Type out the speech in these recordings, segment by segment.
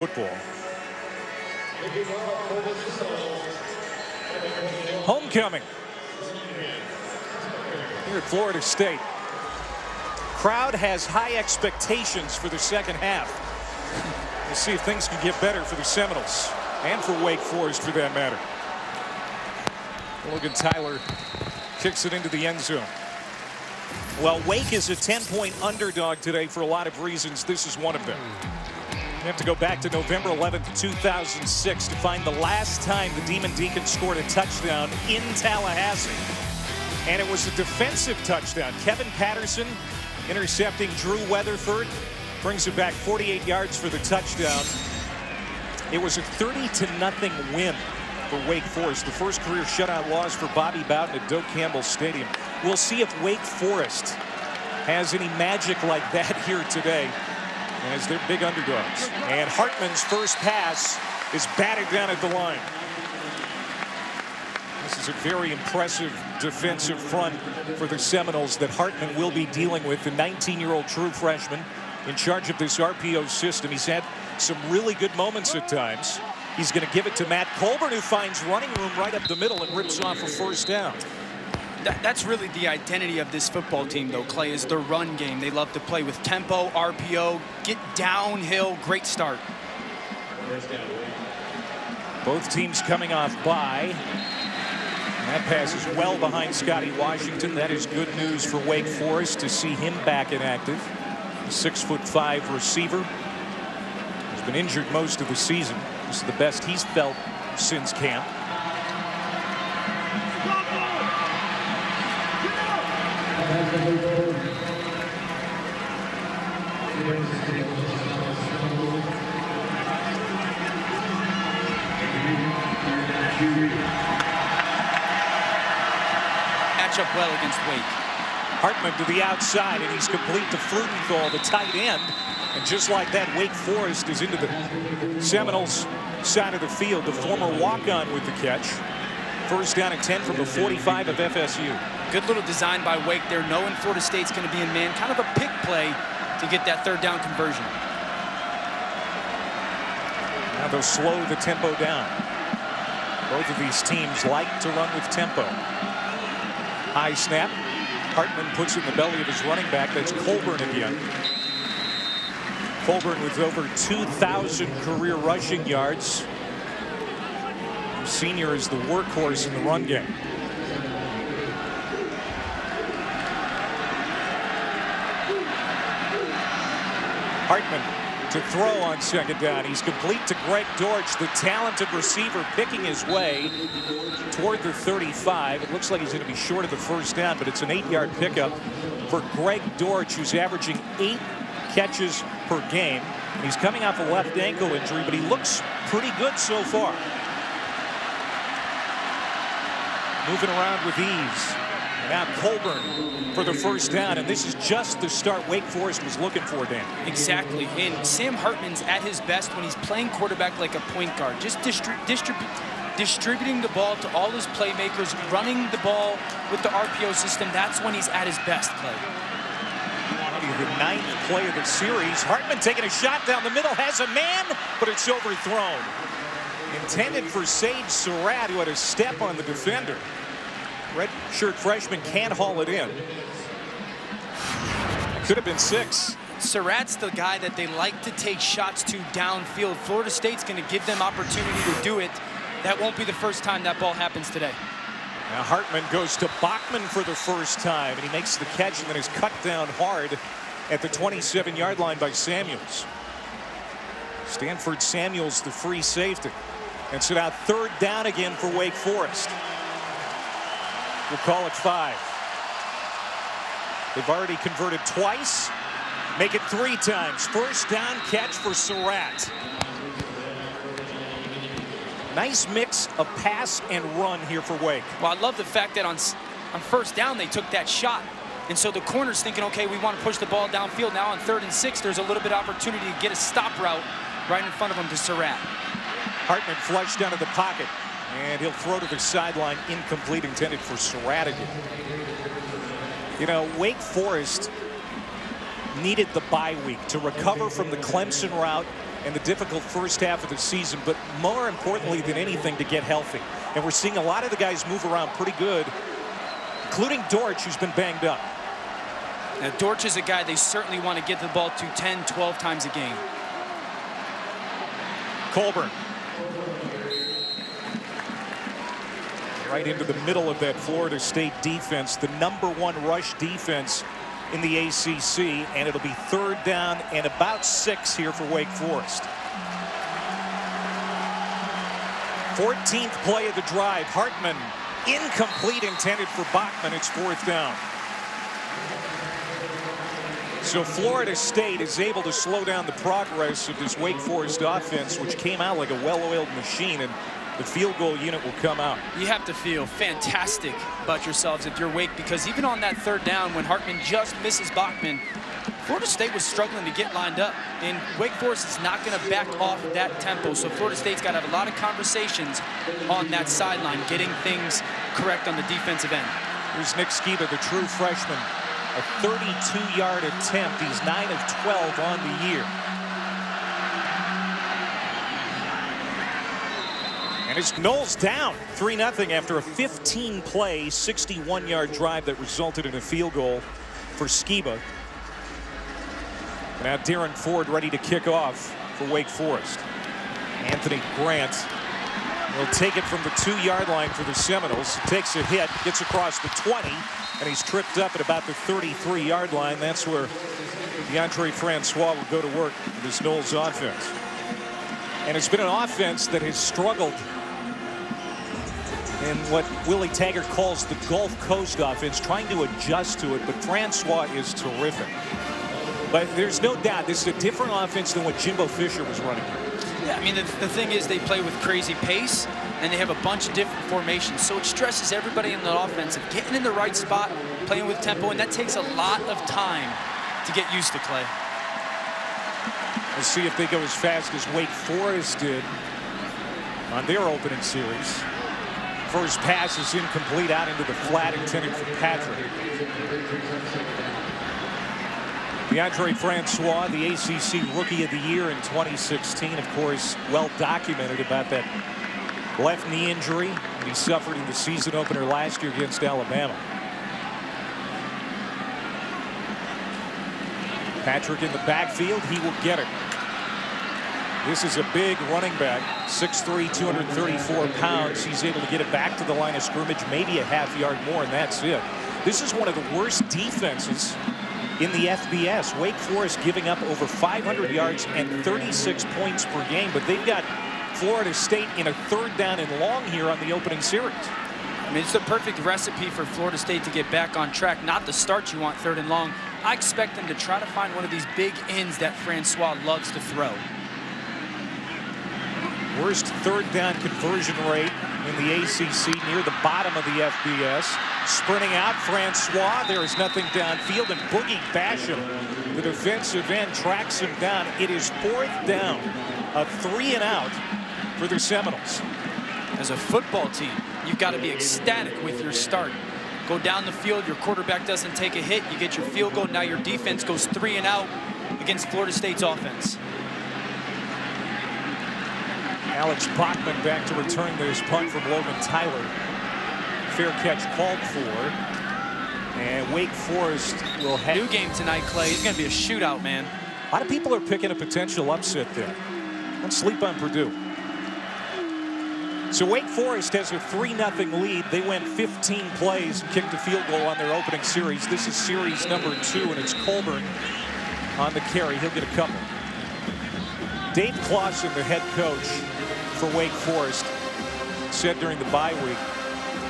Football. Homecoming here at Florida State. Crowd has high expectations for the second half. We'll see if things can get better for the Seminoles and for Wake Forest for that matter. Logan Tyler kicks it into the end zone. Well, Wake is a 10-point underdog today for a lot of reasons. This is one of them. You have to go back to November 11th, 2006 to find the last time the Demon Deacons scored a touchdown in Tallahassee. And it was a defensive touchdown. Kevin Patterson intercepting Drew Weatherford, brings it back 48 yards for the touchdown. It was a 30-0 win for Wake Forest, the first career shutout loss for Bobby Bowden at Doak Campbell Stadium. We'll see if Wake Forest has any magic like that here today, as they're big underdogs. And Hartman's first pass is batted down at the line. This is a very impressive defensive front for the Seminoles that Hartman will be dealing with, the 19-year-old true freshman in charge of this RPO system. He's had some really good moments at times. He's going to give it to Matt Colburn, who finds running room right up the middle and rips off a first down. That's really the identity of this football team, though, Clay, is their run game. They love to play with tempo, RPO, get downhill. Great start. Both teams coming off bye. That pass is well behind Scotty Washington. That is good news for Wake Forest to see him back and active. The 6'5" receiver has been injured most of the season. This is the best he's felt since camp. Match up well against Wake. Hartman to the outside, and he's complete to Frudenthal, the tight end. And just like that, Wake Forest is into the Seminoles side of the field. The former walk-on with the catch. First down and 10 from the 45 of FSU. Good little design by Wake there, knowing Florida State's going to be in man. Kind of a pick play to get that third down conversion. Now they'll slow the tempo down. Both of these teams like to run with tempo. High snap. Hartman puts it in the belly of his running back. That's Colburn again. Colburn with over 2,000 career rushing yards. The senior is the workhorse in the run game. Hartman to throw on second down. He's complete to Greg Dortch, the talented receiver, picking his way toward the 35. It looks like he's going to be short of the first down, but it's an 8-yard pickup for Greg Dortch, who's averaging 8 catches per game. And he's coming off a left ankle injury, but he looks pretty good so far. Moving around with ease. Now Colburn for the first down, and this is just the start Wake Forest was looking for, Dan. Exactly, and Sam Hartman's at his best when he's playing quarterback like a point guard, just distributing the ball to all his playmakers, running the ball with the RPO system. That's when he's at his best, Clay. The 9th play of the series. Hartman taking a shot down the middle, has a man, but it's overthrown. Intended for Sage Surratt, who had a step on the defender. Red shirt freshman can't haul it in. Could have been 6. Surratt's the guy that they like to take shots to downfield. Florida State's going to give them opportunity to do it. That won't be the first time that ball happens today. Now Hartman goes to Bachman for the first time, and he makes the catch and then is cut down hard at the 27-yard line by Samuels. Stanford Samuels, the free safety. And so now third down again for Wake Forest. We'll call it 5. They've already converted twice. Make it 3 times. First down catch for Surratt. Nice mix of pass and run here for Wake. Well, I love the fact that on first down they took that shot. And so the corner's thinking, okay, we want to push the ball downfield. Now on 3rd and 6, there's a little bit of opportunity to get a stop route right in front of him to Surratt. Hartman flushed down to the pocket, and he'll throw to the sideline, incomplete, intended for Surratt again. You know, Wake Forest needed the bye week to recover from the Clemson rout and the difficult first half of the season, but more importantly than anything, to get healthy. And we're seeing a lot of the guys move around pretty good, including Dortch, who's been banged up. Now, Dortch is a guy they certainly want to get the ball to 10, 12 times a game. Colburn. Right into the middle of that Florida State defense, the #1 rush defense in the ACC, and it'll be 3rd down and about 6 here for Wake Forest. 14th play of the drive. Hartman, incomplete, intended for Bachman. It's 4th down. So Florida State is able to slow down the progress of this Wake Forest offense, which came out like a well-oiled machine, and the field goal unit will come out. You have to feel fantastic about yourselves if you're Wake, because even on that 3rd down when Hartman just misses Bachman, Florida State was struggling to get lined up, and Wake Forest is not going to back off that tempo. So Florida State's got to have a lot of conversations on that sideline, getting things correct on the defensive end. Here's Nick Skiba, the true freshman. A 32-yard attempt. He's 9 of 12 on the year. And it's Knowles down 3-0 after a 15-play, 61-yard drive that resulted in a field goal for Skiba. Now Darren Ford ready to kick off for Wake Forest. Anthony Grant will take it from the 2-yard line for the Seminoles. He takes a hit, gets across the 20, and he's tripped up at about the 33-yard line. That's where Deondre Francois will go to work with this Knowles offense. And it's been an offense that has struggled in what Willie Taggart calls the Gulf Coast offense, trying to adjust to it, but Francois is terrific. But there's no doubt this is a different offense than what Jimbo Fisher was running. Yeah, I mean, the thing is they play with crazy pace, and they have a bunch of different formations. So it stresses everybody in the offense of getting in the right spot, playing with tempo, and that takes a lot of time to get used to, Clay. Let's see if they go as fast as Wake Forest did on their opening series. First pass is incomplete out into the flat, intended for Patrick. Deondre Francois, the ACC Rookie of the Year in 2016, of course, well documented about that left knee injury that he suffered in the season opener last year against Alabama. Patrick in the backfield, he will get it. This is a big running back, 6'3", 234 pounds. He's able to get it back to the line of scrimmage, maybe a half-yard more, and that's it. This is one of the worst defenses in the FBS. Wake Forest giving up over 500 yards and 36 points per game, but they've got Florida State in a 3rd down and long here on the opening series. I mean, it's the perfect recipe for Florida State to get back on track. Not the start you want, 3rd and long. I expect them to try to find one of these big ends that Francois loves to throw. Worst 3rd down conversion rate in the ACC, near the bottom of the FBS. Sprinting out, Francois. There is nothing downfield, and Boogie Basham, the defensive end, tracks him down. It is 4th down, a 3-and-out for the Seminoles. As a football team, you've got to be ecstatic with your start. Go down the field, your quarterback doesn't take a hit, you get your field goal, now your defense goes 3-and-out against Florida State's offense. Alex Bachman back to return this punt from Logan Tyler. Fair catch called for. And Wake Forest will have... New game tonight, Clay. It's going to be a shootout, man. A lot of people are picking a potential upset there. Don't sleep on Purdue. So Wake Forest has a 3-0 lead. They went 15 plays and kicked a field goal on their opening series. This is series number 2, and it's Colburn on the carry. He'll get a couple. Dave Clawson, the head coach for Wake Forest, said during the bye week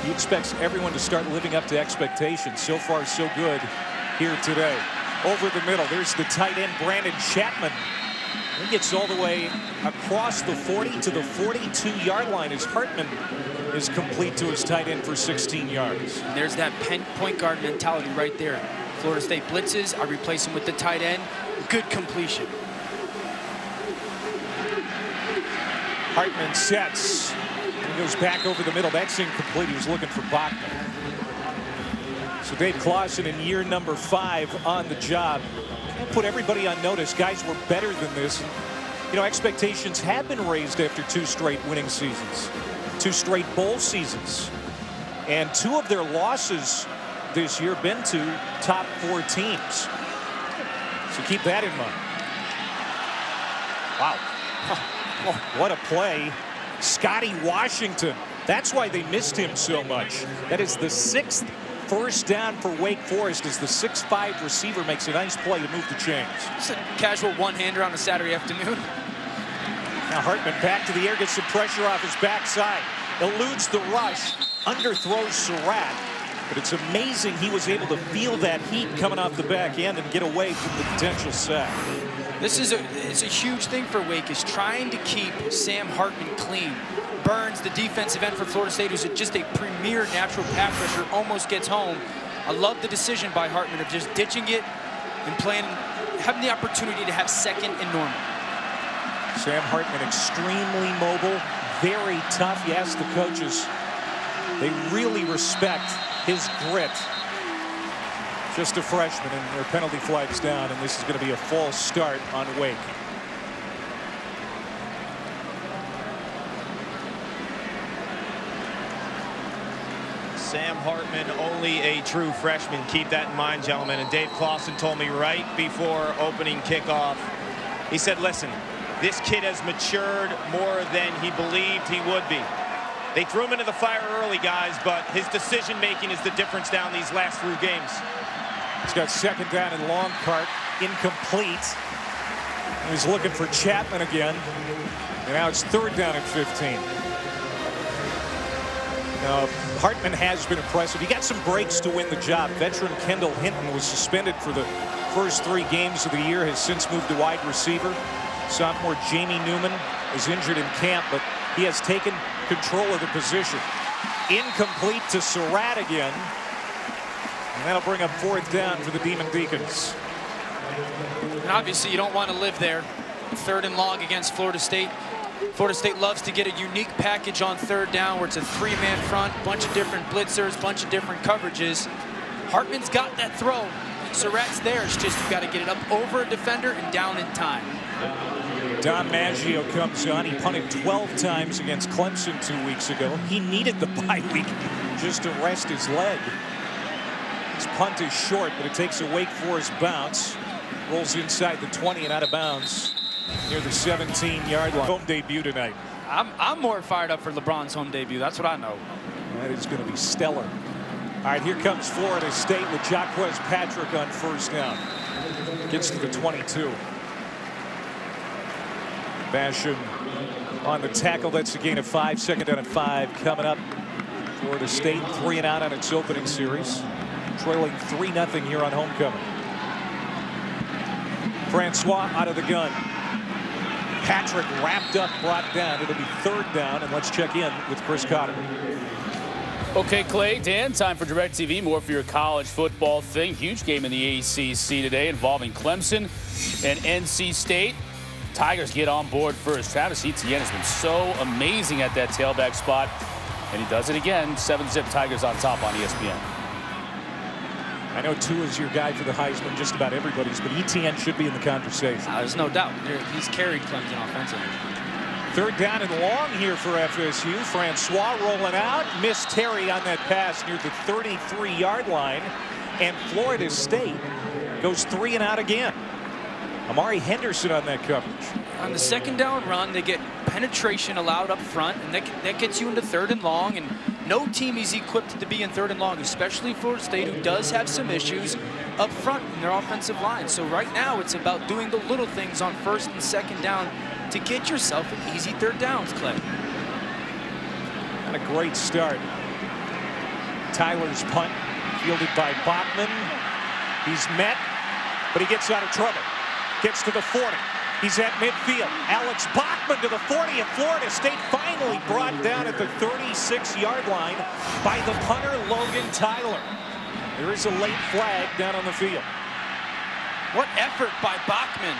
he expects everyone to start living up to expectations. So far, so good here today. Over the middle, there's the tight end, Brandon Chapman. He gets all the way across the 40 to the 42-yard line as Hartman is complete to his tight end for 16 yards. And there's that point guard mentality right there. Florida State blitzes, I replace him with the tight end. Good completion. Hartman sets. He goes back over the middle. That's incomplete. He was looking for Bachman. So Dave Clawson in year number 5 on the job. Can't put everybody on notice. Guys were better than this You know, expectations have been raised after 2 straight winning seasons, 2 straight bowl seasons, and 2 of their losses this year been to top 4 teams. So keep that in mind. Wow. What a play. Scotty Washington. That's why they missed him so much. That is the 6th first down for Wake Forest as the 6'5" receiver makes a nice play to move the chains. It's a casual one-hander on a Saturday afternoon. Now Hartman back to the air, gets some pressure off his backside. Eludes the rush, underthrows Surratt. But it's amazing he was able to feel that heat coming off the back end and get away from the potential sack. It's a huge thing for Wake, is trying to keep Sam Hartman clean. Burns, the defensive end for Florida State, who's just a premier natural pass rusher, almost gets home. I love the decision by Hartman of just ditching it and playing, having the opportunity to have second and normal. Sam Hartman extremely mobile, very tough. You ask the coaches, they really respect his grit. Just a freshman, and their penalty flag's down, and this is going to be a false start on Wake. Sam Hartman, only a true freshman. Keep that in mind, gentlemen. And Dave Clawson told me right before opening kickoff, he said, listen, this kid has matured more than he believed he would be. They threw him into the fire early, guys, but his decision-making is the difference down these last few games. He's got second down and long cart, incomplete. He's looking for Chapman again. And now it's third down and 15. Now, Hartman has been impressive. He got some breaks to win the job. Veteran Kendall Hinton was suspended for the first 3 games of the year, has since moved to wide receiver. Sophomore Jamie Newman is injured in camp, but he has taken control of the position. Incomplete to Surratt again. And that'll bring up fourth down for the Demon Deacons. And obviously, you don't want to live there. Third and long against Florida State. Florida State loves to get a unique package on third down where it's a 3-man front, bunch of different blitzers, bunch of different coverages. Hartman's got that throw. Surratt's there. It's just you've got to get it up over a defender and down in time. Don Maggio comes on. He punted 12 times against Clemson 2 weeks ago. He needed the bye week just to rest his leg. His punt is short, but it takes a Wake Forest bounce. Rolls inside the 20 and out of bounds near the 17-yard line. Home debut tonight. I'm more fired up for LeBron's home debut. That's what I know. That is going to be stellar. All right, here comes Florida State with Jaquez Patrick on first down. Gets to the 22. Basham on the tackle. That's a gain of 5. Second down and 5 coming up. Florida State 3 and out on its opening series. Trailing 3-0 here on homecoming. Francois out of the gun. Patrick wrapped up, brought down. It'll be third down, and let's check in with Chris Cotter. Okay, Clay, Dan, time for DirecTV. More for your college football thing. Huge game in the ACC today involving Clemson and NC State. Tigers get on board first. Travis Etienne has been so amazing at that tailback spot, and he does it again. 7-zip Tigers on top on ESPN. I know Tua is your guy for the Heisman, just about everybody's, but Etienne should be in the conversation. There's no doubt. He's carried Clemson offensively. Third down and long here for FSU. Francois rolling out. Missed Terry on that pass near the 33-yard line. And Florida State goes 3 and out again. Amari Henderson on that coverage. On the second down run, they get penetration allowed up front, and that gets you into third and long. And no team is equipped to be in third and long, especially Florida State, who does have some issues up front in their offensive line. So right now, it's about doing the little things on first and second down to get yourself an easy third downs, Clay. And a great start. Tyler's punt fielded by Bachman. He's met, but he gets out of trouble. Gets to the 40. He's at midfield. Alex Bachman to the 40, and Florida State finally brought down at the 36-yard line by the punter, Logan Tyler. There is a late flag down on the field. What effort by Bachman,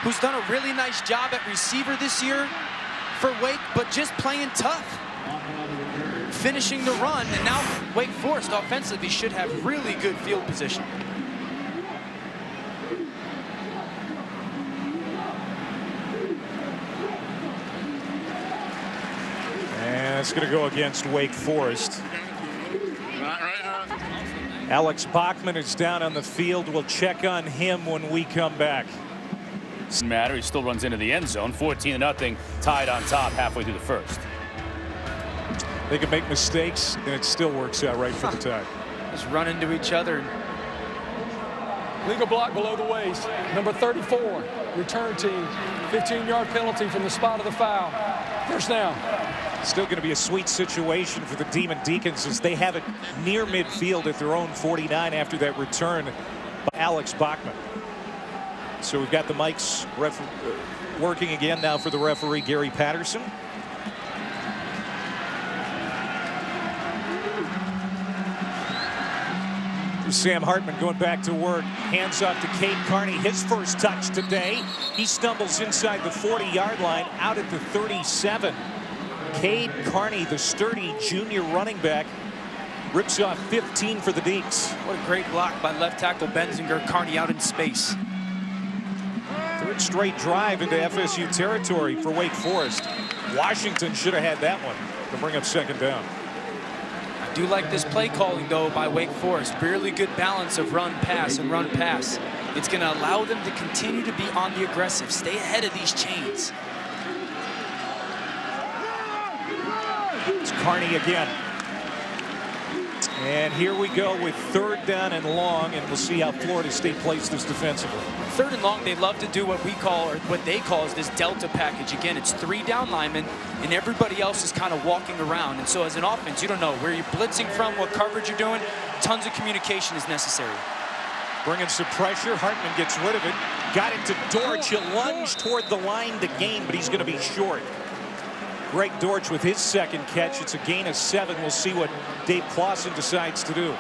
who's done a really nice job at receiver this year for Wake, but just playing tough. Finishing the run, and now Wake Forest offensively should have really good field position. That's going to go against Wake Forest. Alex Bachman is down on the field. We'll check on him when we come back. Matter. He still runs into the end zone. 14-0, tied on top halfway through the first. They can make mistakes, and it still works out right for the tie. Just run into each other. Legal block below the waist. Number 34, return team. 15-yard penalty from the spot of the foul. First down. Still going to be a sweet situation for the Demon Deacons as they have it near midfield at their own 49 after that return by Alex Bachman. So we've got the mics working again now for the referee, Gary Patterson. Sam Hartman going back to work. Hands off to Cade Carney. His first touch today. He stumbles inside the 40-yard line, out at the 37. Cade Carney, the sturdy junior running back, rips off 15 for the Deeks. What a great block by left tackle Benzinger. Carney out in space. Third straight drive into FSU territory for Wake Forest. Washington should have had that one to bring up second down. I do like this play calling, though, by Wake Forest. Really good balance of run, pass, and run, pass. It's going to allow them to continue to be on the aggressive, stay ahead of these chains. It's Carney again. And here we go with third down and long, and we'll see how Florida State plays this defensively. Third and long, they love to do what we call, or what they call, is this delta package. Again, it's 3 down linemen, and everybody else is kind of walking around. And so as an offense, you don't know where you're blitzing from, what coverage you're doing. Tons of communication is necessary. Bringing some pressure. Hartman gets rid of it. Got it to Dortch. He'll lunge toward the line to gain, but he's going to be short. Greg Dortch with his second catch. It's a gain of 7. We'll see what Dave Clawson decides to do.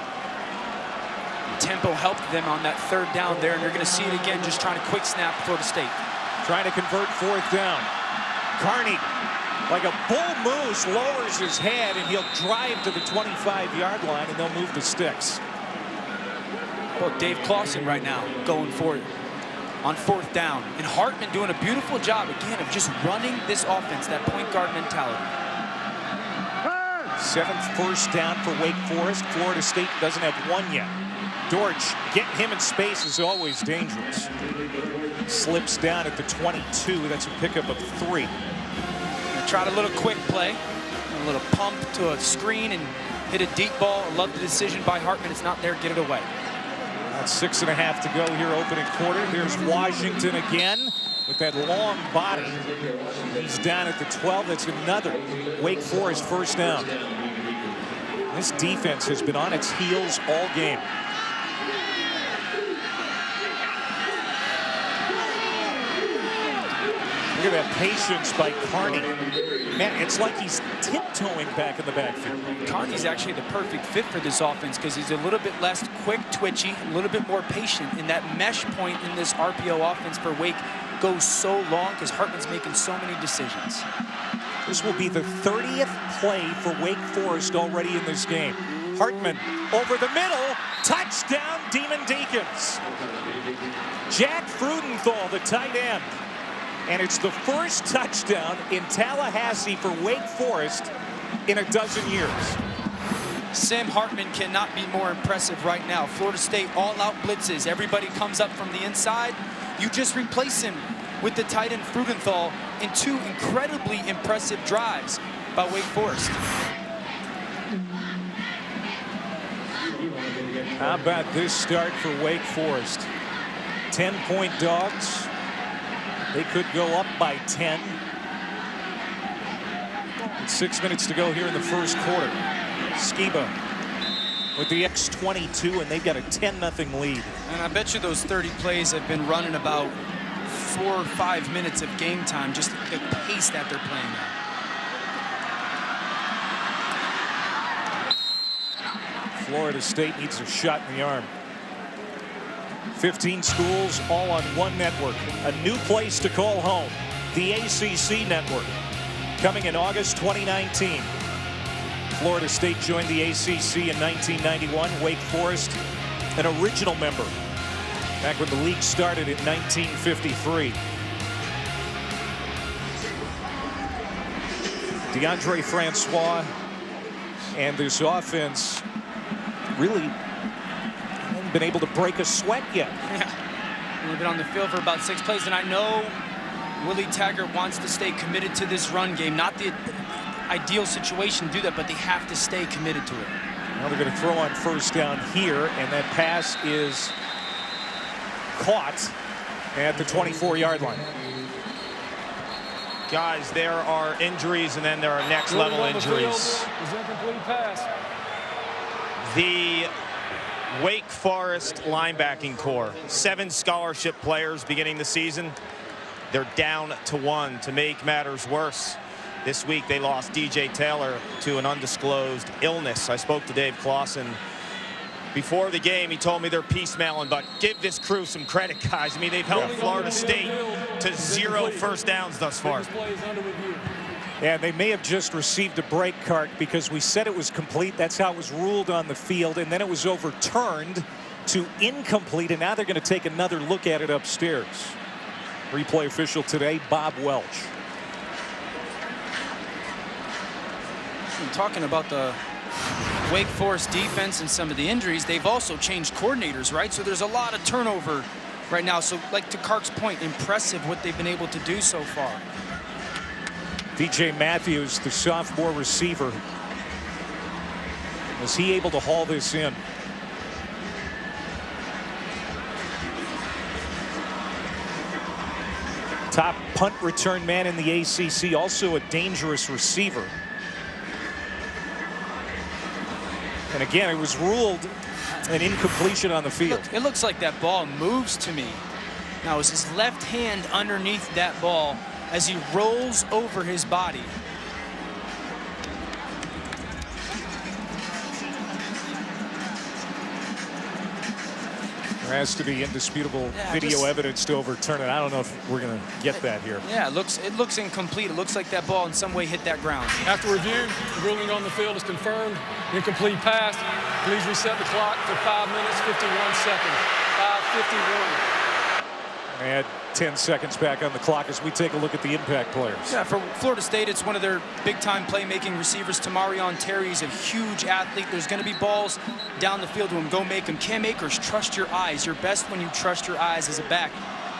Tempo helped them on that third down there, and you're going to see it again, just trying to quick snap Florida State. Trying to convert fourth down. Carney, like a bull moose, lowers his head, and he'll drive to the 25-yard line, and they'll move the sticks. Well, Dave Clawson right now going for it on fourth down. And Hartman doing a beautiful job, again, of just running this offense, that point guard mentality. 7th first down for Wake Forest. Florida State doesn't have one yet. Dortch, getting him in space is always dangerous. Slips down at the 22. That's a pickup of 3. Tried a little quick play, a little pump to a screen and hit a deep ball. I love the decision by Hartman. It's not there, get it away. That's 6.5 to go here, opening quarter. There's Washington again with that long body. He's down at the 12. That's another Wake Forest first down. This defense has been on its heels all game. Look at that patience by Carney. Man, it's like he's tiptoeing back in the backfield. Carney's actually the perfect fit for this offense because he's a little bit less quick, twitchy, a little bit more patient. And that mesh point in this RPO offense for Wake goes so long because Hartman's making so many decisions. This will be the 30th play for Wake Forest already in this game. Hartman over the middle, touchdown Demon Deacons. Jack Frudenthal, the tight end. And it's the first touchdown in Tallahassee for Wake Forest in a dozen years. Sam Hartman cannot be more impressive right now. Florida State all-out blitzes. Everybody comes up from the inside. You just replace him with the tight end Frudenthal in 2 incredibly impressive drives by Wake Forest. How about this start for Wake Forest? 10-point dogs. They could go up by 10. 6 minutes to go here in the first quarter. Skiba with the X22, and they've got a 10-0 lead. And I bet you those 30 plays have been running about 4 or 5 minutes of game time, just the pace that they're playing at. Florida State needs a shot in the arm. 15 schools all on one network. A new place to call home. The ACC network. Coming in August 2019. Florida State joined the ACC in 1991. Wake Forest, an original member. Back when the league started in 1953. Deondre Francois and this offense really haven't been able to break a sweat yet. Yeah. They've been on the field for about 6 plays, and I know Willie Taggart wants to stay committed to this run game. Not the ideal situation to do that, but they have to stay committed to it. Now they're going to throw on first down here, and that pass is caught at the 24-yard line. Guys, there are injuries, and then there are next-level injuries. The Wake Forest linebacking core, 7 scholarship players beginning the season. They're down to 1. To make matters worse, this week they lost DJ Taylor to an undisclosed illness. I spoke to Dave Clawson before the game. He told me they're piecemealing, but give this crew some credit, guys. I mean, they've held Florida State to 0 first downs thus far. Yeah, they may have just received a break, Cart, because we said it was complete. That's how it was ruled on the field, and then it was overturned to incomplete, and now they're going to take another look at it upstairs. Replay official today, Bob Welch. I'm talking about the Wake Forest defense and some of the injuries. They've also changed coordinators, right? So there's a lot of turnover right now. So, like to Kark's point, impressive what they've been able to do so far. DJ Matthews, the sophomore receiver. Was he able to haul this in? Top punt return man in the ACC, also a dangerous receiver. And again, it was ruled an incompletion on the field. It looks like that ball moves to me. Now, is his left hand underneath that ball as he rolls over his body? There has to be indisputable video evidence to overturn it. I don't know if we're going to get that here. Yeah, it looks incomplete. It looks like that ball in some way hit that ground. After review, the ruling on the field is confirmed. Incomplete pass. Please reset the clock for 5 minutes, 51 seconds. 5:51. Add 10 seconds back on the clock as we take a look at the impact players. Yeah, for Florida State, it's one of their big-time playmaking receivers. Tamarion Terry's a huge athlete. There's going to be balls down the field to him. Go make them. Cam Akers, trust your eyes. You're best when you trust your eyes as a back.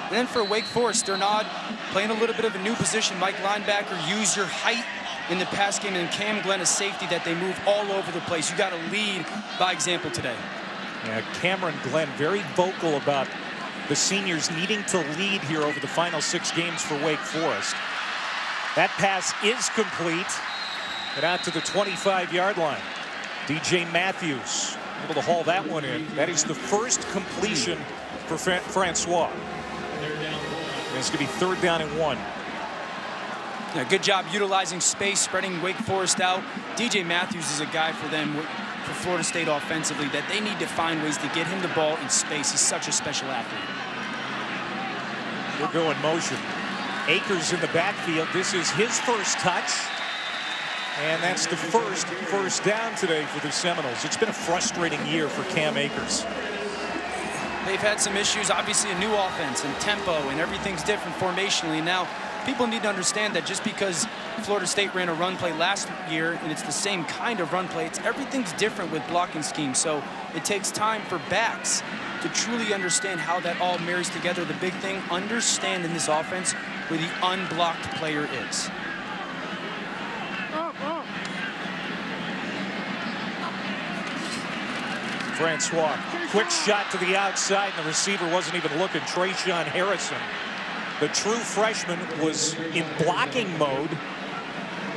And then for Wake Forest, Sternad playing a little bit of a new position. Mike linebacker, use your height in the pass game. And Cam Glenn, a safety that they move all over the place. You got to lead by example today. Yeah, Cameron Glenn very vocal about the seniors needing to lead here over the final 6 games for Wake Forest. That pass is complete and out to the 25-yard line. DJ Matthews able to haul that one in. That is the first completion for Francois. It's going to be 3rd down and 1. Yeah, good job utilizing space, spreading Wake Forest out. DJ Matthews is a guy for them, for Florida State offensively, that they need to find ways to get him the ball in space. He's such a special athlete. We'll go in motion. Akers in the backfield. This is his first touch. And that's the first down today for the Seminoles. It's been a frustrating year for Cam Akers. They've had some issues, obviously a new offense and tempo, and everything's different formationally. Now, people need to understand that just because Florida State ran a run play last year and it's the same kind of run play, everything's different with blocking schemes. So it takes time for backs to truly understand how that all marries together. The big thing, understand in this offense where the unblocked player is. Francois, quick shot to the outside, and the receiver wasn't even looking. Trayshawn Harrison, the true freshman, was in blocking mode,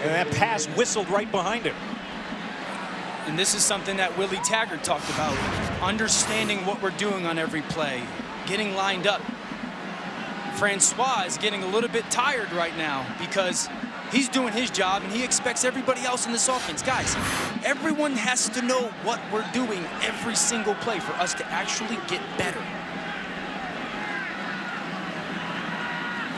and that pass whistled right behind him. And this is something that Willie Taggart talked about, understanding what we're doing on every play, getting lined up. Francois is getting a little bit tired right now because he's doing his job and he expects everybody else in this offense. Guys, everyone has to know what we're doing every single play for us to actually get better.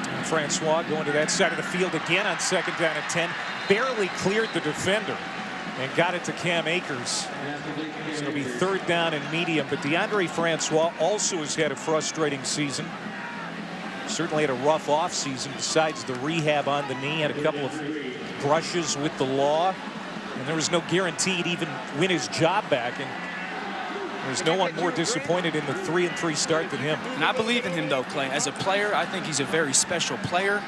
And Francois going to that side of the field again on 2nd down and 10. Barely cleared the defender and got it to Cam Akers. It's going to be 3rd down and medium, but Deondre Francois also has had a frustrating season. Certainly had a rough offseason besides the rehab on the knee. Had a couple of brushes with the law, and there was no guarantee he'd even win his job back. And there's no one more disappointed in the 3-3 start than him. And I believe in him, though, Clay. As a player, I think he's a very special player.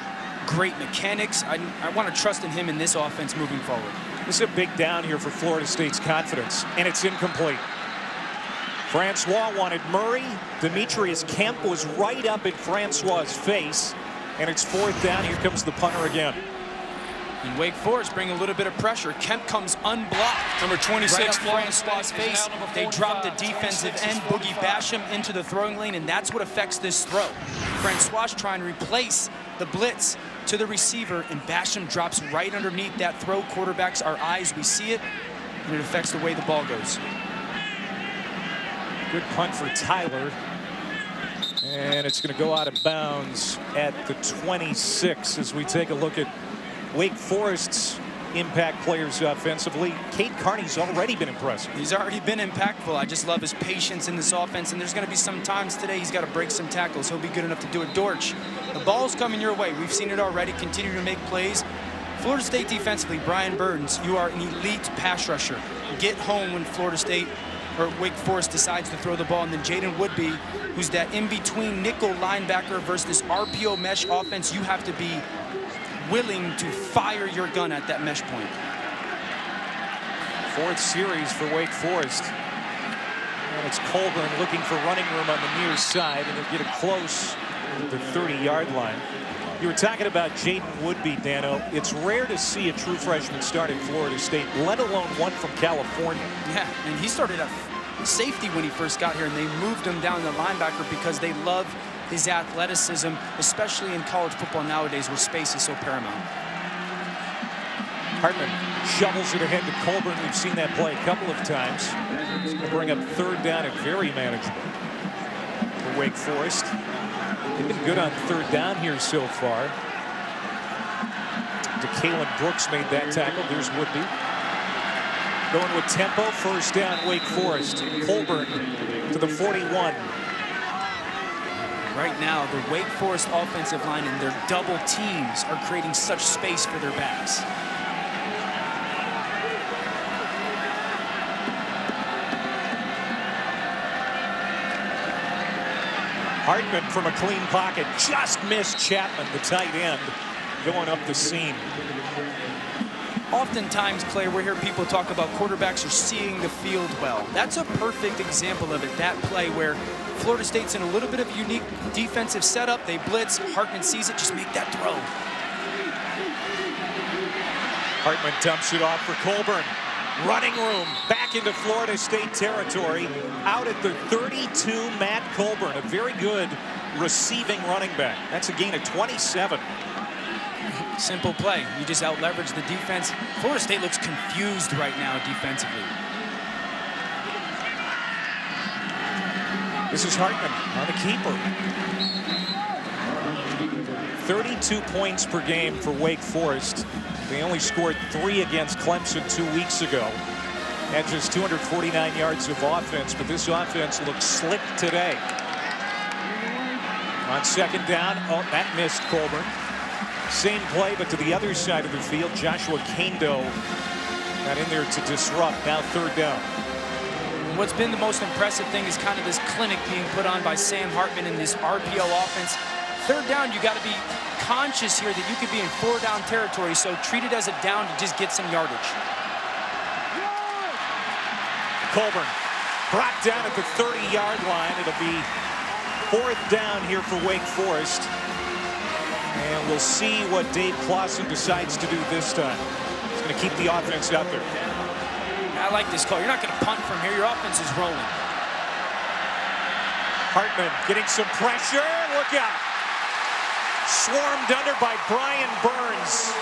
Great mechanics. I want to trust in him in this offense moving forward. This is a big down here for Florida State's confidence, and it's incomplete. Francois wanted Murray. Demetrius Kemp was right up in Francois' face, and it's 4th down. Here comes the punter again. And Wake Forest bring a little bit of pressure. Kemp comes unblocked. Number 26, right up Florida Francois' State face. They drop the defensive end, Boogie Basham, into the throwing lane, and that's what affects this throw. Francois trying to replace the blitz to the receiver, and Basham drops right underneath that throw. Quarterbacks, our eyes, we see it, and it affects the way the ball goes. Good punt for Tyler. And it's going to go out of bounds at the 26 as we take a look at Wake Forest's impact players offensively. Cade Carney's already been impressive. He's already been impactful. I just love his patience in this offense, and there's going to be some times today he's got to break some tackles. He'll be good enough to do it. Dortch, the ball's coming your way. We've seen it already. Continue to make plays. Florida State defensively, Brian Burns, you are an elite pass rusher. Get home when Florida State or Wake Forest decides to throw the ball, and then Jaden Woodby, who's that in-between nickel linebacker versus this RPO mesh offense. You have to be willing to fire your gun at that mesh point. 4th series for Wake Forest. And it's Colburn looking for running room on the near side, and they'll get it close to the 30-yard line. You were talking about Jaden Woodby, Dano. It's rare to see a true freshman start at Florida State, let alone one from California. Yeah, and he started at safety when he first got here, and they moved him down to linebacker because they love his athleticism, especially in college football nowadays where space is so paramount. Hartman shovels it ahead to Colburn. We've seen that play a couple of times. It's going to bring up 3rd down and very manageable for Wake Forest. They've been good on 3rd down here so far. DeKalen Brooks made that tackle. There's Woodby. Going with tempo. 1st down, Wake Forest. Colburn to the 41. Right now, the Wake Forest offensive line and their double teams are creating such space for their backs. Hartman from a clean pocket just missed Chapman, the tight end, going up the seam. Oftentimes, Clay, we hear people talk about quarterbacks are seeing the field well. That's a perfect example of it, that play where Florida State's in a little bit of a unique defensive setup. They blitz, Hartman sees it, just make that throw. Hartman dumps it off for Colburn. Running room back into Florida State territory. Out at the 32, Matt Colburn, a very good receiving running back. That's a gain of 27. Simple play. You just out-leverage the defense. Florida State looks confused right now defensively. This is Hartman on the keeper. 32 points per game for Wake Forest. They only scored 3 against Clemson 2 weeks ago. Had just 249 yards of offense, but this offense looks slick today. On 2nd down, oh, that missed Colburn. Same play, but to the other side of the field. Joshua Kando got in there to disrupt. Now 3rd down. What's been the most impressive thing is kind of this clinic being put on by Sam Hartman in this RPO offense. 3rd down, you got to be conscious here that you could be in 4-down territory, so treat it as a down to just get some yardage. Colburn brought down at the 30-yard line. It'll be 4th down here for Wake Forest. And we'll see what Dave Clawson decides to do this time. He's going to keep the offense out there. I like this call. You're not going to punt from here. Your offense is rolling. Hartman getting some pressure. Look out. Swarmed under by Brian Burns.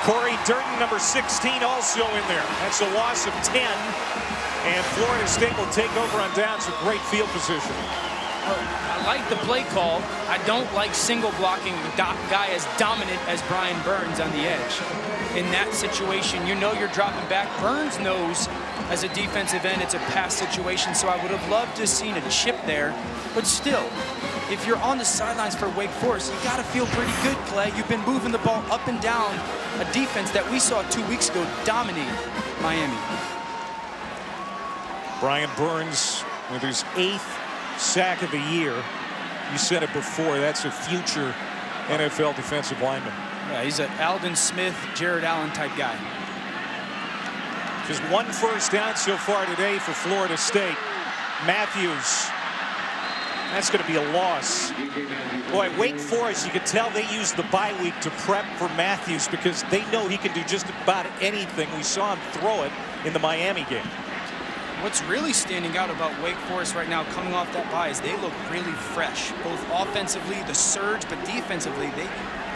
Corey Durden, number 16, also in there. That's a loss of 10. And Florida State will take over on downs with great field position. I like the play call. I don't like single blocking a guy as dominant as Brian Burns on the edge. In that situation, you know you're dropping back. Burns knows as a defensive end it's a pass situation, so I would have loved to have seen a chip there. But still, if you're on the sidelines for Wake Forest, you got to feel pretty good, Clay. You've been moving the ball up and down a defense that we saw 2 weeks ago dominate Miami. Brian Burns with his 8th sack of the year. You said it before, that's a future NFL defensive lineman. Yeah, he's an Aldon Smith, Jared Allen type guy. Just 1 first down so far today for Florida State. Matthews, that's going to be a loss. Boy, Wake Forest, you can tell they used the bye week to prep for Matthews because they know he can do just about anything. We saw him throw it in the Miami game. What's really standing out about Wake Forest right now coming off that bye is they look really fresh, both offensively, the surge, but defensively,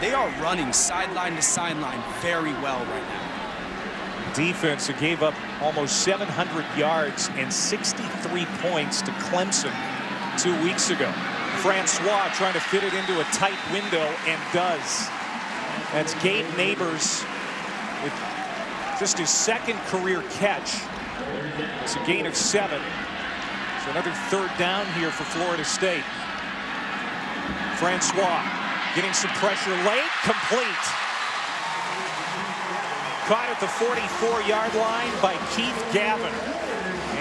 they are running sideline to sideline very well right now. Defense that gave up almost 700 yards and 63 points to Clemson 2 weeks ago. Francois trying to fit it into a tight window and does. That's Gabe Neighbors with just his 2nd career catch. It's a gain of 7. It's another 3rd down here for Florida State. Francois getting some pressure late, complete. Caught at the 44-yard line by Keith Gavin.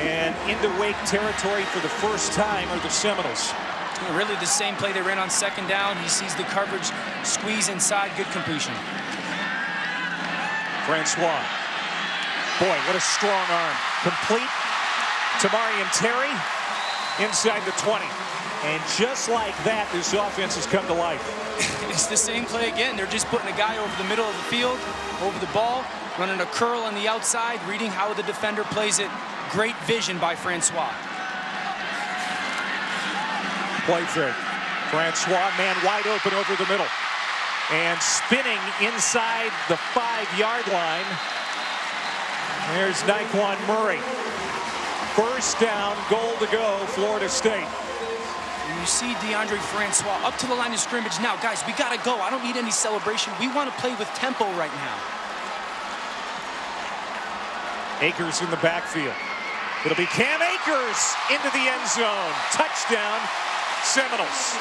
And into Wake territory for the first time are the Seminoles. Really the same play they ran on 2nd down. He sees the coverage, squeeze inside, good completion. Francois. Boy, what a strong arm. Complete to Marion Terry inside the 20. And just like that, this offense has come to life. It's the same play again. They're just putting a guy over the middle of the field, over the ball, running a curl on the outside, reading how the defender plays it. Great vision by Francois. Play fake. Francois, man wide open over the middle. And spinning inside the 5-yard line. There's Naquan Murray. First down, goal to go, Florida State. And you see Deondre Francois up to the line of scrimmage. Now, guys, we got to go. I don't need any celebration. We want to play with tempo right now. Akers in the backfield. It'll be Cam Akers into the end zone. Touchdown, Seminoles.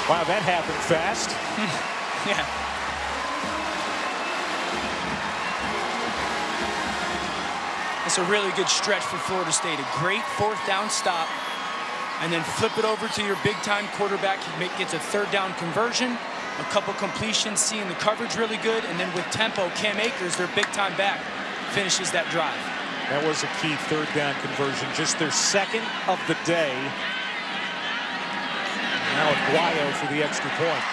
Wow, that happened fast. Yeah. It's a really good stretch for Florida State. A great 4th down stop. And then flip it over to your big-time quarterback. He gets a 3rd down conversion. A couple completions, seeing the coverage really good. And then with tempo, Cam Akers, their big-time back, finishes that drive. That was a key 3rd down conversion. Just their 2nd of the day. Now Aguayo for the extra point.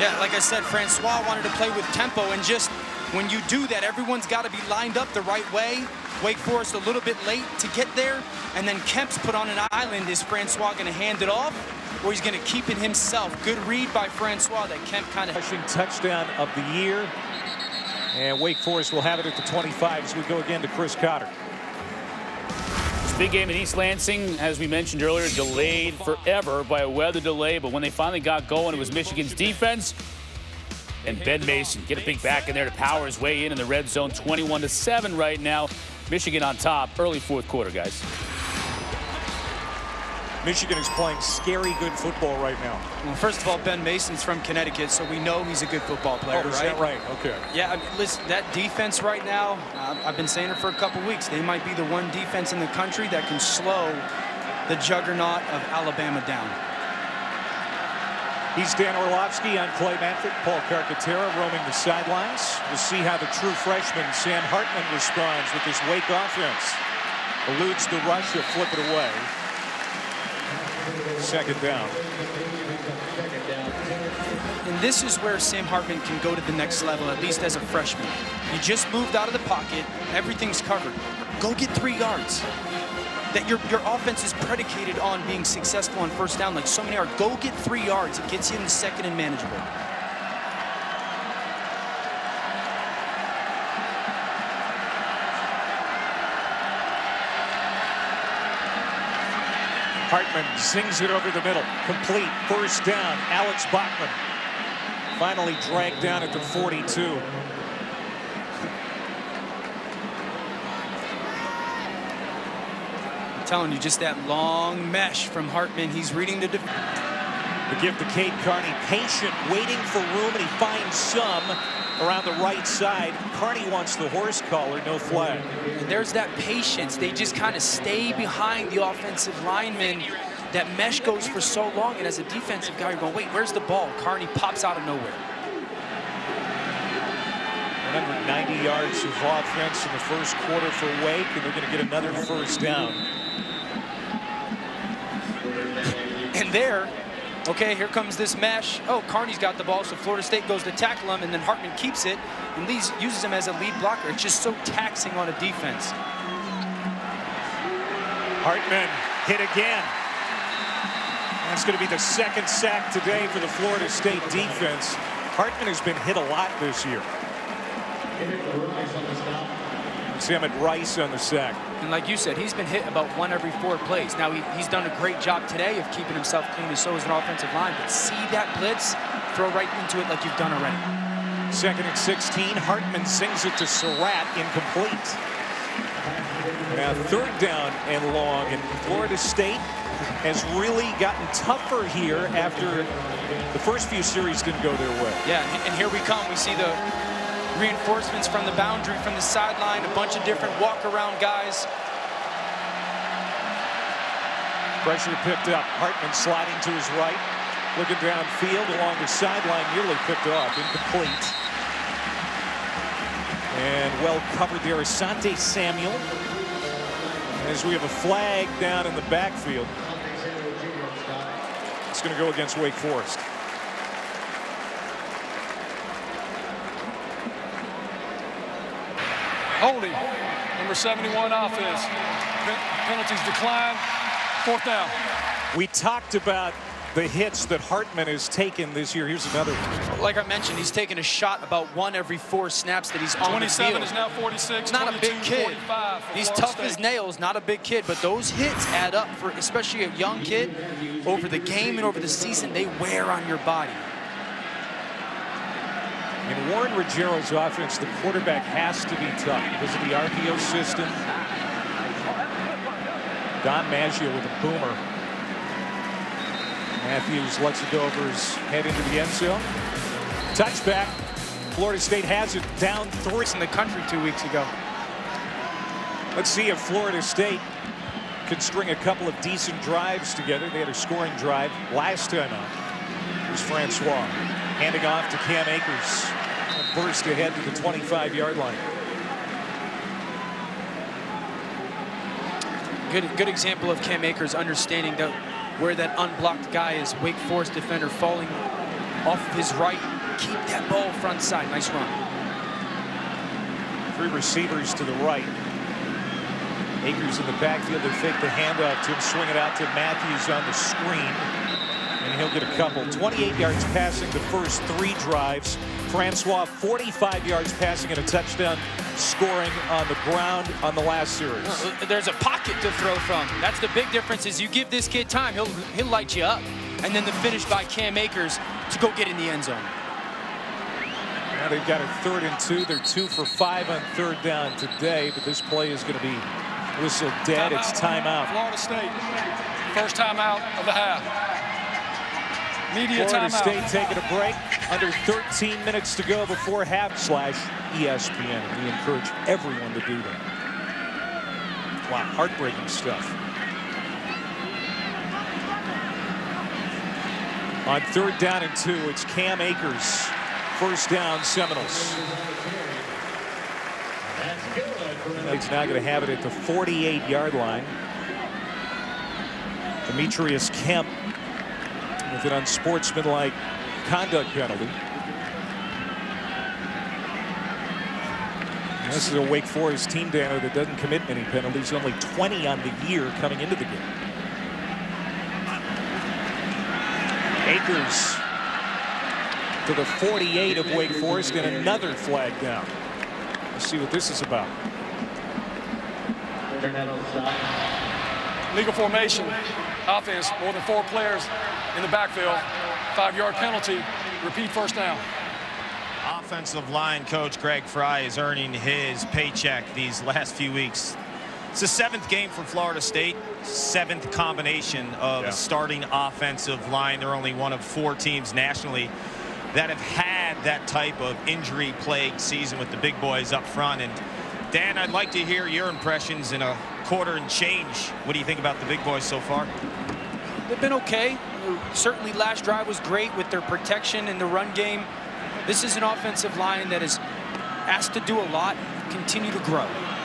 Yeah, like I said, Francois wanted to play with tempo, and just when you do that, everyone's got to be lined up the right way. Wake Forest a little bit late to get there, and then Kemp's put on an island. Is Francois going to hand it off, or he's going to keep it himself? Good read by Francois that Kemp kind of... Rushing touchdown of the year. And Wake Forest will have it at the 25 as we go again to Chris Cotter. This big game in East Lansing, as we mentioned earlier, delayed forever by a weather delay. But when they finally got going, it was Michigan's defense. And Ben Mason get a big back in there to power his way in the red zone. 21-7 right now. Michigan on top. Early 4th quarter, guys. Michigan is playing scary good football right now. Well, first of all, Ben Mason's from Connecticut, so we know he's a good football player, right? Is that right? Okay. Yeah, I mean, listen, that defense right now, I've been saying it for a couple weeks. They might be the one defense in the country that can slow the juggernaut of Alabama down. He's Dan Orlovsky. I'm Clay Manfred. Paul Carcaterra roaming the sidelines. We'll see how the true freshman Sam Hartman responds with this Wake offense. Eludes the rush, he'll flip it away. 2nd down. And this is where Sam Hartman can go to the next level, at least as a freshman. You just moved out of the pocket. Everything's covered. Go get 3 yards. That your offense is predicated on being successful on 1st down like so many are. Go get 3 yards. It gets you in the 2nd and manageable. Hartman zings it over the middle. Complete. First down. Alex Bachman finally dragged down at the 42. I'm telling you, just that long mesh from Hartman. He's reading the give to Cade Carney, patient, waiting for room, and he finds some around the right side. Carney wants the horse collar, no flag. And there's that patience. They just kind of stay behind the offensive lineman. That mesh goes for so long, and as a defensive guy, you're going, wait, where's the ball? Carney pops out of nowhere. 190 yards of offense in the first quarter for Wake, and they're going to get another first down. And there, okay, here comes this mesh. Oh, Carney's got the ball, so Florida State goes to tackle him, and then Hartman keeps it and uses him as a lead blocker. It's just so taxing on a defense. Hartman hit again. That's going to be the second sack today for the Florida State defense. Hartman has been hit a lot this year. See him at Rice on the sack. And like you said, he's been hit about 1 every 4 plays. Now, he's done a great job today of keeping himself clean, and so is an offensive line. But see that blitz, throw right into it like you've done already. Second and 16. Hartman sings it to Surratt, incomplete. Now third down and long, and Florida State has really gotten tougher here after the first few series didn't go their way. Yeah, and here we come. We see the reinforcements from the boundary, from the sideline, a bunch of different walk-around guys. Pressure picked up. Hartman sliding to his right, looking downfield along the sideline, nearly picked off, incomplete. And well covered there, Asante Samuel. As we have a flag down in the backfield, it's going to go against Wake Forest. Holding, number 71 offense. Penalties decline. 4th down. We talked about the hits that Hartman has taken this year. Here's another one. Like I mentioned, he's taken a shot about 1 every 4 snaps that he's on the field. 27 is now 46. Not a big kid. 45 He's tough as nails, not a big kid, but those hits add up for especially a young kid. Over the game and over the season, they wear on your body. In Warren Ruggiero's offense, the quarterback has to be tough because of the RPO system. Don Maggio with a boomer. Matthews lets it go over his head into the end zone. Touchback. Florida State has it, down 3. In the country 2 weeks ago. Let's see if Florida State can string a couple of decent drives together. They had a scoring drive last time out. Here's Francois handing off to Cam Akers. A burst ahead to the 25-yard line. Good example of Cam Akers understanding that where that unblocked guy is. Wake Forest defender falling off of his right. Keep that ball front side. Nice run. 3 receivers to the right. Akers in the backfield. They fake the handoff to him, swing it out to Matthews on the screen, and he'll get a couple. 28 yards passing the first 3 drives. Francois 45 yards passing and a touchdown scoring on the ground on the last series. There's a pocket to throw from. That's the big difference is you give this kid time, he'll light you up. And then the finish by Cam Akers to go get in the end zone. Now they've got a 3rd and 2. They're 2 for 5 on 3rd down today, but this play is going to be whistled dead. It's timeout. Florida State. First timeout of the half. Media Florida timeout. State taking a break. Under 13 minutes to go before half /ESPN. We encourage everyone to do that. Wow, heartbreaking stuff. On 3rd down and 2, it's Cam Akers. First down, Seminoles. He's now going to have it at the 48-yard line. Demetrius Kemp with an unsportsmanlike conduct penalty. And this is a Wake Forest team, Dano, that doesn't commit many penalties. Only 20 on the year coming into the game. Akers to the 48 of Wake Forest, and another flag down. Let's see what this is about. Legal formation. offense, more than 4 players in the backfield. 5-yard penalty, repeat first down. Offensive line coach Greg Fry is earning his paycheck these last few weeks. It's the 7th game for Florida State, 7th combination of a starting offensive line. They're only one of 4 teams nationally that have had that type of injury-plagued season with the big boys up front. And Dan, I'd like to hear your impressions in a quarter and change. What do you think about the big boys so far? They've been okay. Certainly last drive was great with their protection in the run game. This is an offensive line that is asked to do a lot, continue to grow.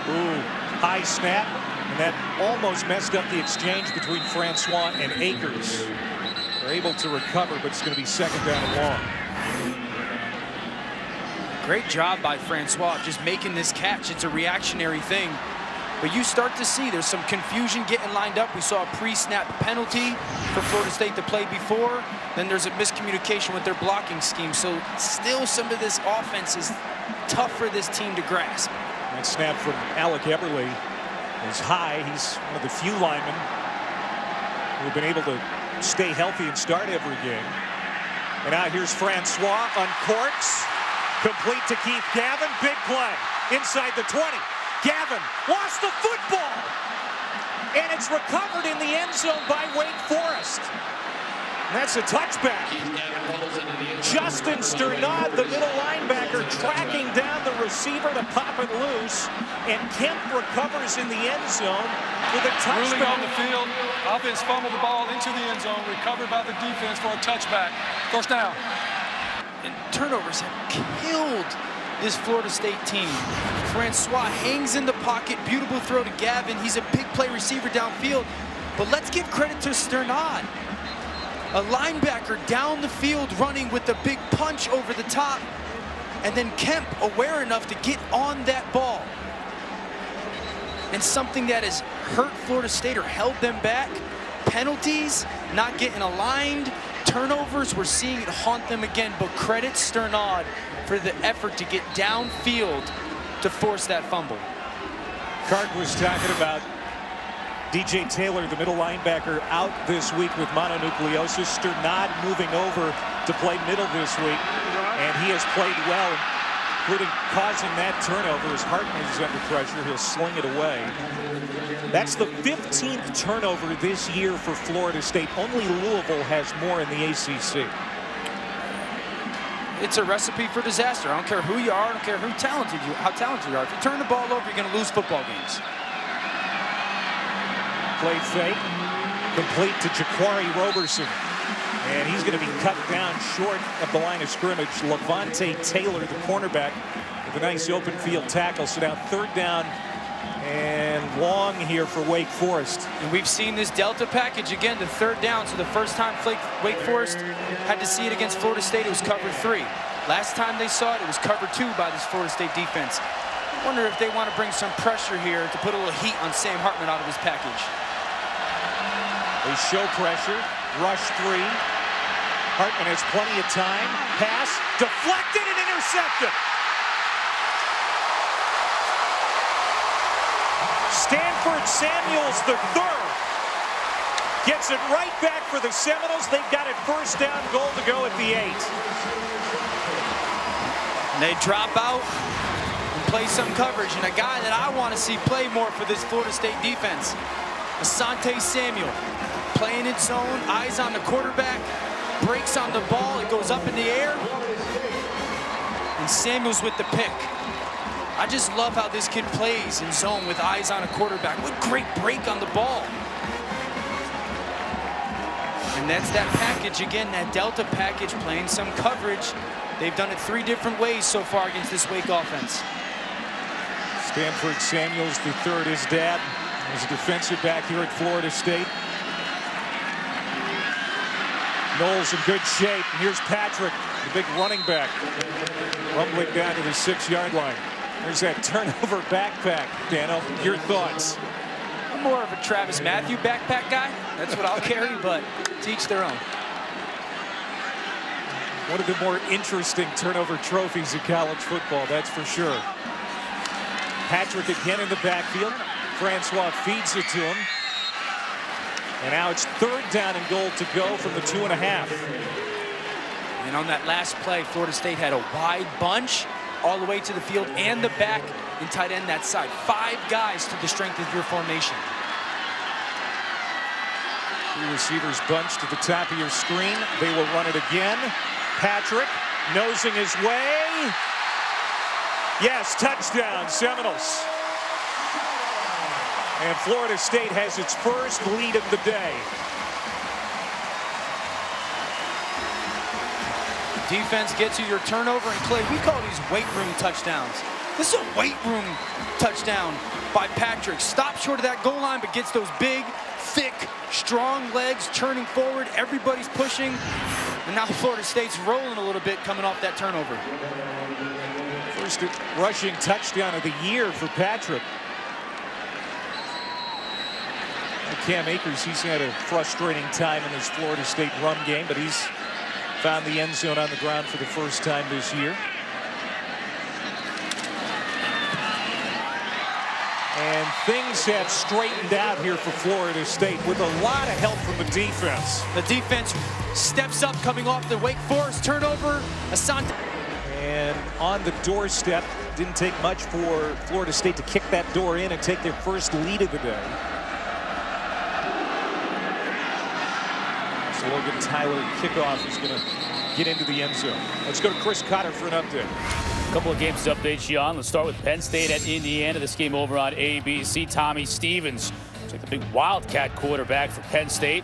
Ooh, high snap, and that almost messed up the exchange between Francois and Akers. They're able to recover, but it's going to be 2nd down and long. Great job by Francois just making this catch. It's a reactionary thing. But you start to see there's some confusion getting lined up. We saw a pre-snap penalty for Florida State to play before. Then there's a miscommunication with their blocking scheme. So still some of this offense is tough for this team to grasp. That snap from Alec Eberle is high. He's one of the few linemen who have been able to stay healthy and start every game. And now here's Francois, uncorks, complete to Keith Gavin. Big play inside the 20. Gavin lost the football, and it's recovered in the end zone by Wake Forest. And that's a touchback. Justin Sternad, the middle linebacker, tracking down the receiver to pop it loose, and Kemp recovers in the end zone with a touchback. Ruling on the field, offense fumbled the ball into the end zone, recovered by the defense for a touchback. First down. And turnovers have killed this Florida State team. Francois hangs in the pocket, beautiful throw to Gavin. He's a big play receiver downfield. But let's give credit to Sternad. A linebacker down the field running with a big punch over the top. And then Kemp aware enough to get on that ball. And something that has hurt Florida State or held them back, penalties, not getting aligned, turnovers, we're seeing it haunt them again. But credit Sternad for the effort to get downfield to force that fumble. Cart was talking about DJ Taylor, the middle linebacker, out this week with mononucleosis. Sternad moving over to play middle this week, and he has played well, including causing that turnover. As Hartman is under pressure, he'll sling it away. That's the 15th turnover this year for Florida State. Only Louisville has more in the ACC. It's a recipe for disaster. I don't care who you are. I don't care how talented you are. If you turn the ball over, you're going to lose football games. Play fake, complete to Jaquari Roberson. And he's going to be cut down short of the line of scrimmage. Levante Taylor, the cornerback, with a nice open field tackle. So now 3rd down and long here for Wake Forest. And we've seen this Delta package again, the 3rd down. So the first time Wake Forest had to see it against Florida State, it was cover 3. Last time they saw it, it was cover 2 by this Florida State defense. I wonder if they want to bring some pressure here to put a little heat on Sam Hartman out of his package. They show pressure, rush 3. Hartman has plenty of time. Pass, deflected and intercepted. Stanford Samuels, the 3rd, gets it right back for the Seminoles. They've got it 1st down, goal to go at the 8. And they drop out and play some coverage. And a guy that I want to see play more for this Florida State defense, Asante Samuel, playing in zone, eyes on the quarterback, breaks on the ball, it goes up in the air, and Samuels with the pick. I just love how this kid plays in zone with eyes on a quarterback. What great break on the ball. And that's that package again, that Delta package, playing some coverage. They've done it 3 different ways so far against this Wake offense. Stanford Samuels, the 3rd, his dad was a defensive back here at Florida State. Knowles in good shape. And here's Patrick, the big running back, rumbling down to the 6-yard line. There's that turnover backpack. Dano, your thoughts? I'm more of a Travis Matthew backpack guy. That's what I'll carry, but to each their own. One of the more interesting turnover trophies in college football, that's for sure. Patrick again in the backfield. Francois feeds it to him. And now it's 3rd down and goal to go from the 2.5. And on that last play, Florida State had a wide bunch all the way to the field and the back and tight end that side. 5 guys to the strength of your formation. 3 receivers bunched at the top of your screen. They will run it again. Patrick nosing his way. Yes, touchdown, Seminoles. And Florida State has its first lead of the day. Defense gets you your turnover, and Clay, we call these weight room touchdowns. This is a weight room touchdown by Patrick. Stops short of that goal line, but gets those big, thick, strong legs turning forward. Everybody's pushing, and now Florida State's rolling a little bit coming off that turnover. First rushing touchdown of the year for Patrick. Cam Akers, he's had a frustrating time in this Florida State run game, but he's found the end zone on the ground for the first time this year. And things have straightened out here for Florida State with a lot of help from the defense. The defense steps up coming off the Wake Forest turnover. Asante. And on the doorstep, didn't take much for Florida State to kick that door in and take their first lead of the day. So Logan Tyler kickoff is going to get into the end zone. Let's go to Chris Cotter for an update. A couple of games to update, Sean. Let's start with Penn State at Indiana. This game over on ABC. Tommy Stevens, like the big Wildcat quarterback for Penn State,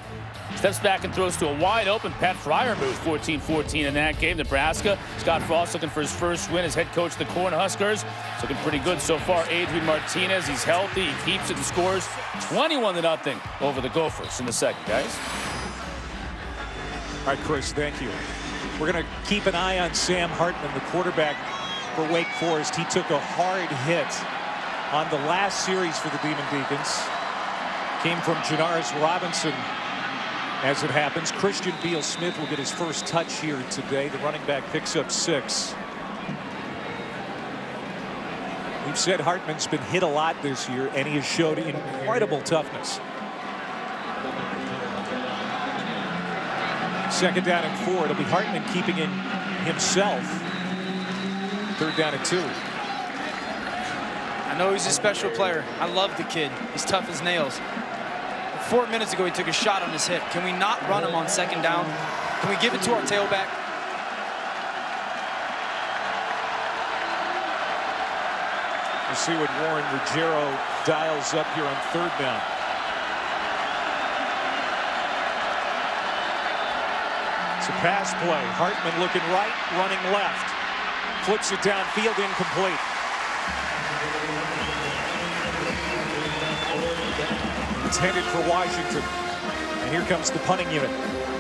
steps back and throws to a wide open Pat Fryermuth, 14-14 in that game. Nebraska, Scott Frost looking for his first win as head coach of the Cornhuskers. It's looking pretty good so far. Adrian Martinez, he's healthy, he keeps it and scores 21-0 over the Gophers in the second, guys. All right, Chris, thank you. We're going to keep an eye on Sam Hartman, the quarterback for Wake Forest. He took a hard hit on the last series for the Demon Deacons. Came from Janaris Robinson, as it happens. Christian Beal-Smith will get his first touch here today. The running back picks up 6. We've said Hartman's been hit a lot this year, and he has showed incredible toughness. 2nd down and 4. It'll be Hartman keeping in himself. 3rd down and 2. I know he's a special player. I love the kid. He's tough as nails. 4 minutes ago, he took a shot on his hip. Can we not run him on 2nd down? Can we give it to our tailback? We'll see what Warren Ruggiero dials up here on 3rd down. It's a pass play. Hartman looking right, running left. Flips it downfield, incomplete. Intended for Washington. And here comes the punting unit.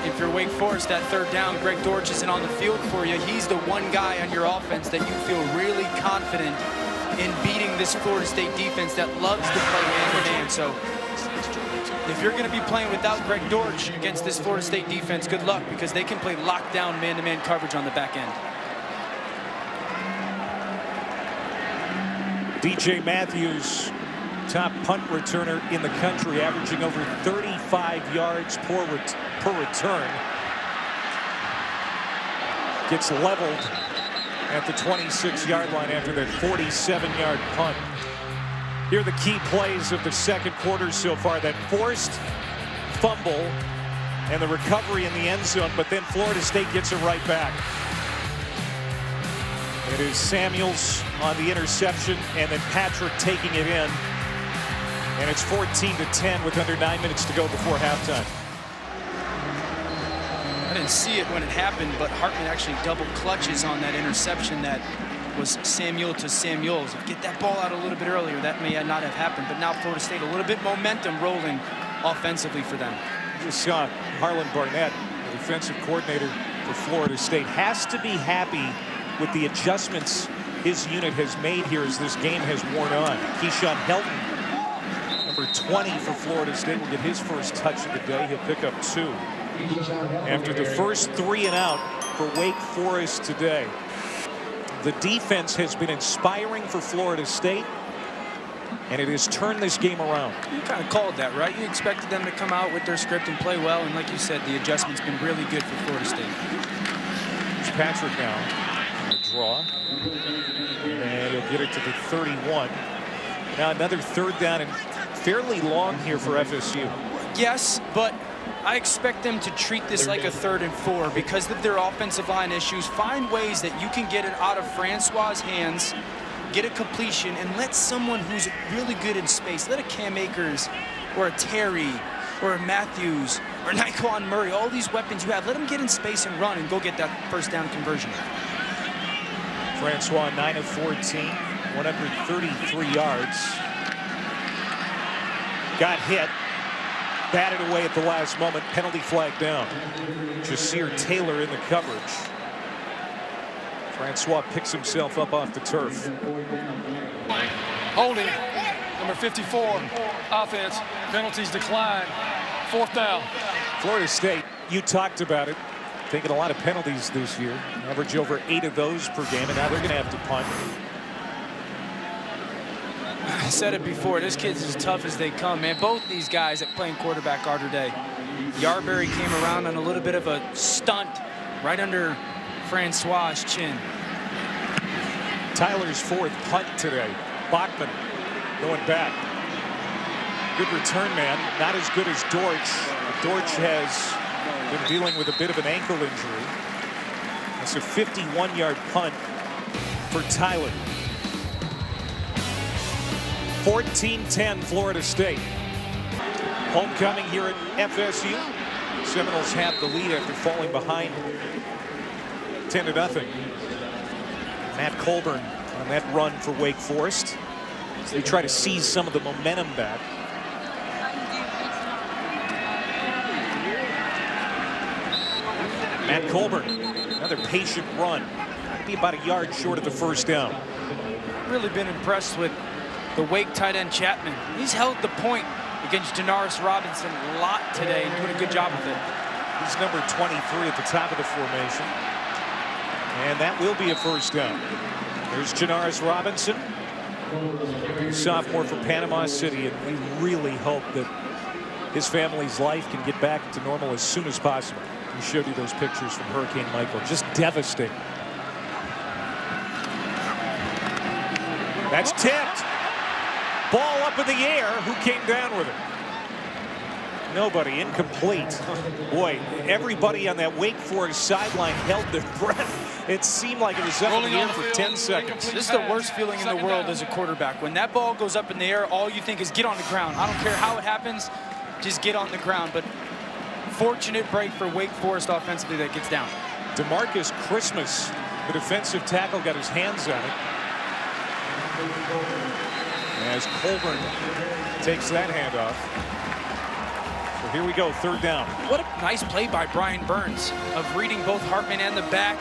If you're Wake Forest, that 3rd down, Greg Dortch isn't on the field for you. He's the one guy on your offense that you feel really confident in beating this Florida State defense that loves to play man-to-man. So if you're going to be playing without Greg Dortch against this Florida State defense, good luck, because they can play lockdown man-to-man coverage on the back end. DJ Matthews, top punt returner in the country, averaging over 35 yards per return. Gets leveled at the 26-yard line after that 47-yard punt. Here are the key plays of the second quarter so far. That forced fumble and the recovery in the end zone, but then Florida State gets it right back. It is Samuels on the interception, and then Patrick taking it in. And it's 14-10 with under 9 minutes to go before halftime. I didn't see it when it happened, but Hartman actually double clutches on that interception that was Samuel to Samuels. Get that ball out a little bit earlier, that may not have happened. But now Florida State, a little bit momentum rolling offensively for them. Just saw Harlan Barnett, the defensive coordinator for Florida State, has to be happy with the adjustments his unit has made here as this game has worn on. Keyshawn Helton, number 20 for Florida State, will get his first touch of the day. He'll pick up 2. After the first 3 and out for Wake Forest today. The defense has been inspiring for Florida State. And it has turned this game around. You kind of called that, right? You expected them to come out with their script and play well, and like you said, the adjustment's been really good for Florida State. Here's Patrick now. A draw. And he'll get it to the 31. Now another third down and fairly long here for FSU. Yes, but I expect them to treat this like a 3rd and 4 because of their offensive line issues. Find ways that you can get it out of Francois' hands, get a completion, and let someone who's really good in space, let a Cam Akers or a Terry or a Matthews or Nyquan Murray, all these weapons you have, let them get in space and run and go get that first down conversion. Francois 9 of 14, 133 yards. Got hit, batted away at the last moment, penalty flag down. Jasir Taylor in the coverage. Francois picks himself up off the turf. Holding, number 54, offense, penalties decline, 4th down. Florida State, you talked about it, taking a lot of penalties this year. Average over 8 of those per game, and now they're going to have to punt. I said it before, this kid's as tough as they come, man. Both these guys that playing quarterback are today. Yarberry came around on a little bit of a stunt right under Francois' chin. Tyler's 4th punt today. Bachman going back. Good return man, not as good as Dortch. Dortch has been dealing with a bit of an ankle injury. That's a 51-yard punt for Tyler. 14-10 Florida State. Homecoming here at FSU. Seminoles have the lead after falling behind 10-0. Matt Colburn on that run for Wake Forest. They try to seize some of the momentum back. Matt Colburn, another patient run. Be about a yard short of the first down. Really been impressed with the Wake tight end Chapman. He's held the point against Janaris Robinson a lot today and doing a good job with it. He's number 23 at the top of the formation. And that will be a first down. There's Janaris Robinson, sophomore from Panama City, and we really hope that his family's life can get back to normal as soon as possible. We showed you those pictures from Hurricane Michael. Just devastating. That's tipped. Ball up in the air. Who came down with it? Nobody. Incomplete. Boy, everybody on that Wake Forest sideline held their breath. It seemed like it was up in the air for 10 seconds. This is the worst feeling in the world as a quarterback. When that ball goes up in the air, all you think is get on the ground. I don't care how it happens, just get on the ground. But fortunate break for Wake Forest offensively that gets down. DeMarcus Christmas, the defensive tackle, got his hands on it. As Colburn takes that handoff. So here we go, 3rd down. What a nice play by Brian Burns of reading both Hartman and the back,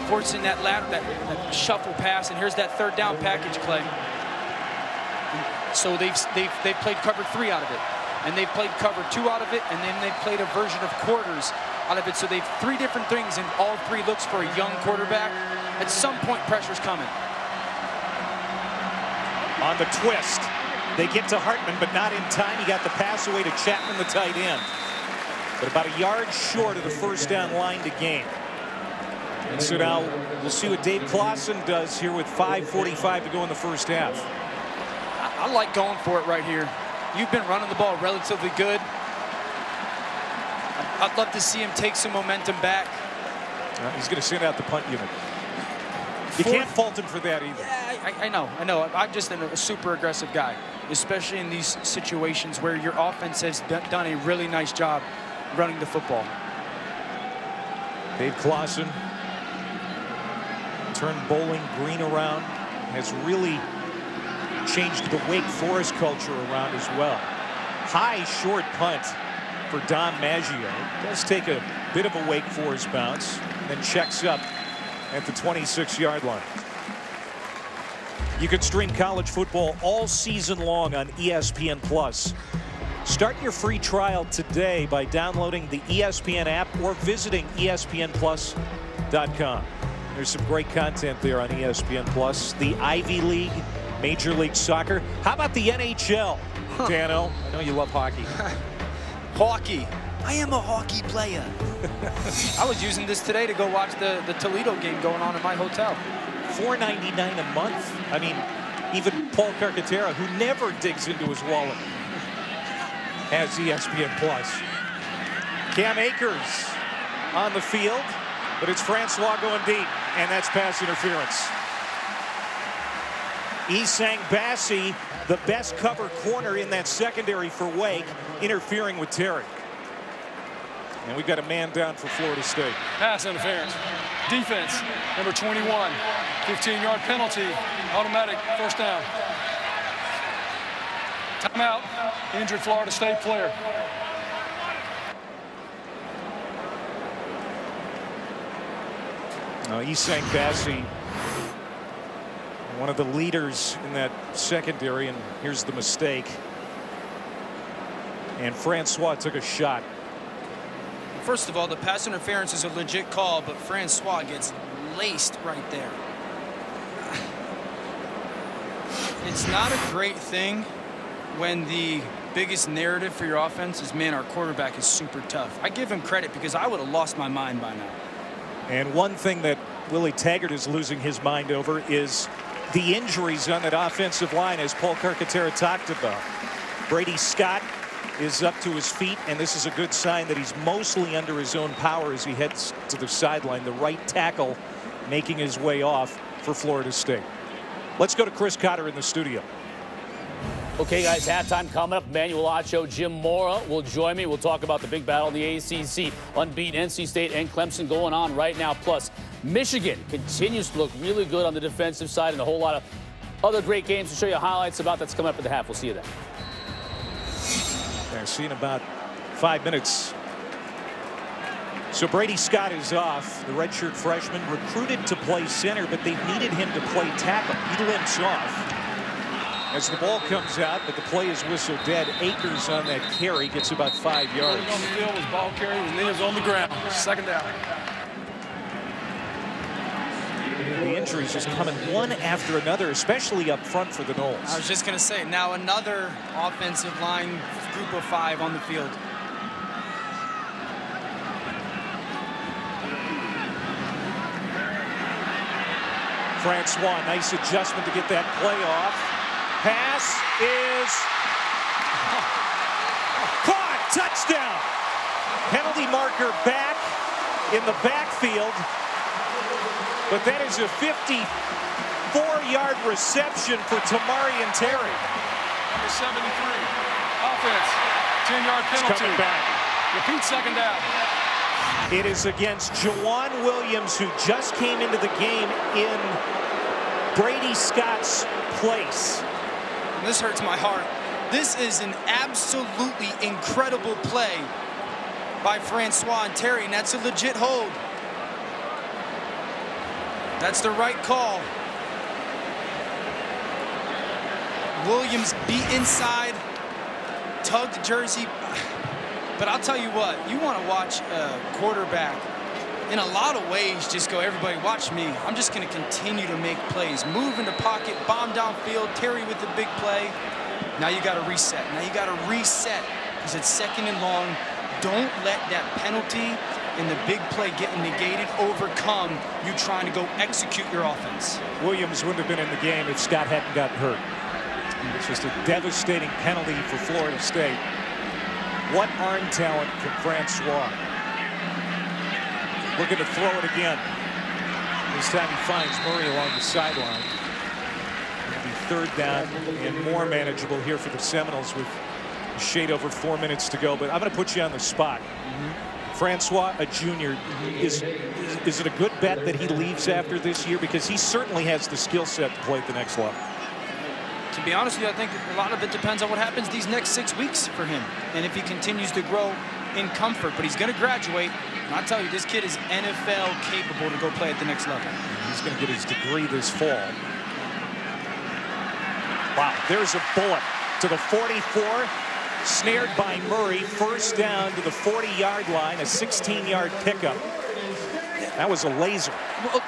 forcing that shuffle pass, and here's that 3rd down package, Clay. So they've played cover 3 out of it, and they've played cover 2 out of it, and then they've played a version of quarters out of it. So they've 3 different things, and all 3 looks for a young quarterback. At some point, pressure's coming. On the twist, they get to Hartman, but not in time. He got the pass away to Chapman, the tight end. But about a yard short of the first down line to gain. And so now we'll see what Dave Clawson does here with 5:45 to go in the first half. I like going for it right here. You've been running the ball relatively good. I'd love to see him take some momentum back. He's going to send out the punt unit. You can't fault him for that either. Yeah, I know. I'm just a super aggressive guy, especially in these situations where your offense has done a really nice job running the football. Dave Clawson turned Bowling Green around, has really changed the Wake Forest culture around as well. High short punt for Don Maggio. Does take a bit of a Wake Forest bounce, and then checks up at the 26-yard line. You can stream college football all season long on ESPN+. Start your free trial today by downloading the ESPN app or visiting ESPNplus.com. There's some great content there on ESPN+. The Ivy League Major League Soccer. How about the NHL? Dano, I know you love hockey. Hockey. I am a hockey player. I was using this today to go watch the Toledo game going on in my hotel. $4.99 a month. I mean, even Paul Carcaterra, who never digs into his wallet, has ESPN Plus. Cam Akers on the field, but it's Francois going deep, and that's pass interference. Isang Bassi, the best cover corner in that secondary for Wake, interfering with Terry. And we've got a man down for Florida State. Pass interference. Defense, number 21. 15-yard penalty. Automatic first down. Timeout. Injured Florida State player. Isang Bassi, one of the leaders in that secondary, and here's the mistake. And Francois took a shot. First of all, the pass interference is a legit call, but Francois gets laced right there. It's not a great thing when the biggest narrative for your offense is, man, our quarterback is super tough. I give him credit because I would have lost my mind by now. And one thing that Willie Taggart is losing his mind over is the injuries on that offensive line, as Paul Carcaterra talked about. Brady Scott is up to his feet, and this is a good sign that he's mostly under his own power as he heads to the sideline. The right tackle making his way off for Florida State. Let's go to Chris Cotter in the studio. Okay, guys, halftime coming up. Emmanuel Acho, Jim Mora will join me. We'll talk about the big battle in the ACC. Unbeaten NC State and Clemson going on right now. Plus, Michigan continues to look really good on the defensive side, and a whole lot of other great games to show you highlights about that's coming up at the half. We'll see you then. They're seeing about 5 minutes. So Brady Scott is off. The redshirt freshman recruited to play center, but they've needed him to play tackle. He limps off as the ball comes out, but the play is whistled dead. Akers on that carry gets about 5 yards. On the field was ball carry. His knee is on the ground. Second down. The injuries just coming one after another, especially up front for the Noles. I was just going to say, now another offensive line group of 5 on the field. Francois, nice adjustment to get that play off. Pass is caught. Touchdown. Penalty marker back in the backfield. But that is a 54-yard reception for Tamarian Terry. Number 73. Offense. 10-yard penalty. It's coming back. Repeat second down. It is against Jawan Williams, who just came into the game in Brady Scott's place. And this hurts my heart. This is an absolutely incredible play by Francois and Terry, and that's a legit hold. That's the right call. Williams beat inside, tugged jersey. But I'll tell you what, you want to watch a quarterback in a lot of ways just go, everybody watch me. I'm just going to continue to make plays. Move in the pocket, bomb downfield, Terry with the big play. Now you got to reset. Now you got to reset because it's second and long. Don't let that penalty and the big play getting negated overcome you trying to go execute your offense. Williams wouldn't have been in the game if Scott hadn't gotten hurt. It's just a devastating penalty for Florida State. What arm talent from Francois. Looking to throw it again. This time he finds Murray along the sideline. It'll be third down and more manageable here for the Seminoles with a shade over 4 minutes to go. But I'm going to put you on the spot. Francois, a junior, is it a good bet that he leaves after this year? Because he certainly has the skill set to play at the next level. To be honest with you, I think a lot of it depends on what happens these next 6 weeks for him. And if he continues to grow in comfort. But he's going to graduate. And I'll tell you, this kid is NFL capable to go play at the next level. He's going to get his degree this fall. Wow, there's a bullet to the 44. Snared by Murray. First down to the 40-yard line. A 16-yard pickup. That was a laser. Well,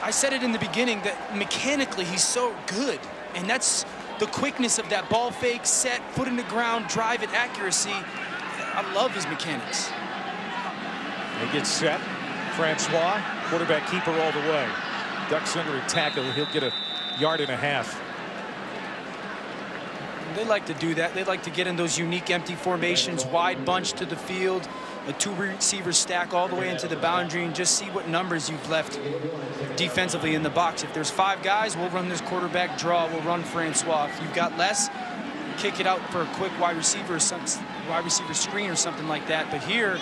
I said it in the beginning that mechanically he's so good. And that's the quickness of that ball fake, set, foot in the ground, drive it, accuracy. I love his mechanics. He gets set. Francois, quarterback keeper all the way. Ducks under a tackle. He'll get a yard and a half. They like to do that. They like to get in those unique empty formations, wide bunch to the field, a 2-receiver stack all the way into the boundary, and just see what numbers you've left defensively in the box. If there's 5 guys, we'll run this quarterback draw. We'll run Francois. If you've got less, kick it out for a quick wide receiver screen or something like that. But here,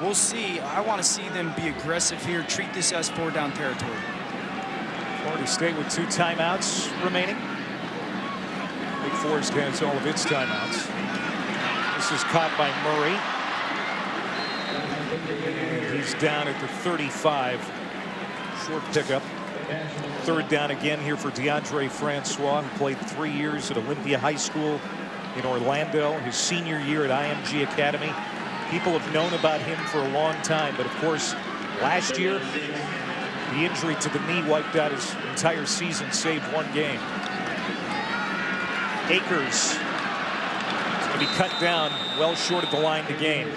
we'll see. I want to see them be aggressive here, treat this as 4-down territory. Florida State with 2 timeouts remaining. Wake Forest has all of its timeouts. This is caught by Murray. And he's down at the 35. Short pickup. 3rd down again here for Deondre Francois, who played 3 years at Olympia High School in Orlando. His senior year at IMG Academy. People have known about him for a long time, but of course, last year, the injury to the knee wiped out his entire season, saved 1 game. Akers is going to be cut down well short of the line to gain.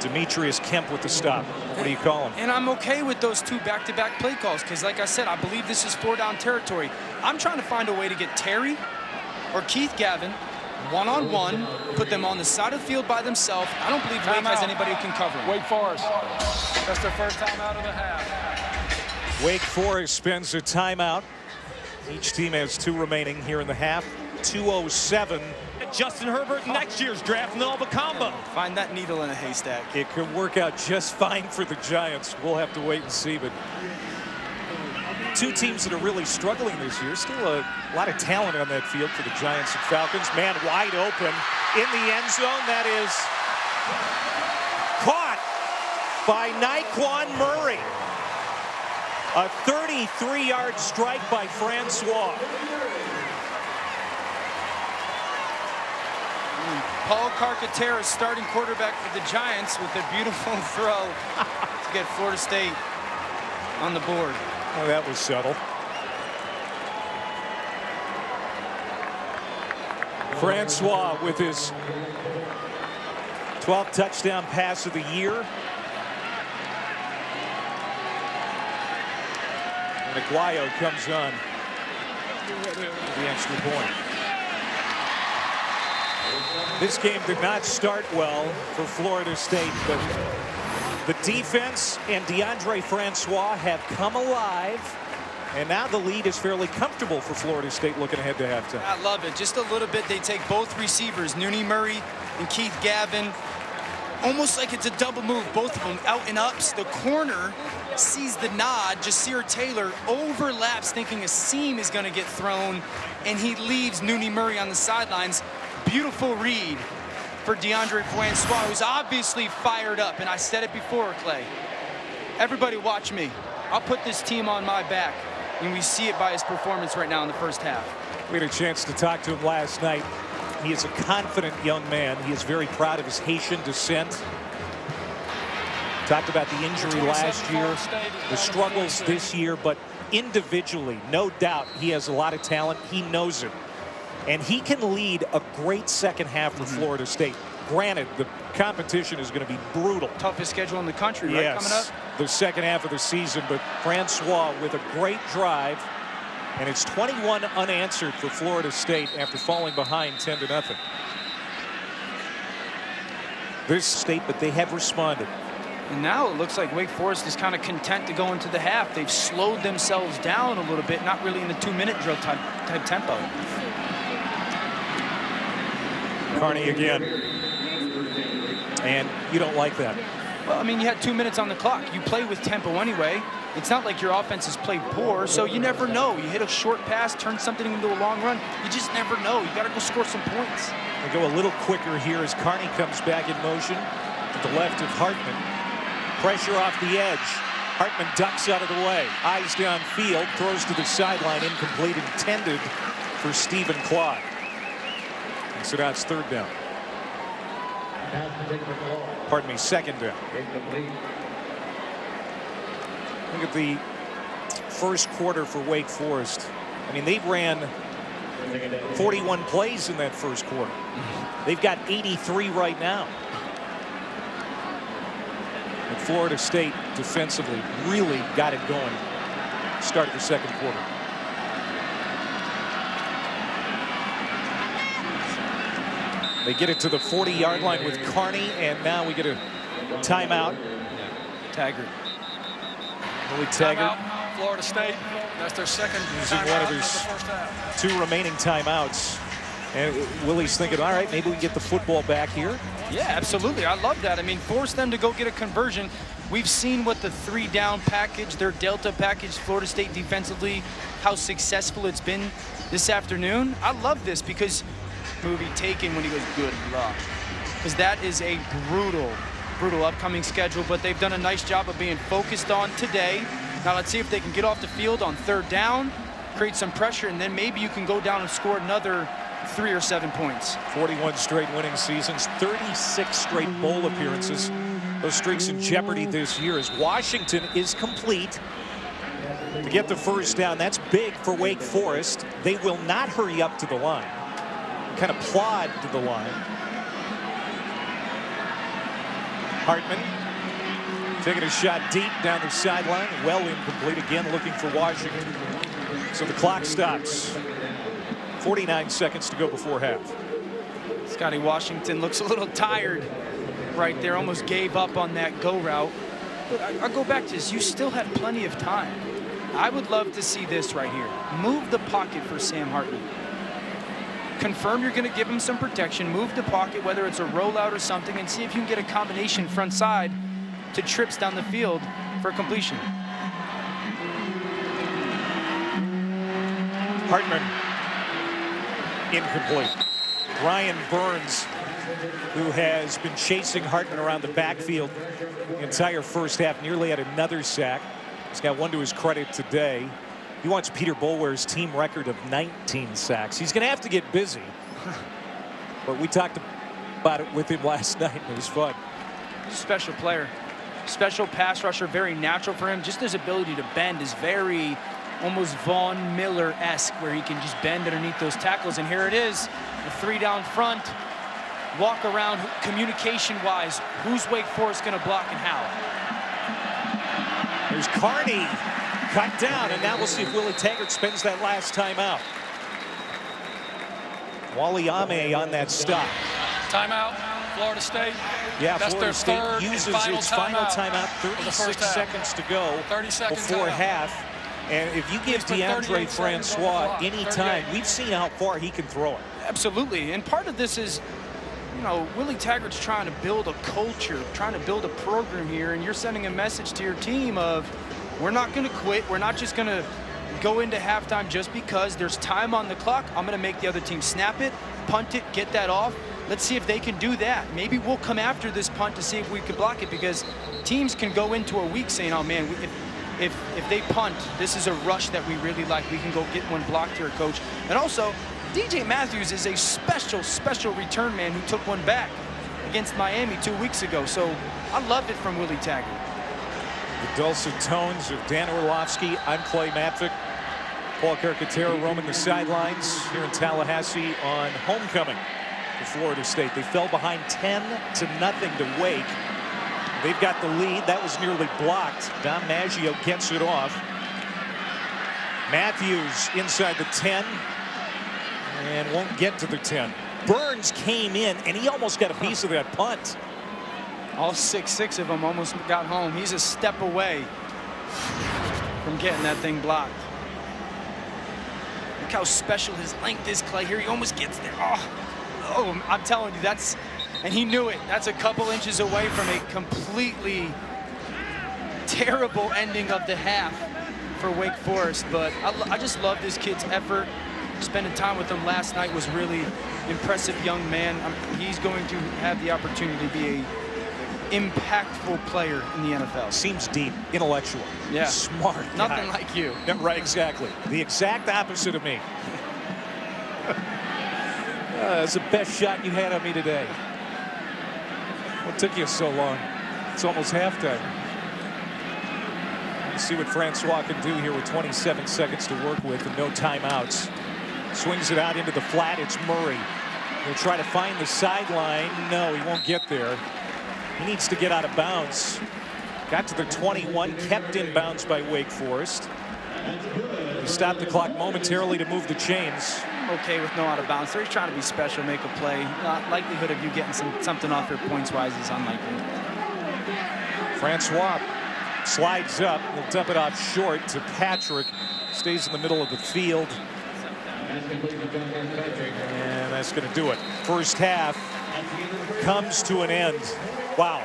Demetrius Kemp with the stop. What do you call him? And I'm okay with those 2 back-to-back play calls because, like I said, I believe this is 4-down territory. I'm trying to find a way to get Terry or Keith Gavin one-on-one, put them on the side of the field by themselves. I don't believe Wake has anybody who can cover them. Wake Forest. That's their first time out of the half. Wake Forest spends a timeout. Each team has 2 remaining here in the half. 2:07. Justin Herbert next year's draft, and they'll have a combo. Find that needle in a haystack. It could work out just fine for the Giants. We'll have to wait and see. But 2 teams that are really struggling this year. Still a lot of talent on that field for the Giants and Falcons. Man wide open in the end zone. That is caught by Naquan Murray. A 33-yard strike by Francois. Paul Carcaterra, starting quarterback for the Giants, with a beautiful throw to get Florida State on the board. Oh, that was subtle. Francois with his 12th touchdown pass of the year. And Aguayo comes on the extra point. This game did not start well for Florida State, but the defense and Deondre Francois have come alive, and now the lead is fairly comfortable for Florida State looking ahead to halftime. I love it. Just a little bit. They take both receivers, Nooney Murray and Keith Gavin, almost like it's a double move, both of them out and ups. The corner sees the nod. Jasir Taylor overlaps, thinking a seam is going to get thrown, and he leaves Nooney Murray on the sidelines. Beautiful read for Deondre Francois, who's obviously fired up. And I said it before, Clay. Everybody watch me. I'll put this team on my back. And we see it by his performance right now in the first half. We had a chance to talk to him last night. He is a confident young man. He is very proud of his Haitian descent. Talked about the injury last year, the struggles this year, but individually, no doubt, he has a lot of talent. He knows it. And he can lead a great second half for Florida State. Granted, the competition is going to be brutal. Toughest schedule in the country, right, coming up? The second half of the season, but Francois with a great drive. And it's 21 unanswered for Florida State after falling behind 10-0. This state, but they have responded. And now it looks like Wake Forest is kind of content to go into the half. They've slowed themselves down a little bit, not really in the 2-minute drill type tempo. Carney again. And you don't like that. Well, I mean, you had 2 minutes on the clock. You play with tempo anyway. It's not like your offense has played poor, so you never know. You hit a short pass, turn something into a long run. You just never know. You got to go score some points. They go a little quicker here as Carney comes back in motion to the left of Hartman. Pressure off the edge. Hartman ducks out of the way. Eyes downfield, throws to the sideline, incomplete, intended for Stephen Claude. And so now it's 3rd down. Pardon me, 2nd down. Look at the first quarter for Wake Forest. I mean, they ran 41 plays in that first quarter. They've got 83 right now. And Florida State defensively really got it going. Start of the second quarter. They get it to the 40-yard line with Carney, and now we get a timeout. Taggart. Willie Taggart. Timeout, Florida State. That's their second using one of his first half. 2 remaining timeouts. And Willie's thinking, all right, maybe we can get the football back here. Yeah, absolutely. I love that. I mean, force them to go get a conversion. We've seen what the 3-down package, their Delta package, Florida State defensively, how successful it's been this afternoon. I love this because movie taken when he goes, good luck. Because that is a brutal upcoming schedule, but they've done a nice job of being focused on today. Now let's see if they can get off the field on 3rd down, create some pressure, and then maybe you can go down and score another 3 or 7 points. 41 straight winning seasons, 36 straight bowl appearances. Those streaks in jeopardy this year as Washington is complete to get the first down. That's big for Wake Forest. They will not hurry up to the line. Kind of plod to the line. Hartman taking a shot deep down the sideline. Well incomplete again, looking for Washington. So the clock stops. 49 seconds to go before half. Scotty Washington looks a little tired right there, almost gave up on that go route. But I'll go back to this. You still have plenty of time. I would love to see this right here. Move the pocket for Sam Hartman. Confirm you're going to give him some protection. Move the pocket, whether it's a rollout or something, and see if you can get a combination front side to trips down the field for completion. Hartman incomplete. Ryan Burns, who has been chasing Hartman around the backfield the entire first half, nearly had another sack. He's got one to his credit today. He wants Peter Boulware's team record of 19 sacks. He's going to have to get busy. But we talked about it with him last night, and it was fun. Special player. Special pass rusher, very natural for him. Just his ability to bend is very almost Vaughn Miller-esque, where he can just bend underneath those tackles. And here it is, the 3 down front. Walk around communication-wise. Who's Wake Forest going to block and how? There's Carney. Cut down, and now we'll see if Willie Taggart spends that last time out. Wally Ame on that stop. Timeout, Florida State. Yeah, that's Florida their State third uses and its final timeout. 36 half. seconds to go 30 seconds before timeout. half. And if you give Deondre Francois any time, we've seen how far he can throw it. Absolutely, and part of this is, you know, Willie Taggart's trying to build a culture, trying to build a program here, and you're sending a message to your team of, we're not going to quit. We're not just going to go into halftime just because there's time on the clock. I'm going to make the other team snap it, punt it, get that off. Let's see if they can do that. Maybe we'll come after this punt to see if we can block it, because teams can go into a week saying, oh man, if they punt, this is a rush that we really like. We can go get one blocked here, coach. And also, DJ Matthews is a special return man who took one back against Miami 2 weeks ago. So I loved it from Willie Taggart. The dulcet tones of Dan Orlovsky. I'm Clay Matvick. Paul Carcaterra roaming the sidelines here in Tallahassee on homecoming for Florida State. They fell behind 10-0 to Wake. They've got the lead. That was nearly blocked. Dom Maggio gets it off. Matthews inside the 10 and won't get to the 10. Burns came in, and he almost got a piece of that punt. All six of them almost got home. He's a step away from getting that thing blocked. Look how special his length is, Clay. Here he almost gets there. Oh, I'm telling you, that's, and he knew it. That's a couple inches away from a completely terrible ending of the half for Wake Forest. But I just love this kid's effort. Spending time with him last night was really impressive young man. He's going to have the opportunity to be a impactful player in the NFL. Seems deep, intellectual, yeah, smart guy. Nothing like you. Yeah, right, exactly. The exact opposite of me. That's the best shot you had on me today. What took you so long? It's almost halftime. Let's see what Francois can do here with 27 seconds to work with and no timeouts. Swings it out into the flat. It's Murray. He'll try to find the sideline. No, he won't get there. He needs to get out of bounds. Got to the 21, kept in bounds by Wake Forest. He stopped the clock momentarily to move the chains. Okay with no out of bounds. So he's trying to be special, make a play. Likelihood of you getting something off your points-wise is unlikely. Francois slides up. He'll dump it off short to Patrick. Stays in the middle of the field. And that's going to do it. First half comes to an end. Wow.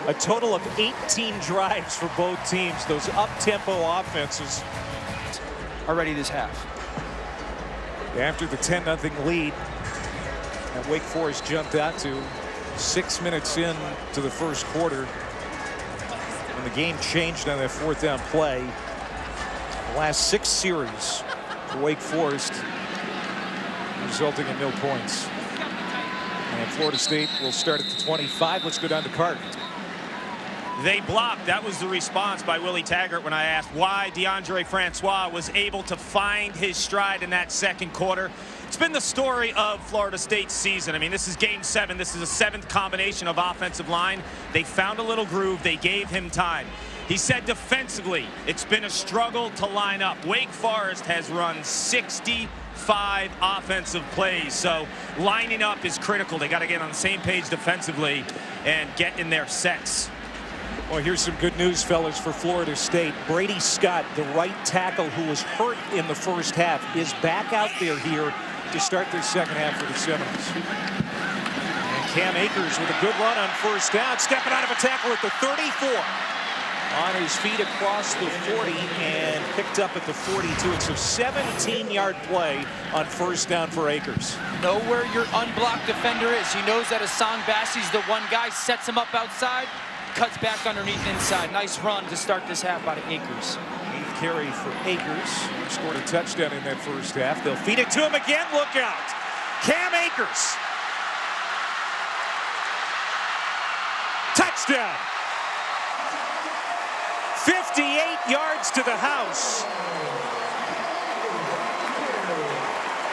A total of 18 drives for both teams. Those up-tempo offenses. Already this half. After the 10-0 lead that Wake Forest jumped out to 6 minutes in to the first quarter. And the game changed on that fourth down play. The last 6 series for Wake Forest resulting in no points. And Florida State will start at the 25. Let's go down to Carter. They blocked. That was the response by Willie Taggart when I asked why Deondre Francois was able to find his stride in that second quarter. It's been the story of Florida State's season. I mean, this is game 7. This is a 7th combination of offensive line. They found a little groove. They gave him time. He said defensively, it's been a struggle to line up. Wake Forest has run 65 offensive plays, so lining up is critical. They got to get on the same page defensively and get in their sets. Well, here's some good news, fellas, for Florida State. Brady Scott, the right tackle who was hurt in the first half, is back out there here to start their second half for the Seminoles. And Cam Akers with a good run on first down, stepping out of a tackle at the 34. On his feet across the 40 and picked up at the 42. It's a 17-yard play on first down for Akers. Know where your unblocked defender is. He knows that Asang Bassey's the one guy, sets him up outside, cuts back underneath inside. Nice run to start this half out of Akers. 8th carry for Akers. He scored a touchdown in that first half. They'll feed it to him again. Look out. Cam Akers. Touchdown. 58 yards to the house.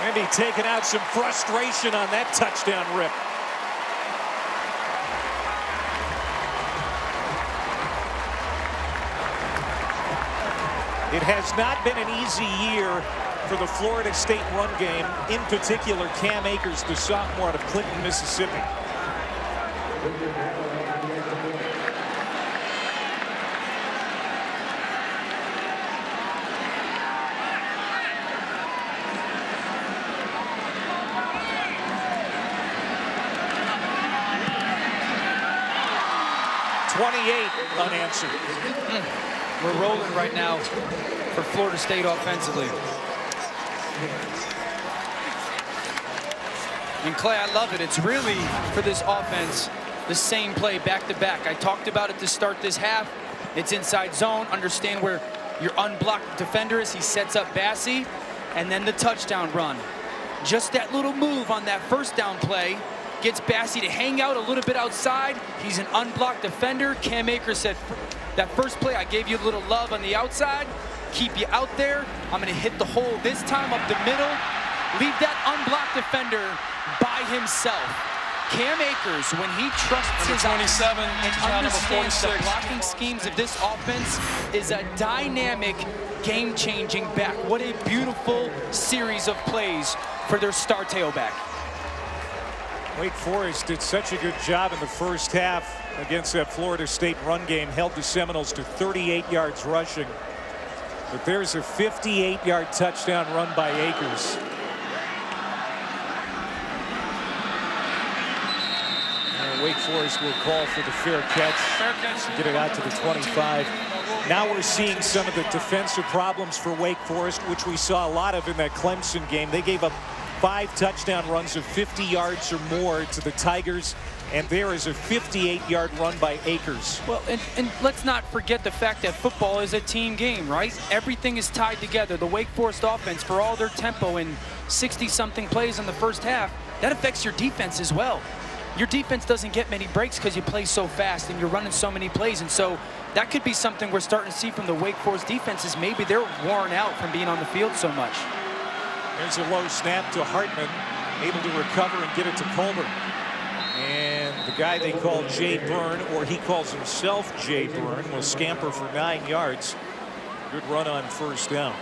Maybe taking out some frustration on that touchdown rip. It has not been an easy year for the Florida State run game, in particular Cam Akers, the sophomore out of Clinton, Mississippi. Unanswered. We're rolling right now for Florida State offensively. And Clay, I love it. It's really, for this offense, the same play back to back. I talked about it to start this half. It's inside zone. Understand where your unblocked defender is. He sets up Bassey, and then the touchdown run. Just that little move on that first down play gets Bassey to hang out a little bit outside. He's an unblocked defender. Cam Akers said, that first play, I gave you a little love on the outside. Keep you out there. I'm going to hit the hole this time up the middle. Leave that unblocked defender by himself. Cam Akers, when he trusts his 27 and understands the blocking schemes of this offense, is a dynamic, game-changing back. What a beautiful series of plays for their star tailback. Wake Forest did such a good job in the first half against that Florida State run game, held the Seminoles to 38 yards rushing. But there's a 58-yard touchdown run by Akers. And Wake Forest will call for the fair catch. Get it out to the 25. Now we're seeing some of the defensive problems for Wake Forest, which we saw a lot of in that Clemson game. They gave up 5 touchdown runs of 50 yards or more to the Tigers, and there is a 58-yard run by Akers. Well, and let's not forget the fact that football is a team game, right? Everything is tied together. The Wake Forest offense, for all their tempo and 60-something plays in the first half, that affects your defense as well. Your defense doesn't get many breaks because you play so fast and you're running so many plays, and so that could be something we're starting to see from the Wake Forest defense, is maybe they're worn out from being on the field so much. There's a low snap to Hartman, able to recover and get it to Colburn. And the guy they call Jay Byrne, or he calls himself Jay Byrne, will scamper for 9 yards. Good run on first down.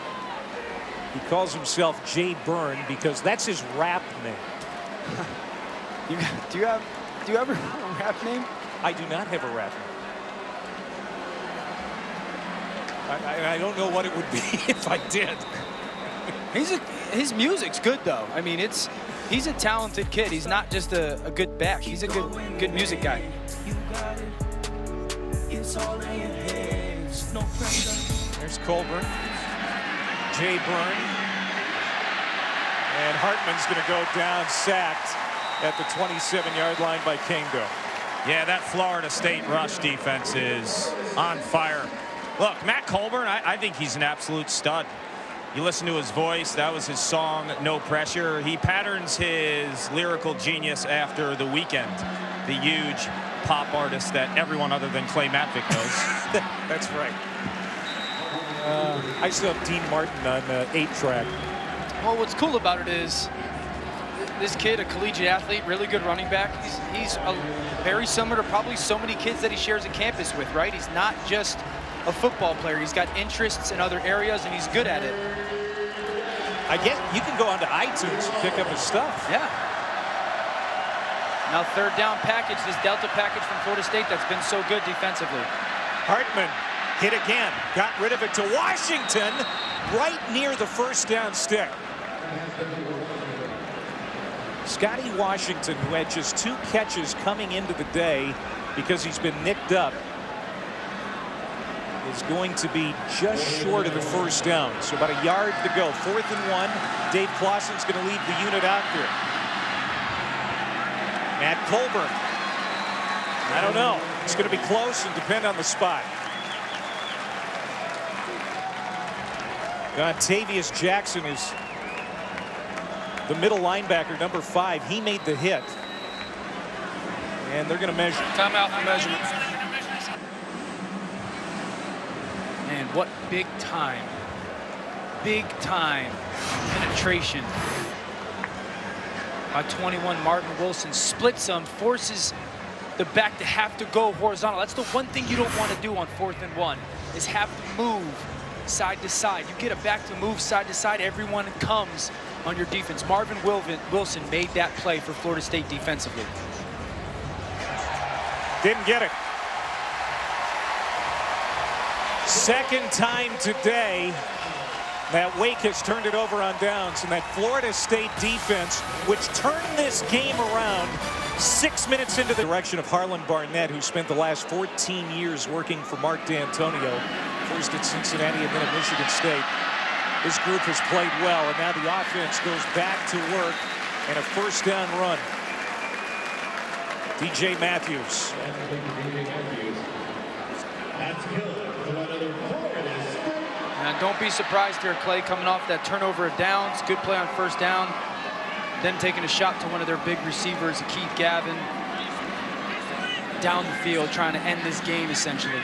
He calls himself Jay Byrne because that's his rap name. Do you have a rap name? I do not have a rap name. I don't know what it would be if I did. His music's good though. I mean, he's a talented kid. He's not just a good back. He's a good music guy. There's Colburn, Jay Byrne, and Hartman's going to go down sacked at the 27-yard line by Kangdo. Yeah, that Florida State rush defense is on fire. Look, Matt Colburn, I think he's an absolute stud. You listen to his voice. That was his song, No Pressure. He patterns his lyrical genius after The Weeknd, the huge pop artist that everyone other than Clay Matvick knows. That's right. I still have Dean Martin on 8-track. Well, what's cool about it is this kid, a collegiate athlete, really good running back. He's very similar to probably so many kids that he shares a campus with, right? He's not just a football player. He's got interests in other areas, and he's good at it. I guess you can go onto iTunes and pick up his stuff. Yeah. Now third down package, this Delta package from Florida State that's been so good defensively. Hartman hit again, got rid of it to Washington, right near the first down stick. Scotty Washington, who had just 2 catches coming into the day because he's been nicked up, is going to be just short of the first down. So about a yard to go. 4th and 1. Dave Clawson's going to lead the unit out there. Matt Colburn. I don't know. It's going to be close and depend on the spot. Tavius Jackson is the middle linebacker, number 5. He made the hit. And they're going to measure. Timeout for measurements. And what big time penetration by 21 Marvin Wilson. Splits him, forces the back to have to go horizontal. That's the one thing you don't want to do on 4th and 1, is have to move side to side. You get a back to move side to side, everyone comes on your defense. Marvin Wilson made that play for Florida State defensively. Didn't get it. Second time today that Wake has turned it over on downs, and that Florida State defense, which turned this game around 6 minutes into the direction of Harlan Barnett, who spent the last 14 years working for Mark D'Antonio, first at Cincinnati and then at Michigan State. This group has played well, and now the offense goes back to work and a first down run. DJ Matthews. And don't be surprised here, Clay, coming off that turnover of downs. Good play on first down. Then taking a shot to one of their big receivers, Keith Gavin. Down the field, trying to end this game, essentially.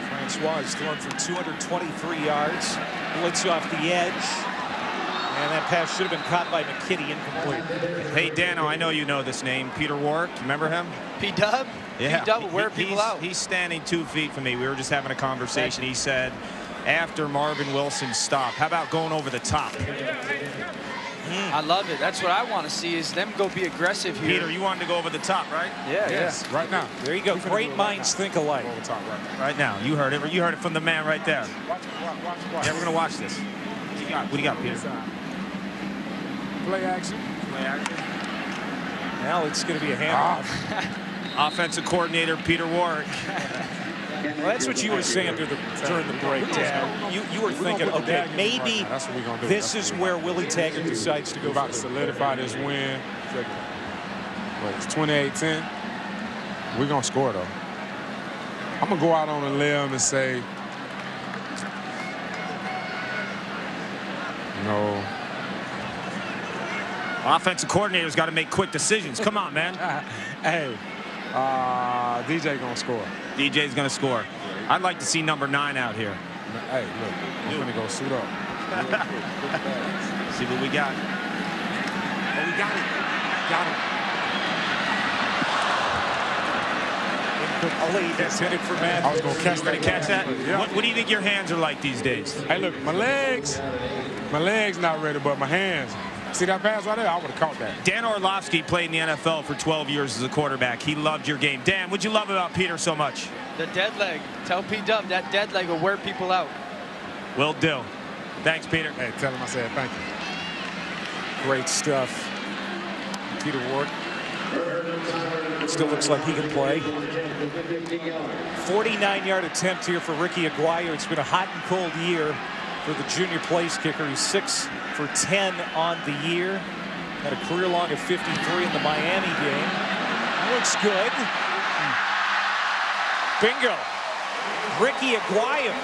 Francois is thrown for 223 yards. Blitz off the edge. And that pass should have been caught by McKinney, incomplete. Hey, Dano, I know you know this name. Peter Warwick, remember him? P-Dub? Yeah. P-Dub will wear people out. He's standing 2 feet from me. We were just having a conversation. He said, after Marvin Wilson's stop, how about going over the top? I love it. That's what I want to see, is them go be aggressive here. Peter, you wanted to go over the top, right? Yeah, Yes, yeah. right now. There you go. Great minds think alike. Over the top Right now. You heard it. You heard it from the man right there. Watch. Yeah, we're going to watch this. What do you got, Peter? Play action. Now it's going to be a handoff. Offensive coordinator Peter Warwick. Well, that's what you were saying during the break, Dan. You were thinking, okay, maybe That's what we're gonna do. this is where Willie Taggart decides to go. We're about to solidify this win. But it's 28-10. We're going to score, though. I'm going to go out on a limb and say, no. Offensive coordinator's got to make quick decisions. Come on, man. Hey, DJ going to score. DJ's going to score. I'd like to see number 9 out here. Hey, look, I'm gonna go suit up. See what we got. Oh, we got it. Got him. Incomplete. That's headed for Matt. I was gonna catch You gonna catch that? Yeah. What do you think your hands are like these days? Hey, look, my legs not ready, but my hands. See that pass right there? I would have caught that. Dan Orlovsky played in the NFL for 12 years as a quarterback. He loved your game. Dan, what'd you love about Peter so much? The dead leg. Tell P-Dub that dead leg will wear people out. Will do. Thanks, Peter. Hey, tell him I said thank you. Great stuff. Peter Ward still looks like he can play. 49-yard attempt here for Ricky Aguayo. It's been a hot and cold year for the junior place kicker. He's 6 for 10 on the year. Had a career long of 53 in the Miami game. Looks good. Bingo. Ricky Aguayo.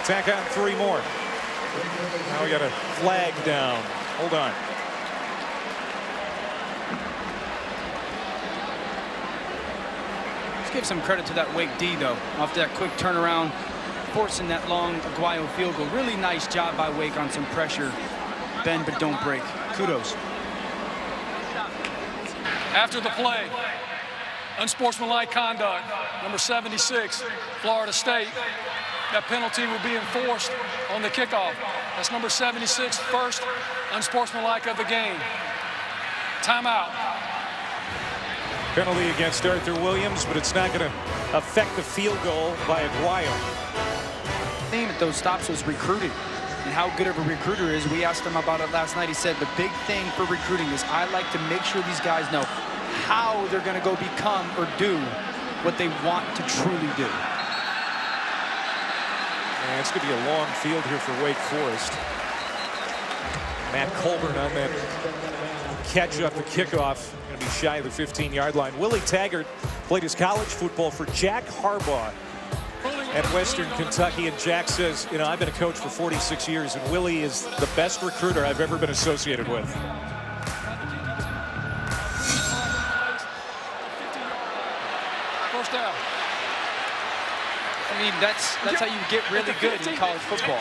Tack on 3 more. Now we got a flag down. Hold on. Let's give some credit to that Wake D, though. After that quick turnaround, forcing that long Aguayo field goal. Really nice job by Wake on some pressure. Bend but don't break. Kudos. After the play, unsportsmanlike conduct, number 76, Florida State. That penalty will be enforced on the kickoff. That's number 76, first unsportsmanlike of the game. Timeout. Penalty against Arthur Williams, but it's not going to affect the field goal by Aguayo. Theme at those stops was recruiting and how good of a recruiter is. We asked him about it last night. He said the big thing for recruiting is I like to make sure these guys know how they're going to go become or do what they want to truly do. And it's going to be a long field here for Wake Forest. Matt Colburn on that catch off the kickoff. Going to be shy of the 15-yard line. Willie Taggart played his college football for Jack Harbaugh at Western Kentucky. And Jack says, you know, I've been a coach for 46 years, and Willie is the best recruiter I've ever been associated with. First down. I mean, that's how you get really good in college football.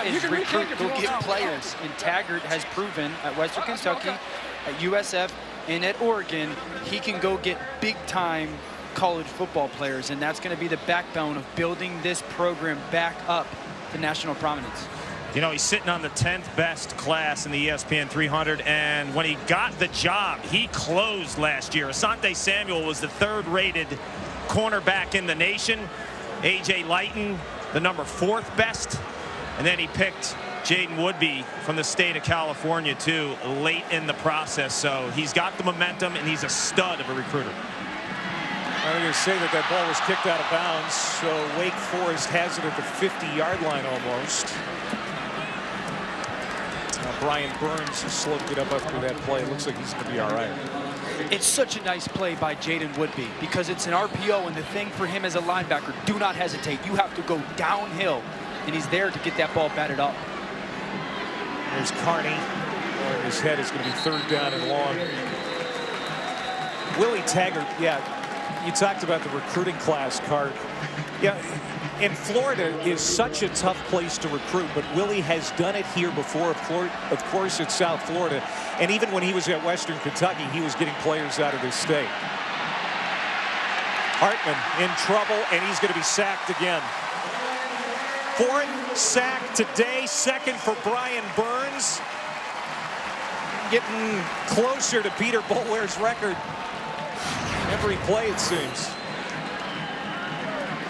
Is recruit, go get players. And Taggart has proven at Western Kentucky, at USF, and at Oregon, he can go get big-time college football players, and that's going to be the backbone of building this program back up to national prominence. You know, he's sitting on the 10th best class in the ESPN 300, and when he got the job, he closed last year. Asante Samuel was the 3rd-rated cornerback in the nation. A.J. Lighton, the number 4th best. And then he picked Jaden Woodby from the state of California, too, late in the process. So he's got the momentum, and he's a stud of a recruiter. I'm going to say that that ball was kicked out of bounds, so Wake Forest has it at the 50-yard line almost. Now Brian Burns has sloped it up after that play. It looks like he's going to be all right. It's such a nice play by Jaden Woodby because it's an RPO, and the thing for him as a linebacker, do not hesitate. You have to go downhill, and he's there to get that ball batted up. There's Carney. His head is going to be 3rd down and long. Willie Taggart, yeah, you talked about the recruiting class, Card. Yeah, and Florida is such a tough place to recruit, but Willie has done it here before, of course, at South Florida. And even when he was at Western Kentucky, he was getting players out of this state. Hartman in trouble, and he's going to be sacked again. 4th sack today, 2nd for Brian Burns. Getting closer to Peter Boulware's record every play, it seems.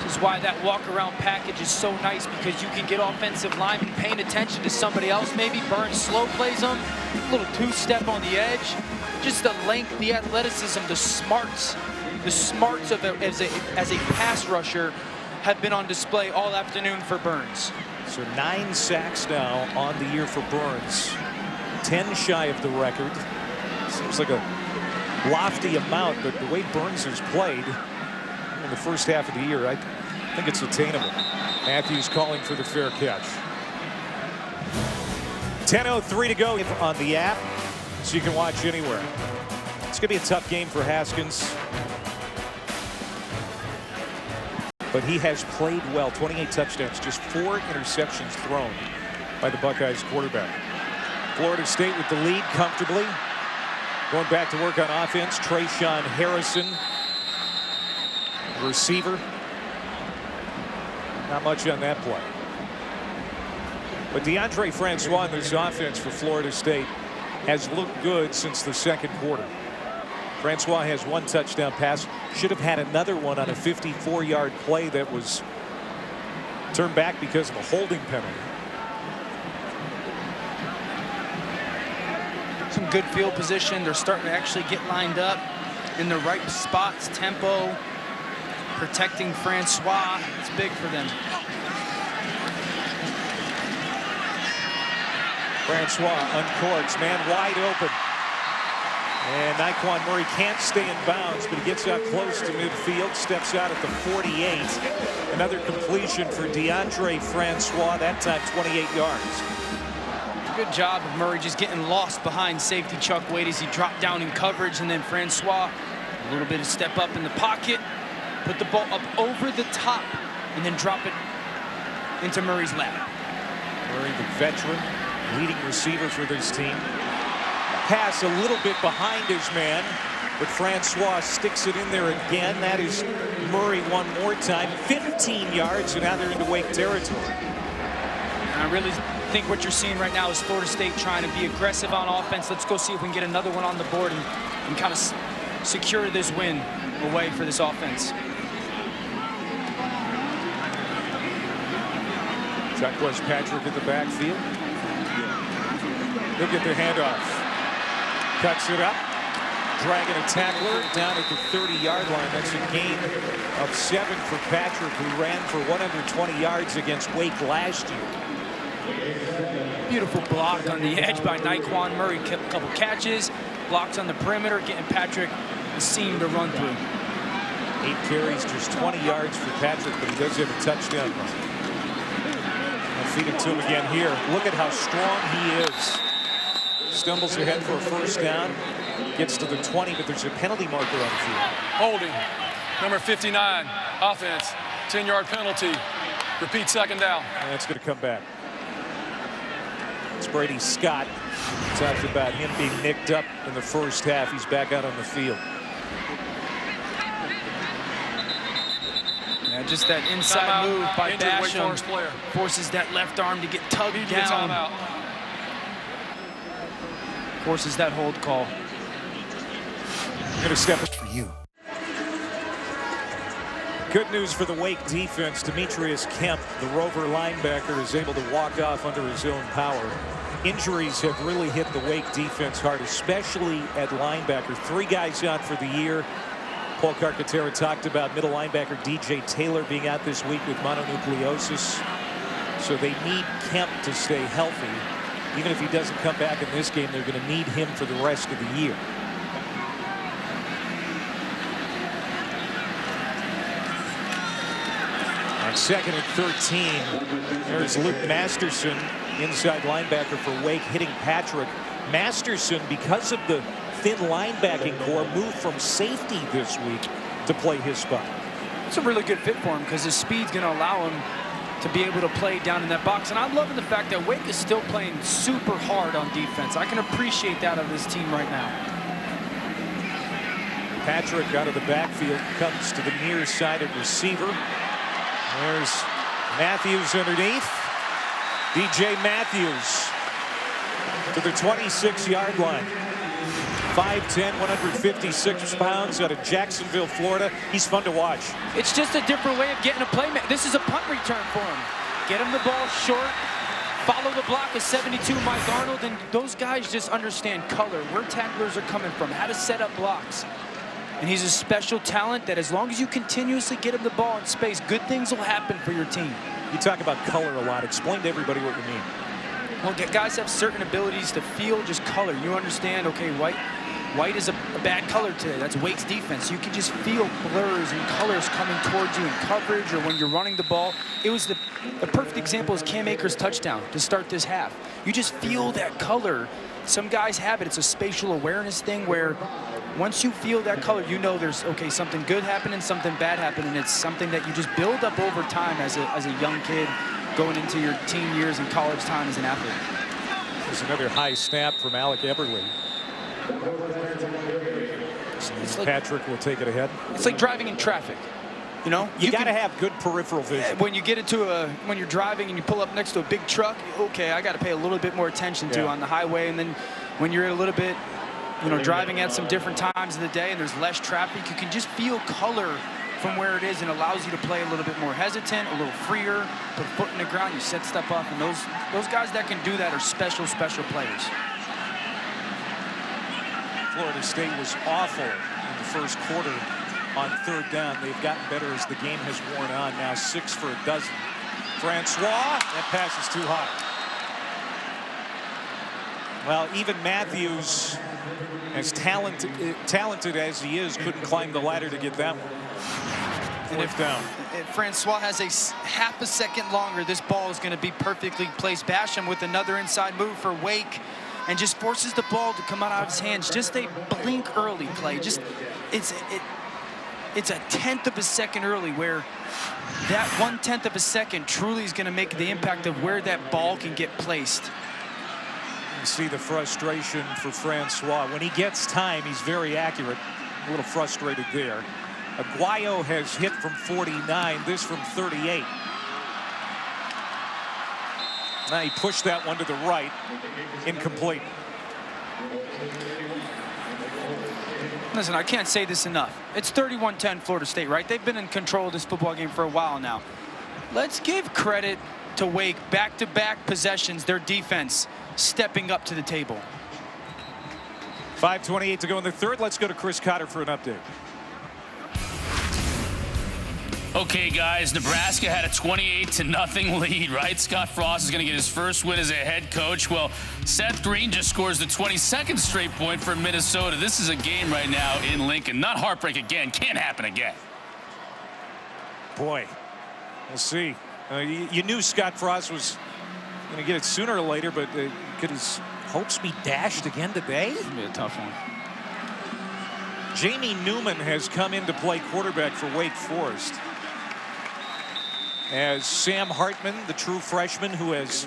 This is why that walk-around package is so nice, because you can get offensive linemen paying attention to somebody else. Maybe Burns slow plays them, a little 2-step on the edge. Just the length, the athleticism, the smarts of as a pass rusher have been on display all afternoon for Burns. So 9 sacks now on the year for Burns. 10 shy of the record. Seems like a lofty amount, but the way Burns has played in the first half of the year, I think it's attainable. Matthews calling for the fair catch. 10:03 to go on the app, so you can watch anywhere. It's going to be a tough game for Haskins. but he has played well. 28 touchdowns, just 4 interceptions thrown by the Buckeyes quarterback. Florida State with the lead comfortably. Going back to work on offense, Trayshawn Harrison, receiver. Not much on that play. But Deondre Francois in this offense for Florida State has looked good since the second quarter. Francois has 1 touchdown pass. Should have had another one on a 54-yard play that was turned back because of a holding penalty. Some good field position. They're starting to actually get lined up in the right spots, tempo, protecting Francois. It's big for them. Francois uncorks, man wide open. And Nyquan Murray can't stay in bounds, but he gets out close to midfield, steps out at the 48. Another completion for Deondre Francois, that time 28 yards. Good job of Murray just getting lost behind safety Chuck Wade as he dropped down in coverage, and then Francois, a little bit of step up in the pocket, put the ball up over the top, and then drop it into Murray's lap. Murray, the veteran, leading receiver for this team. Pass a little bit behind his man, but Francois sticks it in there again. That is Murray one more time. 15 yards, and now they're into Wake territory. And I really think what you're seeing right now is Florida State trying to be aggressive on offense. Let's go see if we can get another one on the board and kind of secure this win away for this offense. Chuck Patrick in the backfield. They'll get their handoff. Cuts it up, dragging a tackler down at the 30-yard line. That's a gain of 7 for Patrick, who ran for 120 yards against Wake last year. Beautiful block on the edge by Nyquan Murray. A couple catches, blocks on the perimeter, getting Patrick a seam to run through. 8 carries, just 20 yards for Patrick, but he does have a touchdown run. I'll feed it to him again here. Look at how strong he is. Stumbles ahead for a first down, gets to the 20, but there's a penalty marker on the field. Holding, number 59, offense, 10-yard penalty. Repeat, second down. And that's going to come back. It's Brady Scott. Talked about him being nicked up in the first half. He's back out on the field. Yeah, just that inside move by Basham forces that left arm to get tugged down. Forces that hold call. Going to step it for you. Good news for the Wake defense. Demetrius Kemp, the Rover linebacker, is able to walk off under his own power. Injuries have really hit the Wake defense hard, especially at linebacker. 3 guys out for the year. Paul Carcaterra talked about middle linebacker DJ Taylor being out this week with mononucleosis. So they need Kemp to stay healthy. Even if he doesn't come back in this game, they're going to need him for the rest of the year. On 2nd and 13, there's Luke Masterson, inside linebacker for Wake, hitting Patrick. Masterson, because of the thin linebacking core, moved from safety this week to play his spot. It's a really good fit for him because his speed's going to allow him to be able to play down in that box. And I'm loving the fact that Wake is still playing super hard on defense. I can appreciate that of this team right now. Patrick out of the backfield comes to the near side at receiver. There's Matthews underneath. DJ Matthews to the 26-yard line. 5'10", 156 pounds, out of Jacksonville, Florida. He's fun to watch. It's just a different way of getting a play. This is a punt return for him. Get him the ball short, follow the block of 72 Mike Arnold, and those guys just understand color, where tacklers are coming from, how to set up blocks. And he's a special talent that as long as you continuously get him the ball in space, good things will happen for your team. You talk about color a lot. Explain to everybody what you mean. Well, guys have certain abilities to feel just color. You understand, okay, white is a bad color today. That's Wake's defense. You can just feel blurs and colors coming towards you in coverage or when you're running the ball. It was the perfect example is Cam Akers' touchdown to start this half. You just feel that color. Some guys have it. It's a spatial awareness thing where once you feel that color, you know there's, okay, something good happening, something bad happening. It's something that you just build up over time as a young kid going into your teen years and college time as an athlete. There's another high snap from Alec Eberle. It's like, Patrick will take it ahead. It's like driving in traffic. You know, you got to have good peripheral vision. When you get into when you're driving and you pull up next to a big truck, okay, I got to pay a little bit more attention to on the highway. And then when you're a little bit, you know, driving at some different times of the day and there's less traffic, you can just feel color from where it is, and allows you to play a little bit more hesitant, a little freer, put a foot in the ground, you set stuff up, and those guys that can do that are special players. Florida State was awful in the first quarter on third down. They've gotten better as the game has worn on. Now 6 for a dozen. Francois, that pass is too high. Well, even Matthews, as talented as he is, couldn't climb the ladder to get that one. Fourth down. If Francois has a half a second longer, this ball is going to be perfectly placed. Basham with another inside move for Wake, and just forces the ball to come out of his hands. Just a blink early play. Just it's a 1/10 of a second early, where that 1/10 of a second truly is going to make the impact of where that ball can get placed. You see the frustration for Francois. When he gets time, he's very accurate. A little frustrated there. Aguayo has hit from 49, this from 38. Now he pushed that one to the right, incomplete. Listen, I can't say this enough. It's 31-10 Florida State, right? They've been in control of this football game for a while now. Let's give credit to Wake. Back-to-back possessions, their defense stepping up to the table. 5:28 to go in the third. Let's go to Chris Cotter for an update. Okay, guys, Nebraska had a 28-0 lead, right? Scott Frost is going to get his first win as a head coach. Well, Seth Green just scores the 22nd straight point for Minnesota. This is a game right now in Lincoln. Not heartbreak again. Can't happen again. Boy, we'll see. You knew Scott Frost was going to get it sooner or later, but could his hopes be dashed again today? It's going to be a tough one. Jamie Newman has come in to play quarterback for Wake Forest, as Sam Hartman, the true freshman who has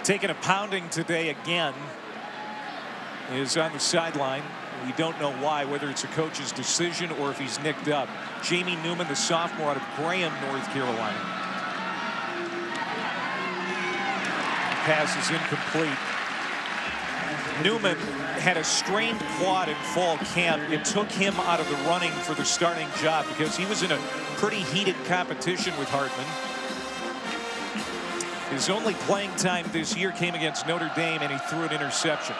taken a pounding today again, is on the sideline. We don't know why, whether it's a coach's decision or if he's nicked up. Jamie Newman, the sophomore out of Graham, North Carolina. Pass is incomplete. Newman had a strained quad in fall camp. It took him out of the running for the starting job because he was in a pretty heated competition with Hartman. His only playing time this year came against Notre Dame, and he threw an interception.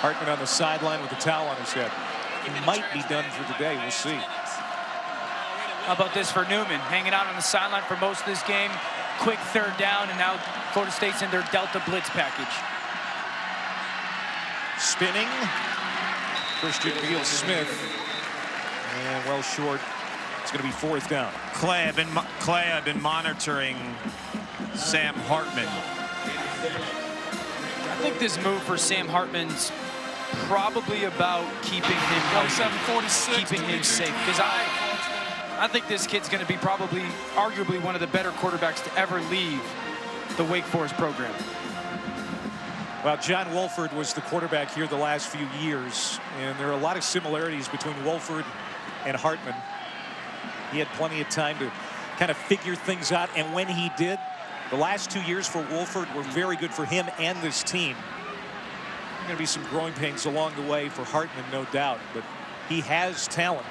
Hartman on the sideline with a towel on his head. He might be done for the day. We'll see. How about this for Newman? Hanging out on the sideline for most of this game. Quick third down, and now Florida State's in their Delta Blitz package. Spinning. Christian Beal-Smith. And well short. It's going to be fourth down. Clay, I've been monitoring Sam Hartman. I think this move for Sam Hartman's probably about keeping him healthy, 7:46, keeping him safe. Because I think this kid's going to be probably, arguably, one of the better quarterbacks to ever leave the Wake Forest program. Well, John Wolford was the quarterback here the last few years, and there are a lot of similarities between Wolford and Hartman. He had plenty of time to kind of figure things out, and when he did, the last 2 years for Wolford were very good for him and this team. There are going to be some growing pains along the way for Hartman, no doubt, but he has talent.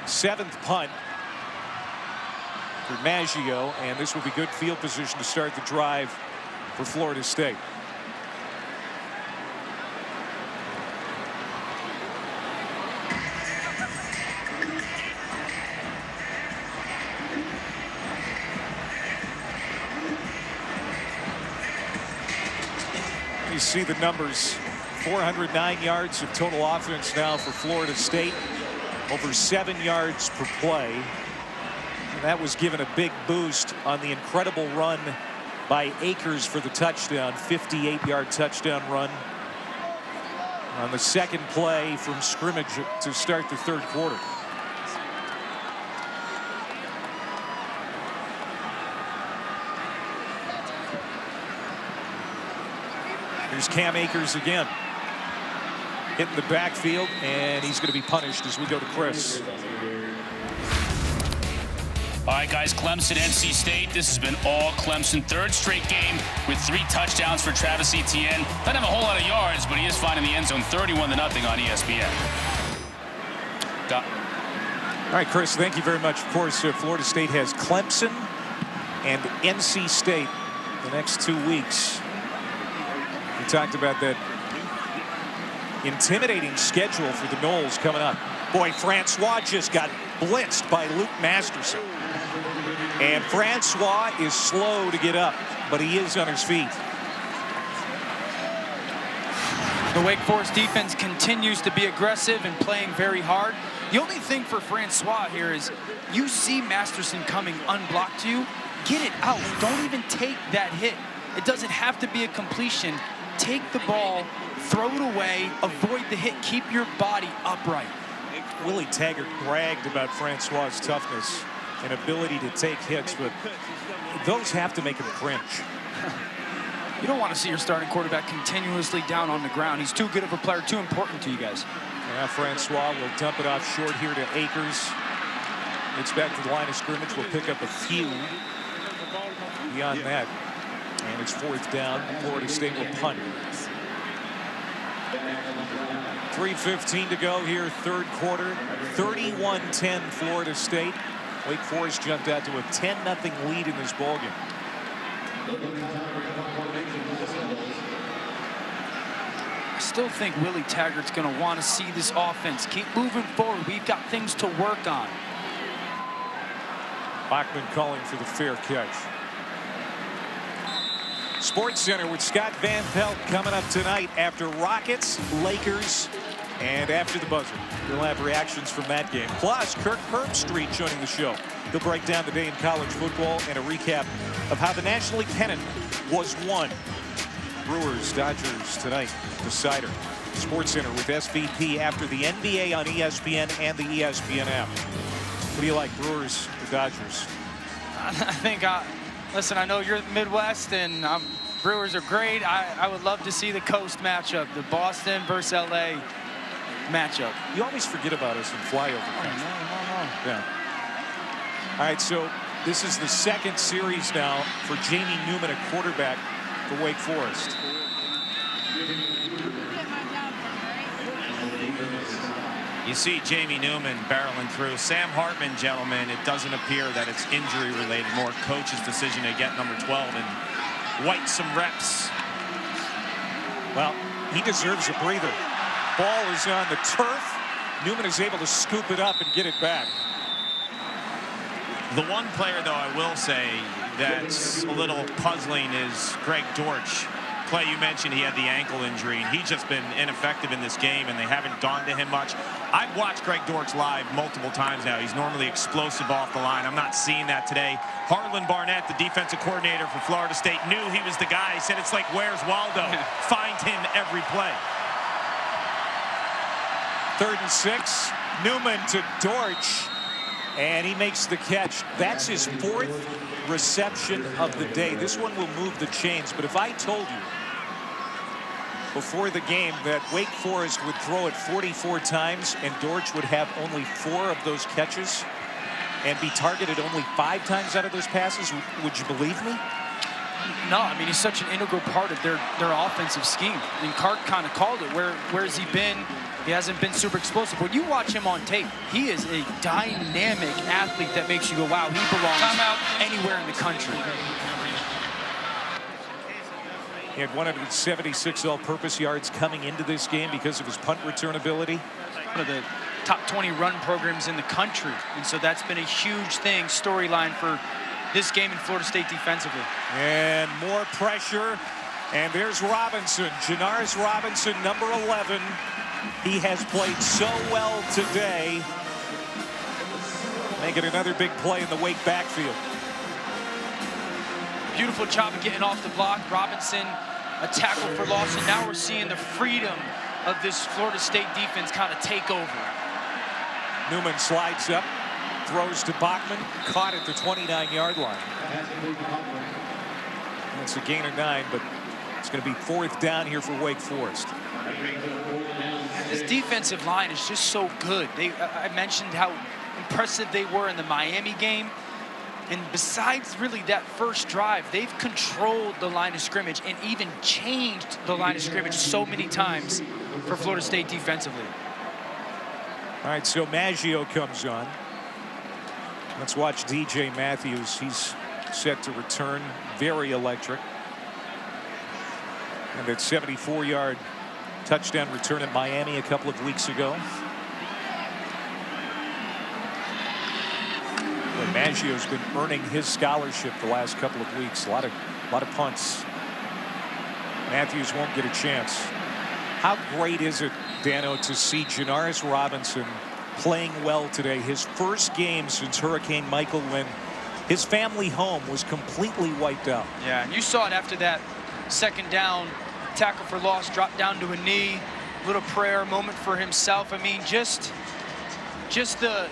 Seventh punt for Maggio, and this will be good field position to start the drive for Florida State. You see the numbers. 409 yards of total offense now for Florida State. Over 7 yards per play. And that was given a big boost on the incredible run by Akers for the touchdown. 58-yard touchdown run. on the second play from scrimmage to start the third quarter. Here's Cam Akers again. Hitting the backfield, and he's going to be punished as we go to Chris. All right, guys, Clemson, NC State. This has been all Clemson. Third straight game with 3 touchdowns for Travis Etienne. Doesn't have a whole lot of yards, but he is finding the end zone 31-0 on ESPN. All right, Chris, thank you very much. Of course, Florida State has Clemson and NC State the next 2 weeks. We talked about that intimidating schedule for the Noles coming up. Boy, Francois just got blitzed by Luke Masterson. And Francois is slow to get up, but he is on his feet. The Wake Forest defense continues to be aggressive and playing very hard. The only thing for Francois here is you see Masterson coming unblocked to you, get it out. Don't even take that hit. It doesn't have to be a completion. Take the ball, throw it away, avoid the hit, keep your body upright. Willie Taggart bragged about Francois' toughness and ability to take hits, but those have to make him cringe. You don't want to see your starting quarterback continuously down on the ground. He's too good of a player, too important to you guys. Yeah, Francois will dump it off short here to Akers. It's back to the line of scrimmage. We'll pick up a few beyond that. And it's 4th down. Florida State will punt. 3:15 to go here, third quarter. 31-10 Florida State. Wake Forest jumped out to a 10-0 lead in this ballgame. I still think Willie Taggart's going to want to see this offense keep moving forward. We've got things to work on. Bachman calling for the fair catch. Sports Center with Scott Van Pelt coming up tonight after Rockets, Lakers, and after the buzzer. We'll have reactions from that game. Plus, Kirk Herbstreit joining the show. He'll break down the day in college football and a recap of how the National League pennant was won. Brewers, Dodgers tonight, decider. Sports Center with SVP after the NBA on ESPN and the ESPN app. What do you like, Brewers or Dodgers? I think, listen, I know you're Midwest, and Brewers are great. I would love to see the coast matchup, the Boston versus LA matchup. You always forget about us and fly over. Oh, no. Yeah. All right, so this is the second series now for Jamie Newman at quarterback for Wake Forest. You see Jamie Newman barreling through. Sam Hartman, gentlemen, it doesn't appear that it's injury related. More coach's decision to get number 12 and white some reps. Well, he deserves a breather. Ball is on the turf. Newman is able to scoop it up and get it back. The one player, though, I will say that's a little puzzling is Greg Dortch. Clay, you mentioned he had the ankle injury, and he's just been ineffective in this game, and they haven't gone to him much. I've watched Greg Dortch live multiple times now. He's normally explosive off the line. I'm not seeing that today. Harlan Barnett, the defensive coordinator for Florida State, knew he was the guy. He said, it's like, where's Waldo? Find him every play. 3rd and 6. Newman to Dortch, and he makes the catch. That's his 4th reception of the day. This one will move the chains, but if I told you before the game that Wake Forest would throw it 44 times and Dortch would have only 4 of those catches and be targeted only 5 times out of those passes, would you believe me? No, I mean, he's such an integral part of their offensive scheme. And Clark kind of called it. Where has he been? He hasn't been super explosive. When you watch him on tape, he is a dynamic athlete that makes you go, wow, he belongs anywhere in the country. He had 176 all-purpose yards coming into this game because of his punt return ability. One of the top 20 run programs in the country. And so that's been a huge thing, storyline for this game in Florida State defensively. And more pressure. And there's Robinson. Janaris Robinson, number 11. He has played so well today. Making another big play in the Wake backfield. Beautiful job of getting off the block. Robinson, a tackle for loss, and now we're seeing the freedom of this Florida State defense kind of take over. Newman slides up, throws to Bachman, caught at the 29-yard line. That's a gain of 9, but it's going to be 4th down here for Wake Forest. This defensive line is just so good. I mentioned how impressive they were in the Miami game. And besides really that first drive, they've controlled the line of scrimmage and even changed the line of scrimmage so many times for Florida State defensively. All right, so Maggio comes on. Let's watch DJ Matthews. He's set to return. Very electric. And that 74-yard touchdown return at Miami a couple of weeks ago. Well, Maggio's been earning his scholarship the last couple of weeks. A lot of punts. Matthews won't get a chance. How great is it, Dano, to see Janaris Robinson playing well today? His first game since Hurricane Michael, when his family home was completely wiped out. Yeah, and you saw it after that second down tackle for loss, dropped down to a knee, little prayer moment for himself. I mean, just the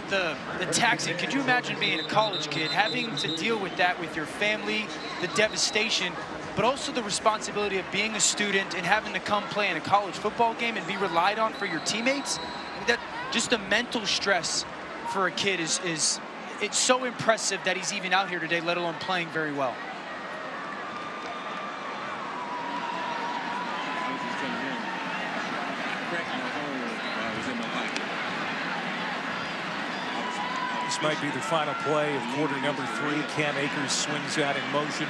taxing. Could you imagine being a college kid, having to deal with that with your family, the devastation, but also the responsibility of being a student and having to come play in a college football game and be relied on for your teammates? I mean, that just the mental stress for a kid is it's so impressive that he's even out here today, let alone playing very well. This might be the final play of quarter number 3. Cam Akers swings out in motion.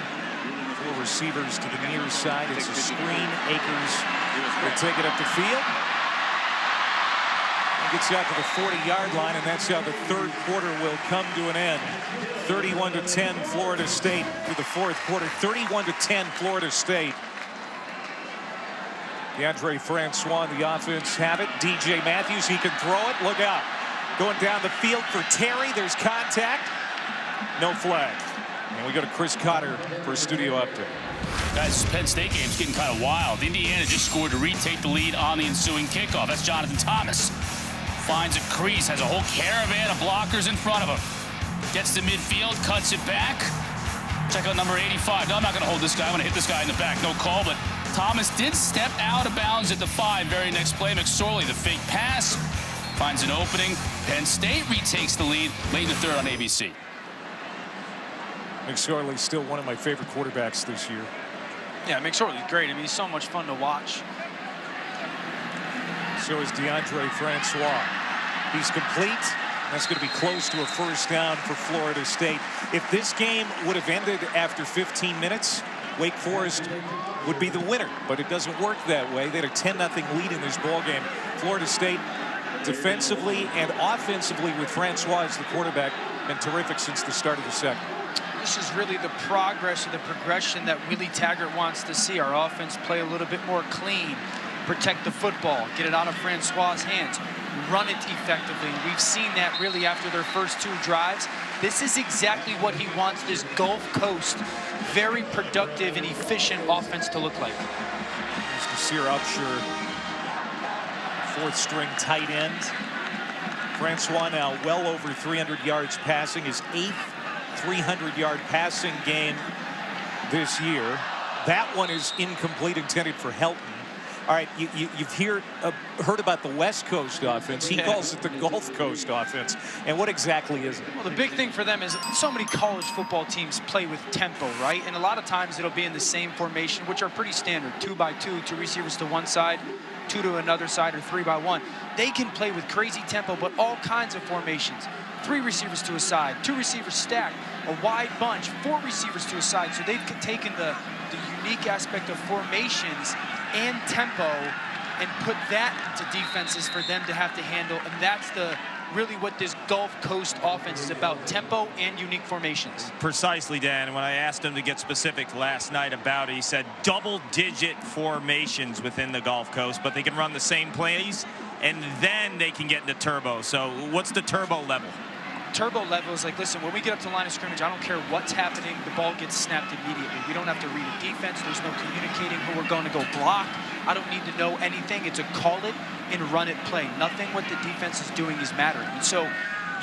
4 receivers to the near side. It's a screen. Akers will take it up the field. He gets out to the 40-yard line, and that's how the third quarter will come to an end. 31-10 Florida State through the fourth quarter. 31-10 Florida State. Deondre Francois on the offense have it. DJ Matthews, he can throw it. Look out. Going down the field for Terry. There's contact. No flag. And we go to Chris Cotter for a studio update. Guys, Penn State game's getting kind of wild. Indiana just scored to retake the lead on the ensuing kickoff. That's Jonathan Thomas. Finds a crease, has a whole caravan of blockers in front of him. Gets to midfield, cuts it back. Check out number 85. No, I'm not going to hold this guy. I'm going to hit this guy in the back. No call, but Thomas did step out of bounds at the 5. Very next play, McSorley, the fake pass. Finds an opening. Penn State retakes the lead late in the third on ABC. McSorley's still one of my favorite quarterbacks this year. Yeah, McSorley's great. I mean, he's so much fun to watch. So is Deondre Francois. He's complete. That's going to be close to a first down for Florida State. If this game would have ended after 15 minutes, Wake Forest would be the winner. But it doesn't work that way. They had a 10-0 lead in this ballgame. Florida State, defensively and offensively, with Francois as the quarterback, been terrific since the start of the second. This is really the progress or the progression that Willie Taggart wants to see. Our offense play a little bit more clean, protect the football, get it out of Francois' hands, run it effectively. We've seen that really after their first 2 drives. This is exactly what he wants this Gulf Coast, very productive and efficient offense to look like. Here's Nasir Upshur, 4th string tight end. Francois now well over 300 yards passing, his 8th 300-yard passing game this year. That one is incomplete, intended for Helton. All right, you've heard about the West Coast offense. He calls it the Gulf Coast offense. And what exactly is it? Well, the big thing for them is so many college football teams play with tempo, right? And a lot of times it'll be in the same formation, which are pretty standard. 2-by-2, 2 receivers to one side, 2 to another side, or 3-by-1. They can play with crazy tempo, but all kinds of formations. 3 receivers to a side, 2 receivers stacked, a wide bunch, 4 receivers to a side. So they've taken the unique aspect of formations and tempo and put that to defenses for them to have to handle. And that's really what this Gulf Coast offense is about, tempo and unique formations. Precisely, Dan. And when I asked him to get specific last night about it, he said double-digit formations within the Gulf Coast, but they can run the same plays, and then they can get into turbo. So what's the turbo level? Turbo level is like, listen, when we get up to the line of scrimmage, I don't care what's happening. The ball gets snapped immediately. We don't have to read a defense. There's no communicating who we're going to go block. I don't need to know anything. It's a call it and run it play. Nothing what the defense is doing is mattering. And so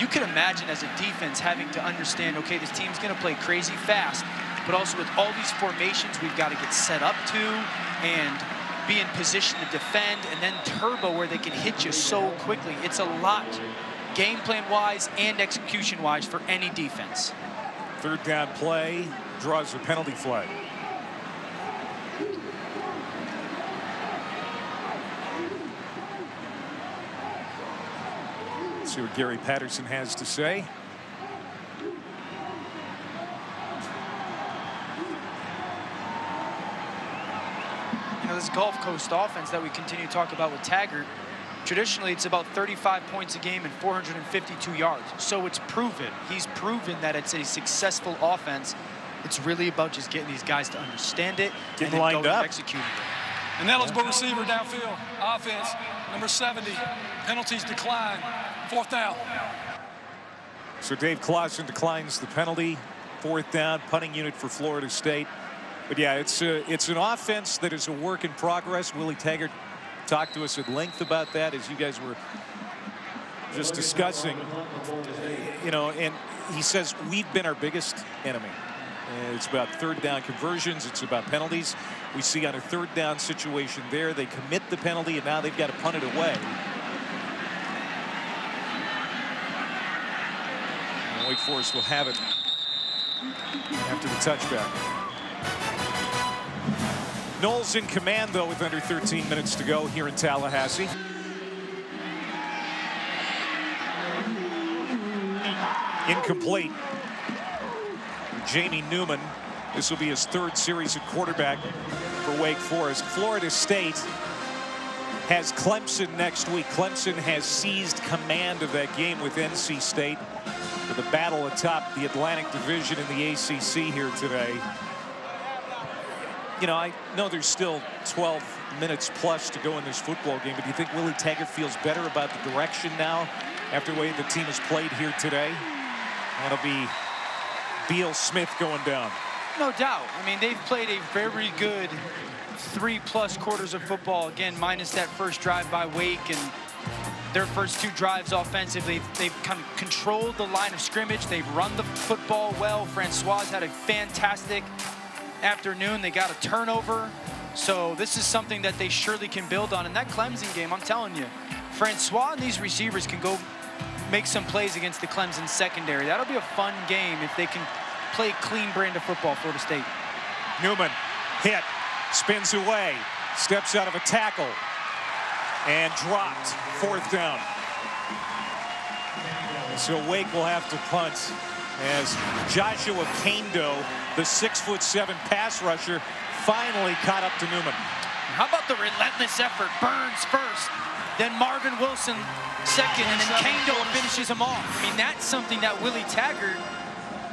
you can imagine as a defense having to understand, okay, this team's going to play crazy fast, but also with all these formations we've got to get set up to and be in position to defend, and then turbo where they can hit you so quickly. It's a lot game plan wise and execution wise for any defense. Third down play draws a penalty flag. Let's see what Gary Patterson has to say. You know, this Gulf Coast offense that we continue to talk about with Taggart, traditionally it's about 35 points a game and 452 yards. So it's proven. He's proven that it's a successful offense. It's really about just getting these guys to understand it and then lined going up. and executing it. An eligible receiver downfield. Offense, number 70. Penalties decline. 4th down. So Dave Clawson declines the penalty. 4th down, punting unit for Florida State. But yeah, it's an offense that is a work in progress. Willie Taggart talked to us at length about that as you guys were just discussing. You know, and he says we've been our biggest enemy. It's about 3rd down conversions. It's about penalties. We see on a 3rd down situation there, they commit the penalty, and now they've got to punt it away. And Wake Forest will have it after the touchback. Noles in command, though, with under 13 minutes to go here in Tallahassee. Incomplete. Jamie Newman. This will be his 3rd series at quarterback for Wake Forest. Florida State has Clemson next week. Clemson has seized command of that game with NC State for the battle atop the Atlantic Division in the ACC here today. You know, I know there's still 12 minutes plus to go in this football game, but do you think Willie Taggart feels better about the direction now after the way the team has played here today? That'll be Beal Smith going down. No doubt. I mean, they've played a very good 3+ quarters of football. Again, minus that first drive by Wake and their first 2 drives offensively. They've kind of controlled the line of scrimmage. They've run the football well. Francois had a fantastic afternoon. They got a turnover. So this is something that they surely can build on. In that Clemson game, I'm telling you, Francois and these receivers can go make some plays against the Clemson secondary. That'll be a fun game if they can play clean brand of football, Florida State. Newman hit, spins away, steps out of a tackle, and dropped. 4th down. So Wake will have to punt as Joshua Kando, the 6'7" pass rusher, finally caught up to Newman. How about the relentless effort? Burns first, then Marvin Wilson second, and then Kando finishes him off. I mean, that's something that Willie Taggart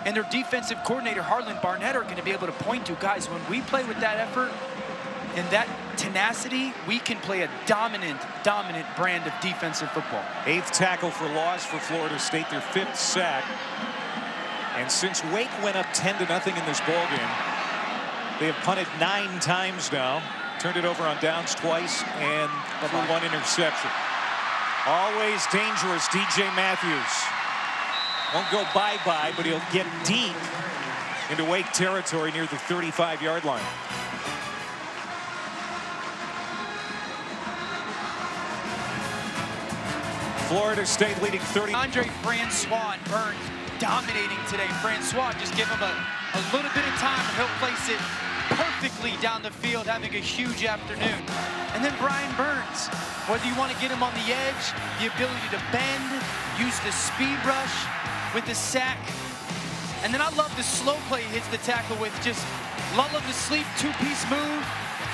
and their defensive coordinator, Harlan Barnett, are going to be able to point to. Guys, when we play with that effort and that tenacity, we can play a dominant brand of defensive football. 8th tackle for loss for Florida State, their 5th sack. And since Wake went up 10-0 in this ballgame, they have punted 9 times now, turned it over on downs twice, and for 1 interception. Always dangerous, DJ Matthews. Won't go bye-bye, but he'll get deep into Wake territory near the 35-yard line. Florida State leading 30. Deondre Francois and Burns dominating today. Francois, just give him a little bit of time and he'll place it perfectly down the field, having a huge afternoon. And then Brian Burns, whether you want to get him on the edge, the ability to bend, use the speed rush with the sack. And then I love the slow play he hits the tackle with, just lull him to sleep, 2-piece move,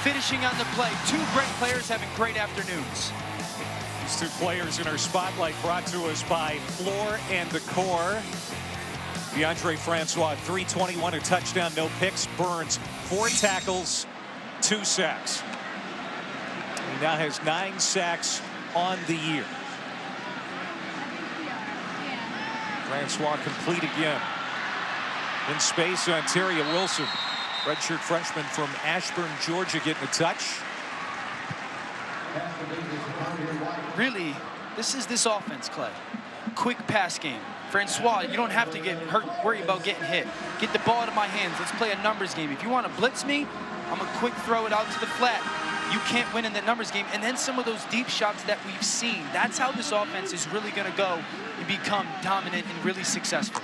finishing on the play. 2 great players having great afternoons. These 2 players in our spotlight brought to us by Floor and Decor. Deondre Francois, 321, a touchdown, no picks. Burns, 4 tackles, 2 sacks. He now has 9 sacks on the year. Francois complete again. In space, Ontario Wilson, redshirt freshman from Ashburn, Georgia, getting a touch. Really, this is this offense, Clay. Quick pass game. Francois, you don't have to get hurt, worry about getting hit. Get the ball out of my hands. Let's play a numbers game. If you want to blitz me, I'm going to quick throw it out to the flat. You can't win in the numbers game. And then some of those deep shots that we've seen. That's how this offense is really going to go and become dominant and really successful.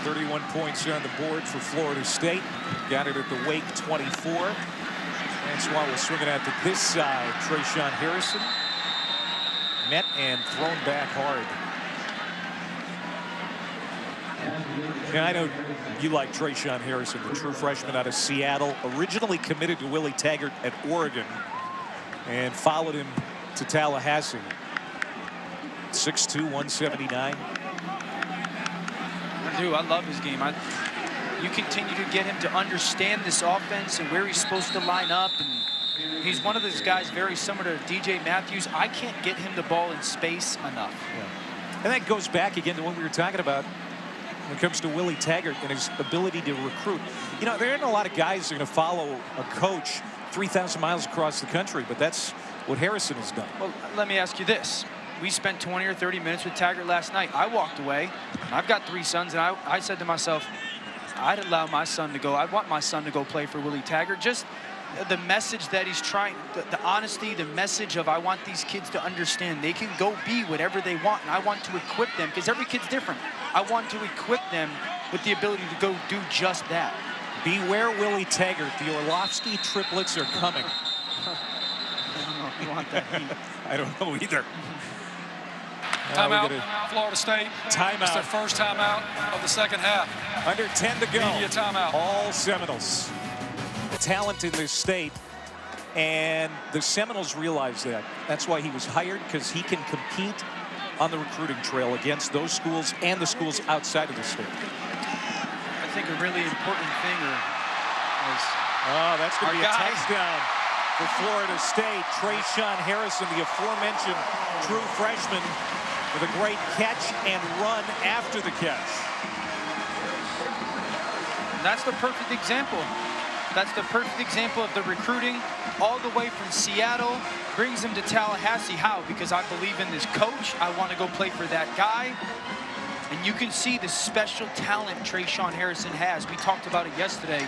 31 points on the board for Florida State. Got it at the Wake 24. Francois was swinging out to this side. Trayshawn Harrison met and thrown back hard. Yeah, I know you like Trayshawn Harrison, the true freshman out of Seattle, originally committed to Willie Taggart at Oregon and followed him to Tallahassee. 6'2", 179. I do. I love his game. You continue to get him to understand this offense and where he's supposed to line up. And he's one of those guys very similar to DJ Matthews. I can't get him the ball in space enough. Yeah. And that goes back again to what we were talking about when it comes to Willie Taggart and his ability to recruit. You know, there aren't a lot of guys that are going to follow a coach 3,000 miles across the country, but that's what Harrison has done. Well, let me ask you this. We spent 20 or 30 minutes with Taggart last night. I walked away. I've got 3 sons, and I said to myself, I'd allow my son to go. I want my son to go play for Willie Taggart. Just the message that he's trying, the honesty, the message of I want these kids to understand they can go be whatever they want, and I want to equip them, because every kid's different. I want to equip them with the ability to go do just that. Beware Willie Taggart. The Orlovsky triplets are coming. I don't know if you want that heat. I don't know either. Timeout, Florida State. Timeout. It's their first timeout of the second half. Under 10 to go. Media timeout. All Seminoles. Talent in this state, and the Seminoles realize that. That's why he was hired, because he can compete on the recruiting trail against those schools and the schools outside of the state. I think a really important thing is that's going to be a touchdown for Florida State. Trayshawn Harrison, the aforementioned true freshman, with a great catch and run after the catch. That's the perfect example. That's the perfect example of the recruiting all the way from Seattle, brings him to Tallahassee. How? Because I believe in this coach. I want to go play for that guy. And you can see the special talent Trayshawn Harrison has. We talked about it yesterday,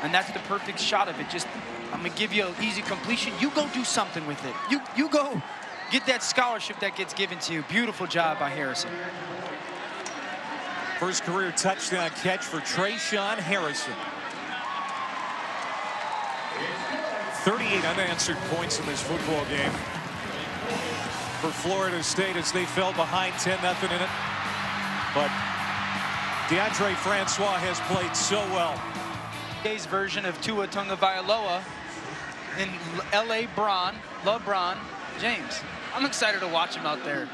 and that's the perfect shot of it. Just, I'm going to give you an easy completion. You go do something with it. You go get that scholarship that gets given to you. Beautiful job by Harrison. First career touchdown catch for Trayshawn Harrison. 38 unanswered points in this football game for Florida State as they fell behind 10-0 in it. But Deondre Francois has played so well. Today's version of Tua Tagovailoa in L.A. LeBron James. I'm excited to watch him out there.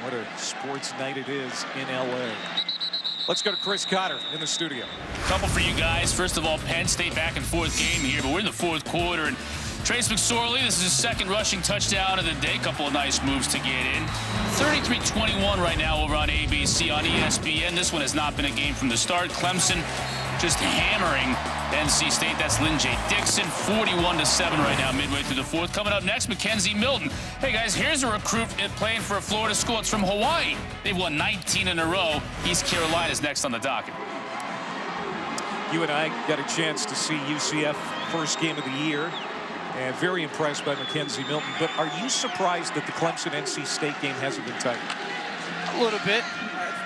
What a sports night it is in L.A. Let's go to Chris Cotter in the studio. Couple for you guys. First of all, Penn State back and forth game here, but we're in the fourth quarter. And Trace McSorley, this is his second rushing touchdown of the day. Couple of nice moves to get in. 33-21 right now over on ABC on ESPN. This one has not been a game from the start. Clemson just hammering NC State. That's Lynn J. Dixon, 41-7 right now, midway through the fourth. Coming up next, Mackenzie Milton. Hey, guys, here's a recruit playing for a Florida school. It's from Hawaii. They've won 19 in a row. East Carolina's next on the docket. You and I got a chance to see UCF first game of the year, and very impressed by Mackenzie Milton. But are you surprised that the Clemson-NC State game hasn't been tight? A little bit.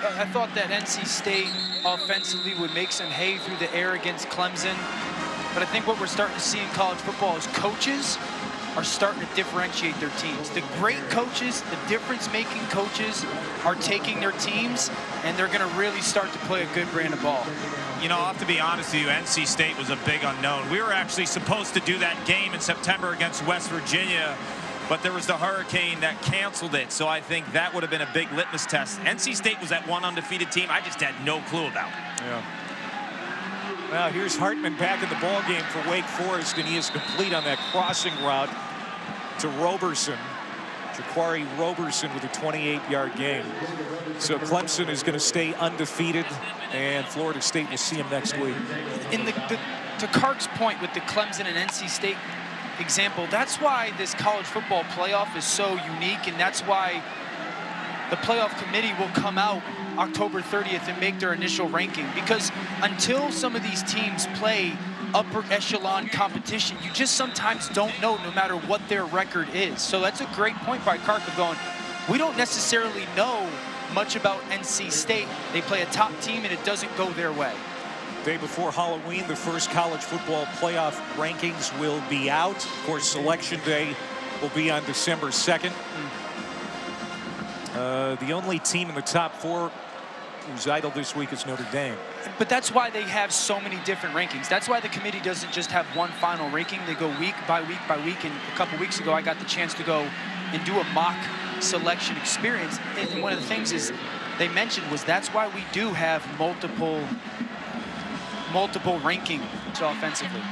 I thought that NC State offensively would make some hay through the air against Clemson. But I think what we're starting to see in college football is coaches are starting to differentiate their teams. The great coaches, the difference-making coaches are taking their teams, and they're going to really start to play a good brand of ball. You know, I'll have to be honest with you, NC State was a big unknown. We were actually supposed to do that game in September against West Virginia, but there was the hurricane that canceled it. So I think that would have been a big litmus test. NC State was that one undefeated team I just had no clue about. Yeah. Now here's Hartman back in the ball game for Wake Forest, and he is complete on that crossing route to Roberson. Jaquari Roberson with a 28-yard gain. So Clemson is going to stay undefeated, and Florida State will see him next week. To Clark's point with the Clemson and NC State example, that's why this college football playoff is so unique, and that's why the playoff committee will come out October 30th and make their initial ranking, because until some of these teams play upper echelon competition, you just sometimes don't know, no matter what their record is. So that's a great point by Clark of going, we don't necessarily know much about NC State. They play a top team and it doesn't go their way. Day before Halloween, the first college football playoff rankings will be out. Of course, Selection Day will be on December 2nd. The only team in the top 4 who's idle this week is Notre Dame. But that's why they have so many different rankings. That's why the committee doesn't just have one final ranking. They go week by week by week. And a couple weeks ago, I got the chance to go and do a mock selection experience. And one of the things is they mentioned was that's why we do have multiple ranking offensively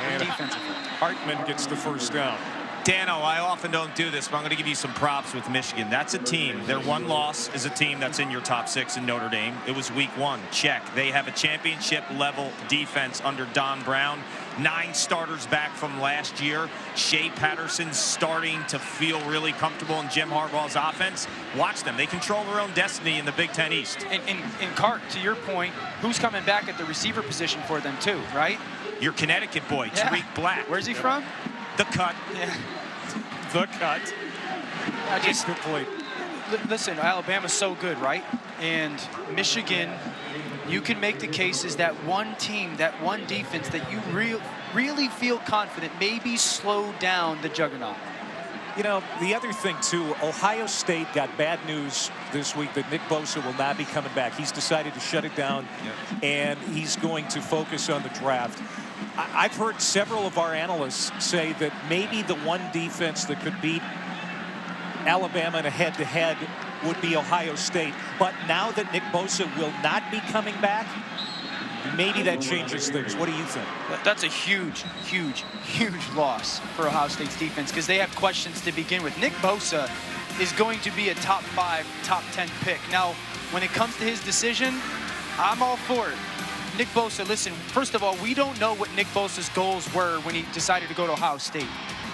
and defensively. Hartman gets the first down. Dano, I often don't do this, but I'm going to give you some props with Michigan. That's a team. Their one loss is a team that's in your top 6 in Notre Dame. It was week 1. Check. They have a championship-level defense under Don Brown. 9 starters back from last year. Shea Patterson's starting to feel really comfortable in Jim Harbaugh's offense. Watch them. They control their own destiny in the Big Ten East. And Cart, to your point, who's coming back at the receiver position for them too, right? Your Connecticut boy, Tariq Black. Where's he from? The cut. Yeah. The cut. I just complete. Listen, Alabama's so good, right? And Michigan, you can make the case is that one team, that one defense that you really feel confident maybe slow down the juggernaut. You know, the other thing, too, Ohio State got bad news this week that Nick Bosa will not be coming back. He's decided to shut it down, and he's going to focus on the draft. I've heard several of our analysts say that maybe the one defense that could beat Alabama in a head-to-head would be Ohio State. But now that Nick Bosa will not be coming back, maybe that changes things. What do you think? That's a huge loss for Ohio State's defense, because they have questions to begin with. Nick Bosa is going to be a top 5, top 10 pick. Now, when it comes to his decision, I'm all for it. Nick Bosa, listen, first of all, we don't know what Nick Bosa's goals were when he decided to go to Ohio State.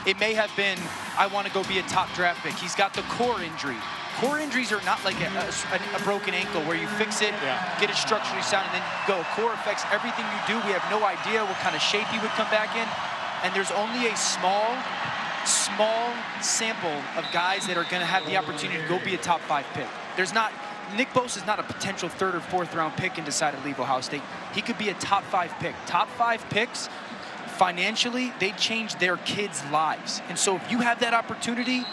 It may have been, I want to go be a top draft pick. He's got the core injury. Core injuries are not like a broken ankle where you fix it, get it structurally sound, and then go. Core affects everything you do. We have no idea what kind of shape he would come back in. And there's only a small sample of guys that are going to have the opportunity to go be a top 5 pick. Nick Bosa is not a potential 3rd or 4th round pick and decide to leave Ohio State. He could be a top 5 pick. Top 5 picks, financially, they change their kids' lives. And so if you have that opportunity,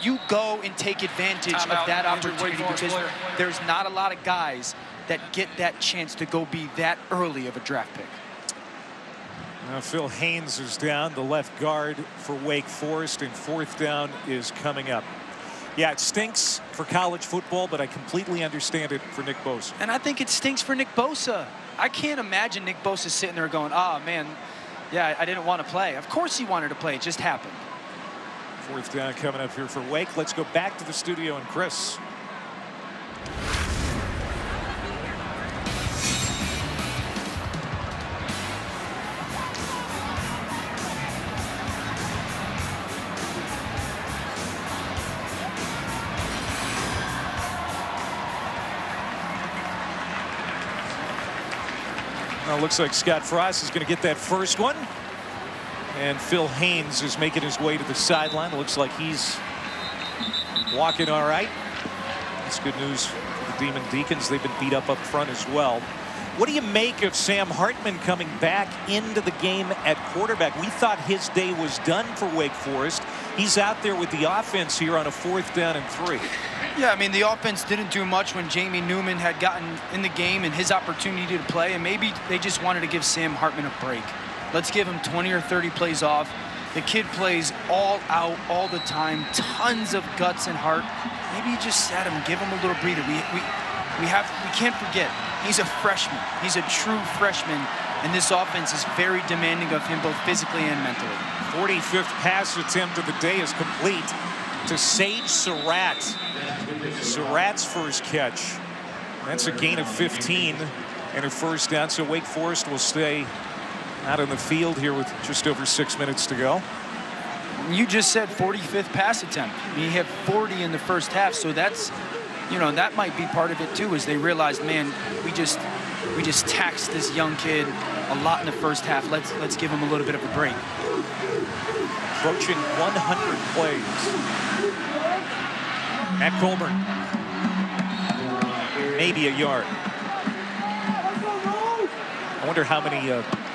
you go and take advantage of that opportunity, because there's not a lot of guys that get that chance to go be that early of a draft pick. Now Phil Haynes is down, the left guard for Wake Forest, and 4th down is coming up. Yeah, it stinks for college football, but I completely understand it for Nick Bosa. And I think it stinks for Nick Bosa. I can't imagine Nick Bosa sitting there going, oh, man, yeah, I didn't want to play. Of course he wanted to play. It just happened. 4th down coming up here for Wake. Let's go back to the studio and Chris. Well, looks like Scott Frost is going to get that first one. And Phil Haynes is making his way to the sideline. It looks like he's walking all right. That's good news for the Demon Deacons. They've been beat up front as well. What do you make of Sam Hartman coming back into the game at quarterback? We thought his day was done for Wake Forest. He's out there with the offense here on a 4th down and 3. Yeah, I mean, the offense didn't do much when Jamie Newman had gotten in the game and his opportunity to play, and maybe they just wanted to give Sam Hartman a break. Let's give him 20 or 30 plays off. The kid plays all out all the time, tons of guts and heart. Maybe you just sat him, give him a little breather. We can't forget, he's a freshman. He's a true freshman, and this offense is very demanding of him both physically and mentally. 45th pass attempt of the day is complete. to Sage Surratt. Surratt's first catch. That's a gain of 15 and a first down. So Wake Forest will stay out on the field here with just over 6 minutes to go. You just said 45th pass attempt. You have 40 in the first half, so that's, you know, that might be part of it too, is they realized, man, we just taxed this young kid a lot in the first half. Let's give him a little bit of a break. Approaching 100 plays. At Colburn. Maybe a yard. I wonder how many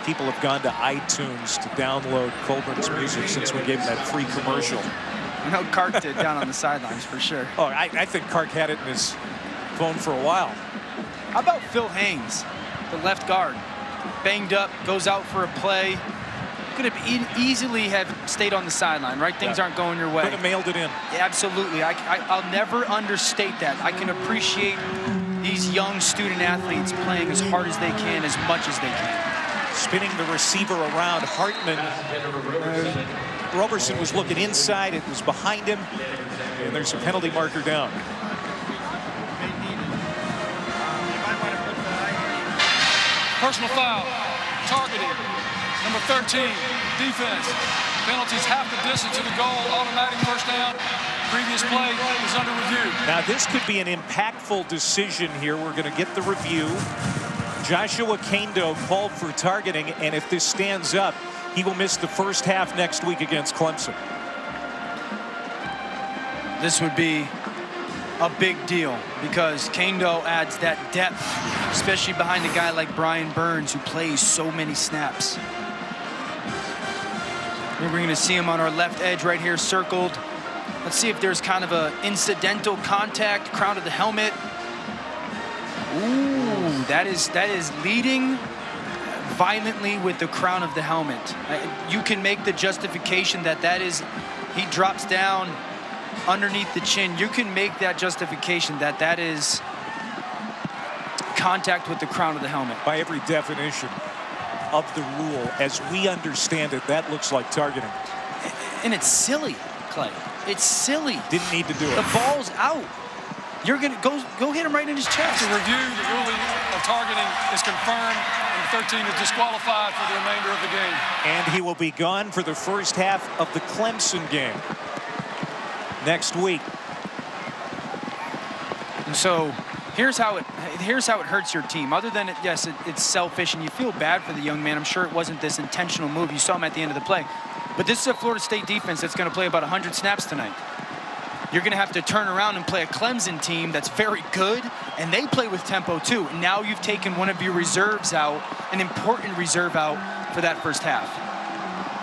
people have gone to iTunes to download Colburn's music since we gave him that free commercial. I know Kark did down on the sidelines for sure. Oh, I think Kark had it in his phone for a while. How about Phil Haynes, the left guard? Banged up, goes out for a play. Could have easily have stayed on the sideline, right? Things aren't going your way. Could have mailed it in. Yeah, absolutely. I'll never understate that. I can appreciate these young student athletes playing as hard as they can, as much as they can. Spinning the receiver around. Hartman. Roberson was looking inside. It was behind him. And there's a penalty marker down. Personal foul, targeting, number 13, defense. Penalties half the distance to the goal, automatic first down. Previous play is under review. Now this could be an impactful decision here. We're going to get the review. Joshua Kando called for targeting, and if this stands up, he will miss the first half next week against Clemson. This would be a big deal because Kando adds that depth, especially behind a guy like Brian Burns, who plays so many snaps. We're going to see him on our left edge right here circled. Let's see if there's kind of a incidental contact, crown of the helmet. Ooh, that is leading violently with the crown of the helmet. You can make the justification that is, he drops down underneath the chin. You can make that justification that is contact with the crown of the helmet. By every definition of the rule, as we understand it, that looks like targeting. And it's silly, Clay. It's silly. Didn't need to do it. The ball's out. You're gonna go hit him right in his chest. To review, the ruling of targeting is confirmed, and 13 is disqualified for the remainder of the game. And he will be gone for the first half of the Clemson game next week. And so here's how it hurts your team. Other than it's selfish and you feel bad for the young man. I'm sure it wasn't this intentional move. You saw him at the end of the play. But this is a Florida State defense that's going to play about 100 snaps tonight. You're going to have to turn around and play a Clemson team that's very good, and they play with tempo too. Now you've taken one of your reserves out, an important reserve out for that first half.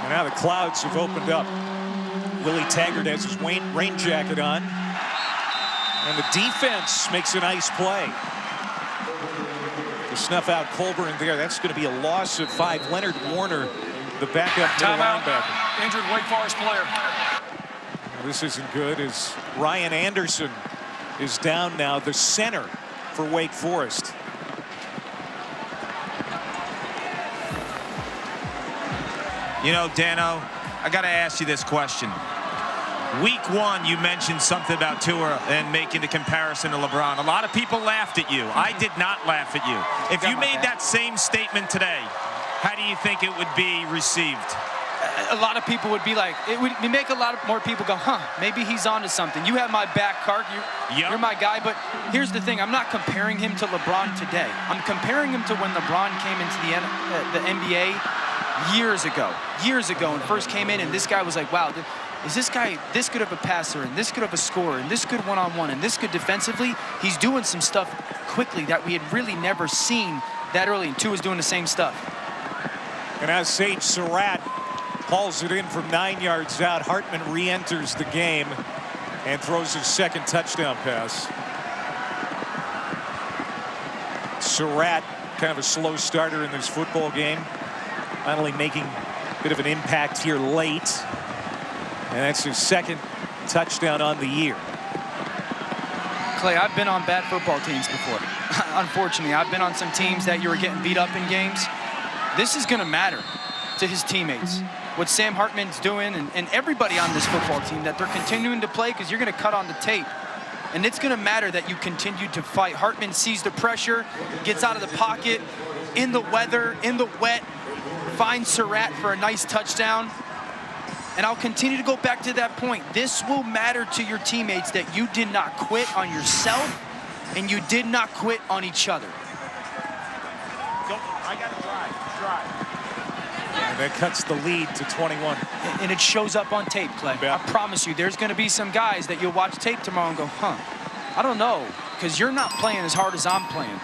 And now the clouds have opened up. Willie Taggart has his rain jacket on. And the defense makes a nice play to snuff out Colburn there. That's going to be a loss of 5. Leonard Warner, the backup middle linebacker. Injured Wake Forest player. This isn't good as Ryan Anderson is down now, the center for Wake Forest. You know, Dano, I got to ask you this question. Week 1, you mentioned something about Tua and making the comparison to LeBron. A lot of people laughed at you. I did not laugh at you. If you made that same statement today, how do you think it would be received? A lot of people would be like, it would make a lot of more people go, huh, maybe he's onto something. You have my back, Kark. You're my guy. But here's the thing. I'm not comparing him to LeBron today. I'm comparing him to when LeBron came into the NBA years ago, and first came in, and this guy was like, wow, is this guy this good of a passer, and this good of a scorer, and this good one-on-one, and this good defensively? He's doing some stuff quickly that we had really never seen that early, and Tua's doing the same stuff. And as Sage Surratt hauls it in from 9 yards out, Hartman re-enters the game and throws his second touchdown pass. Surratt, kind of a slow starter in this football game, finally making a bit of an impact here late. And that's his second touchdown on the year. Clay, I've been on bad football teams before. Unfortunately, I've been on some teams that you were getting beat up in games. This is going to matter to his teammates. what Sam Hartman's doing and everybody on this football team, that they're continuing to play because you're going to cut on the tape. And it's going to matter that you continue to fight. Hartman sees the pressure, gets out of the pocket, in the weather, in the wet, finds Surratt for a nice touchdown. And I'll continue to go back to that point. This will matter to your teammates that you did not quit on yourself and you did not quit on each other. I got to drive. And that cuts the lead to 21. And it shows up on tape, Clay. Yeah. I promise you, there's going to be some guys that you'll watch tape tomorrow and go, I don't know, because you're not playing as hard as I'm playing.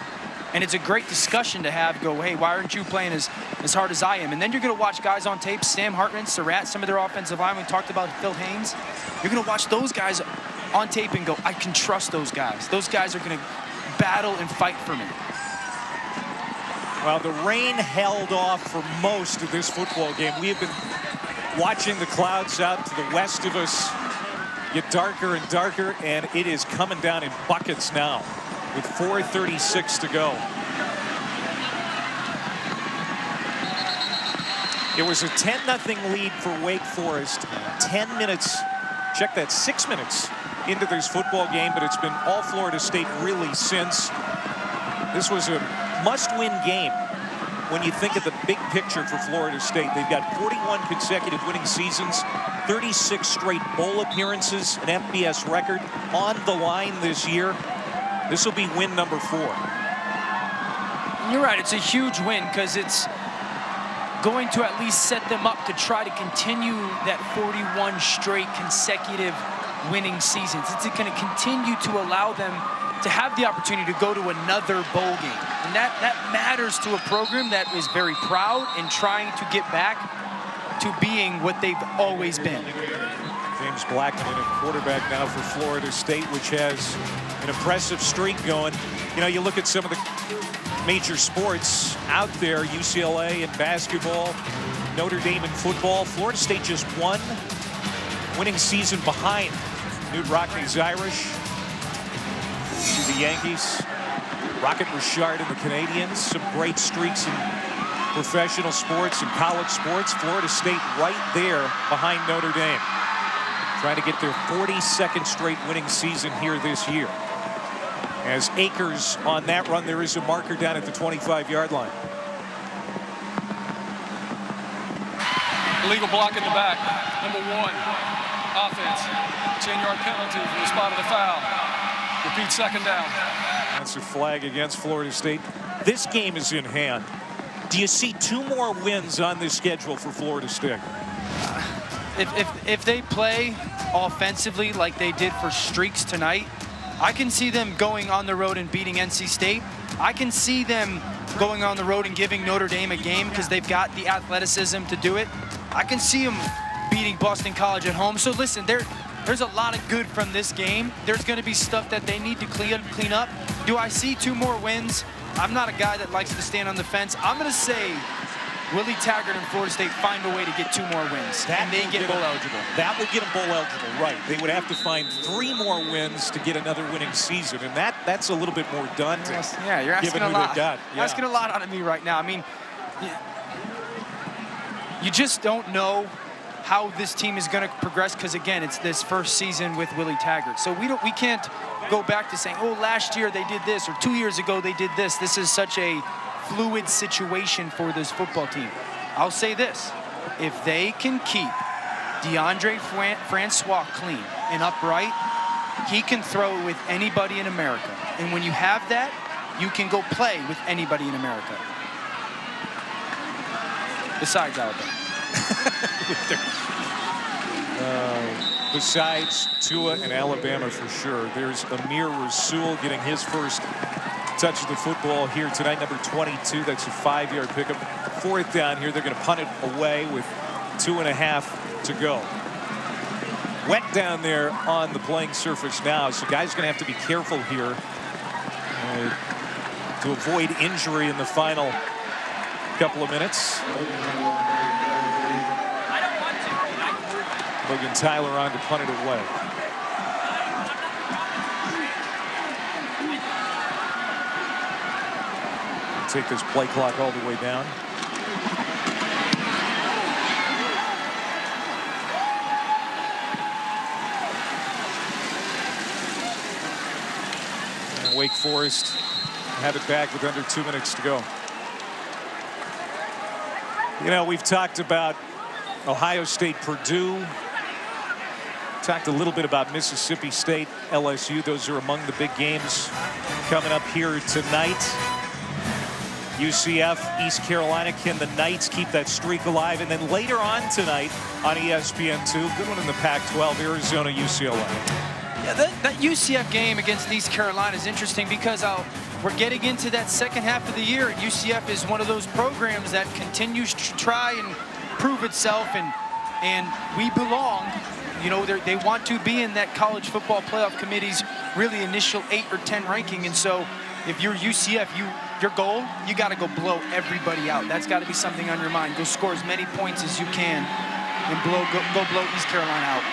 And it's a great discussion to have, go, hey, why aren't you playing as hard as I am? And then you're going to watch guys on tape, Sam Hartman, Surratt, some of their offensive line. We talked about Phil Haynes. You're going to watch those guys on tape and go, I can trust those guys. Those guys are going to battle and fight for me. Well, the rain held off for most of this football game. We have been watching the clouds out to the west of us get darker and darker, and it is coming down in buckets now with 4:36 to go. It was a 10-0 lead for Wake Forest. 10 minutes, check that, 6 minutes into this football game, but it's been all Florida State really since. This was a must-win game when you think of the big picture for Florida State. They've got 41 consecutive winning seasons, 36 straight bowl appearances, an FBS record on the line this year. This will be win number 4. You're right, it's a huge win because it's going to at least set them up to try to continue that 41 straight consecutive winning seasons. It's going to continue to allow them to have the opportunity to go to another bowl game. And that matters to a program that is very proud and trying to get back to being what they've always been. James Blackman, a quarterback now for Florida State, which has an impressive streak going. You know, you look at some of the major sports out there, UCLA in basketball, Notre Dame in football. Florida State just one winning season behind Knute Rockne's Irish, to the Yankees, Rocket Richard and the Canadians. Some great streaks in professional sports and college sports. Florida State right there behind Notre Dame, trying to get their 42nd straight winning season here this year. As Akers on that run, there is a marker down at the 25-yard line. Illegal block in the back. Number 1, offense. 10-yard penalty from the spot of the foul. Repeat second down. That's a flag against Florida State. This game is in hand. Do you see 2 more wins on this schedule for Florida State? If they play offensively like they did for streaks tonight, I can see them going on the road and beating NC State. I can see them going on the road and giving Notre Dame a game because they've got the athleticism to do it. I can see them beating Boston College at home. So listen, there's a lot of good from this game. There's going to be stuff that they need to clean up. Do I see 2 more wins? I'm not a guy that likes to stand on the fence. I'm going to say Willie Taggart and Florida State find a way to get 2 more wins, and they get bowl eligible. That would get them bowl eligible, right. They would have to find 3 more wins to get another winning season, and that's a little bit more daunting. Yeah, you're asking a lot. Yeah. Asking a lot out of me right now. I mean, you just don't know how this team is going to progress because, again, it's this first season with Willie Taggart. So we can't go back to saying, oh, last year they did this, or 2 years ago they did this. This is such a fluid situation for this football team. I'll say this. If they can keep Deondre Francois clean and upright, he can throw it with anybody in America. And when you have that, you can go play with anybody in America. Besides Alabama. Besides Tua and Alabama for sure. There's Amir Rasul getting his first touch of the football here tonight, number 22. That's a 5-yard pickup. 4th down here. They're going to punt it away with 2.5 to go. Wet down there on the playing surface now, so guys going to have to be careful here to avoid injury in the final couple of minutes. Logan Tyler on to punt it away. Take this play clock all the way down. Wake Forest have it back with under 2 minutes to go. You know, we've talked about Ohio State, Purdue. Talked a little bit about Mississippi State, LSU. Those are among the big games coming up here tonight. UCF, East Carolina. Can the Knights keep that streak alive? And then later on tonight on ESPN2, good one in the Pac-12, Arizona, UCLA. Yeah, that UCF game against East Carolina is interesting because we're getting into that second half of the year, and UCF is one of those programs that continues to try and prove itself, and we belong. You know, they want to be in that college football playoff committee's really initial 8 or 10 ranking, and so if you're UCF, your goal, you got to go blow everybody out. That's got to be something on your mind. Go score as many points as you can and go blow East Carolina out.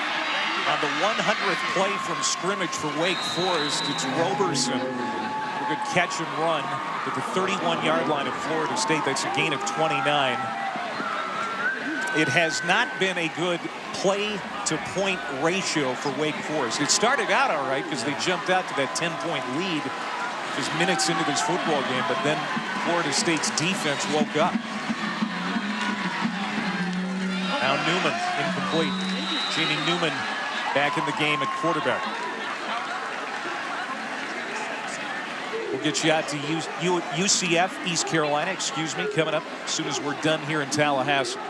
On the 100th play from scrimmage for Wake Forest, it's Roberson. A good catch and run at the 31-yard line of Florida State. That's a gain of 29. It has not been a good play-to-point ratio for Wake Forest. It started out all right because they jumped out to that 10-point lead just minutes into this football game, but then Florida State's defense woke up. Now Newman, incomplete. Jamie Newman back in the game at quarterback. We'll get you out to UCF, East Carolina, coming up as soon as we're done here in Tallahassee.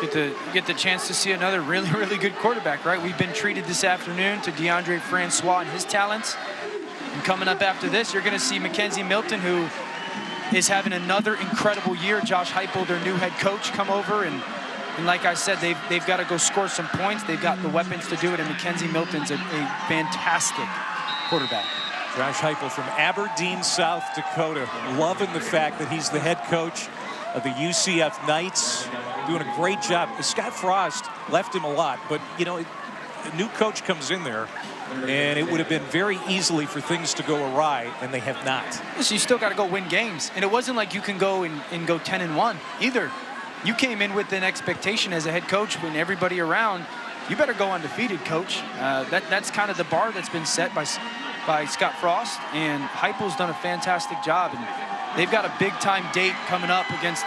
Get the chance to see another really good quarterback, right? We've been treated this afternoon to Deondre Francois and his talents. And coming up after this, you're going to see Mackenzie Milton, who is having another incredible year. Josh Heupel, their new head coach, come over, and like I said, they've got to go score some points. They've got the weapons to do it, and Mackenzie Milton's a fantastic quarterback. Josh Heupel from Aberdeen, South Dakota, loving the fact that he's the head coach of the UCF Knights, doing a great job. Scott Frost left him a lot, but you know, a new coach comes in there, and it would have been very easily for things to go awry, and they have not. So you still got to go win games, and it wasn't like you can go and go 10-1 either. You came in with an expectation as a head coach when everybody around, you better go undefeated, coach. That's kind of the bar that's been set by Scott Frost, and Heupel's done a fantastic job, and they've got a big-time date coming up against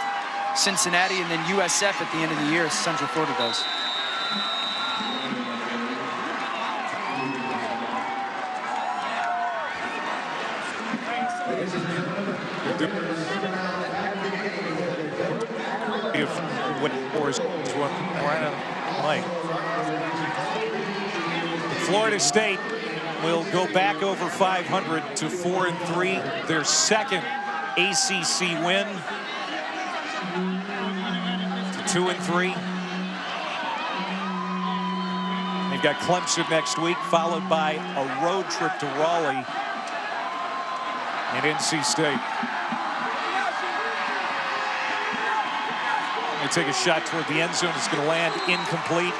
Cincinnati and then USF at the end of the year, as Central Florida does. Florida State will go back over 500 to 4-3, their second ACC win to 2-3. They've got Clemson next week, followed by a road trip to Raleigh and NC State. They take a shot toward the end zone. It's going to land incomplete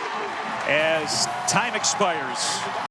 as time expires.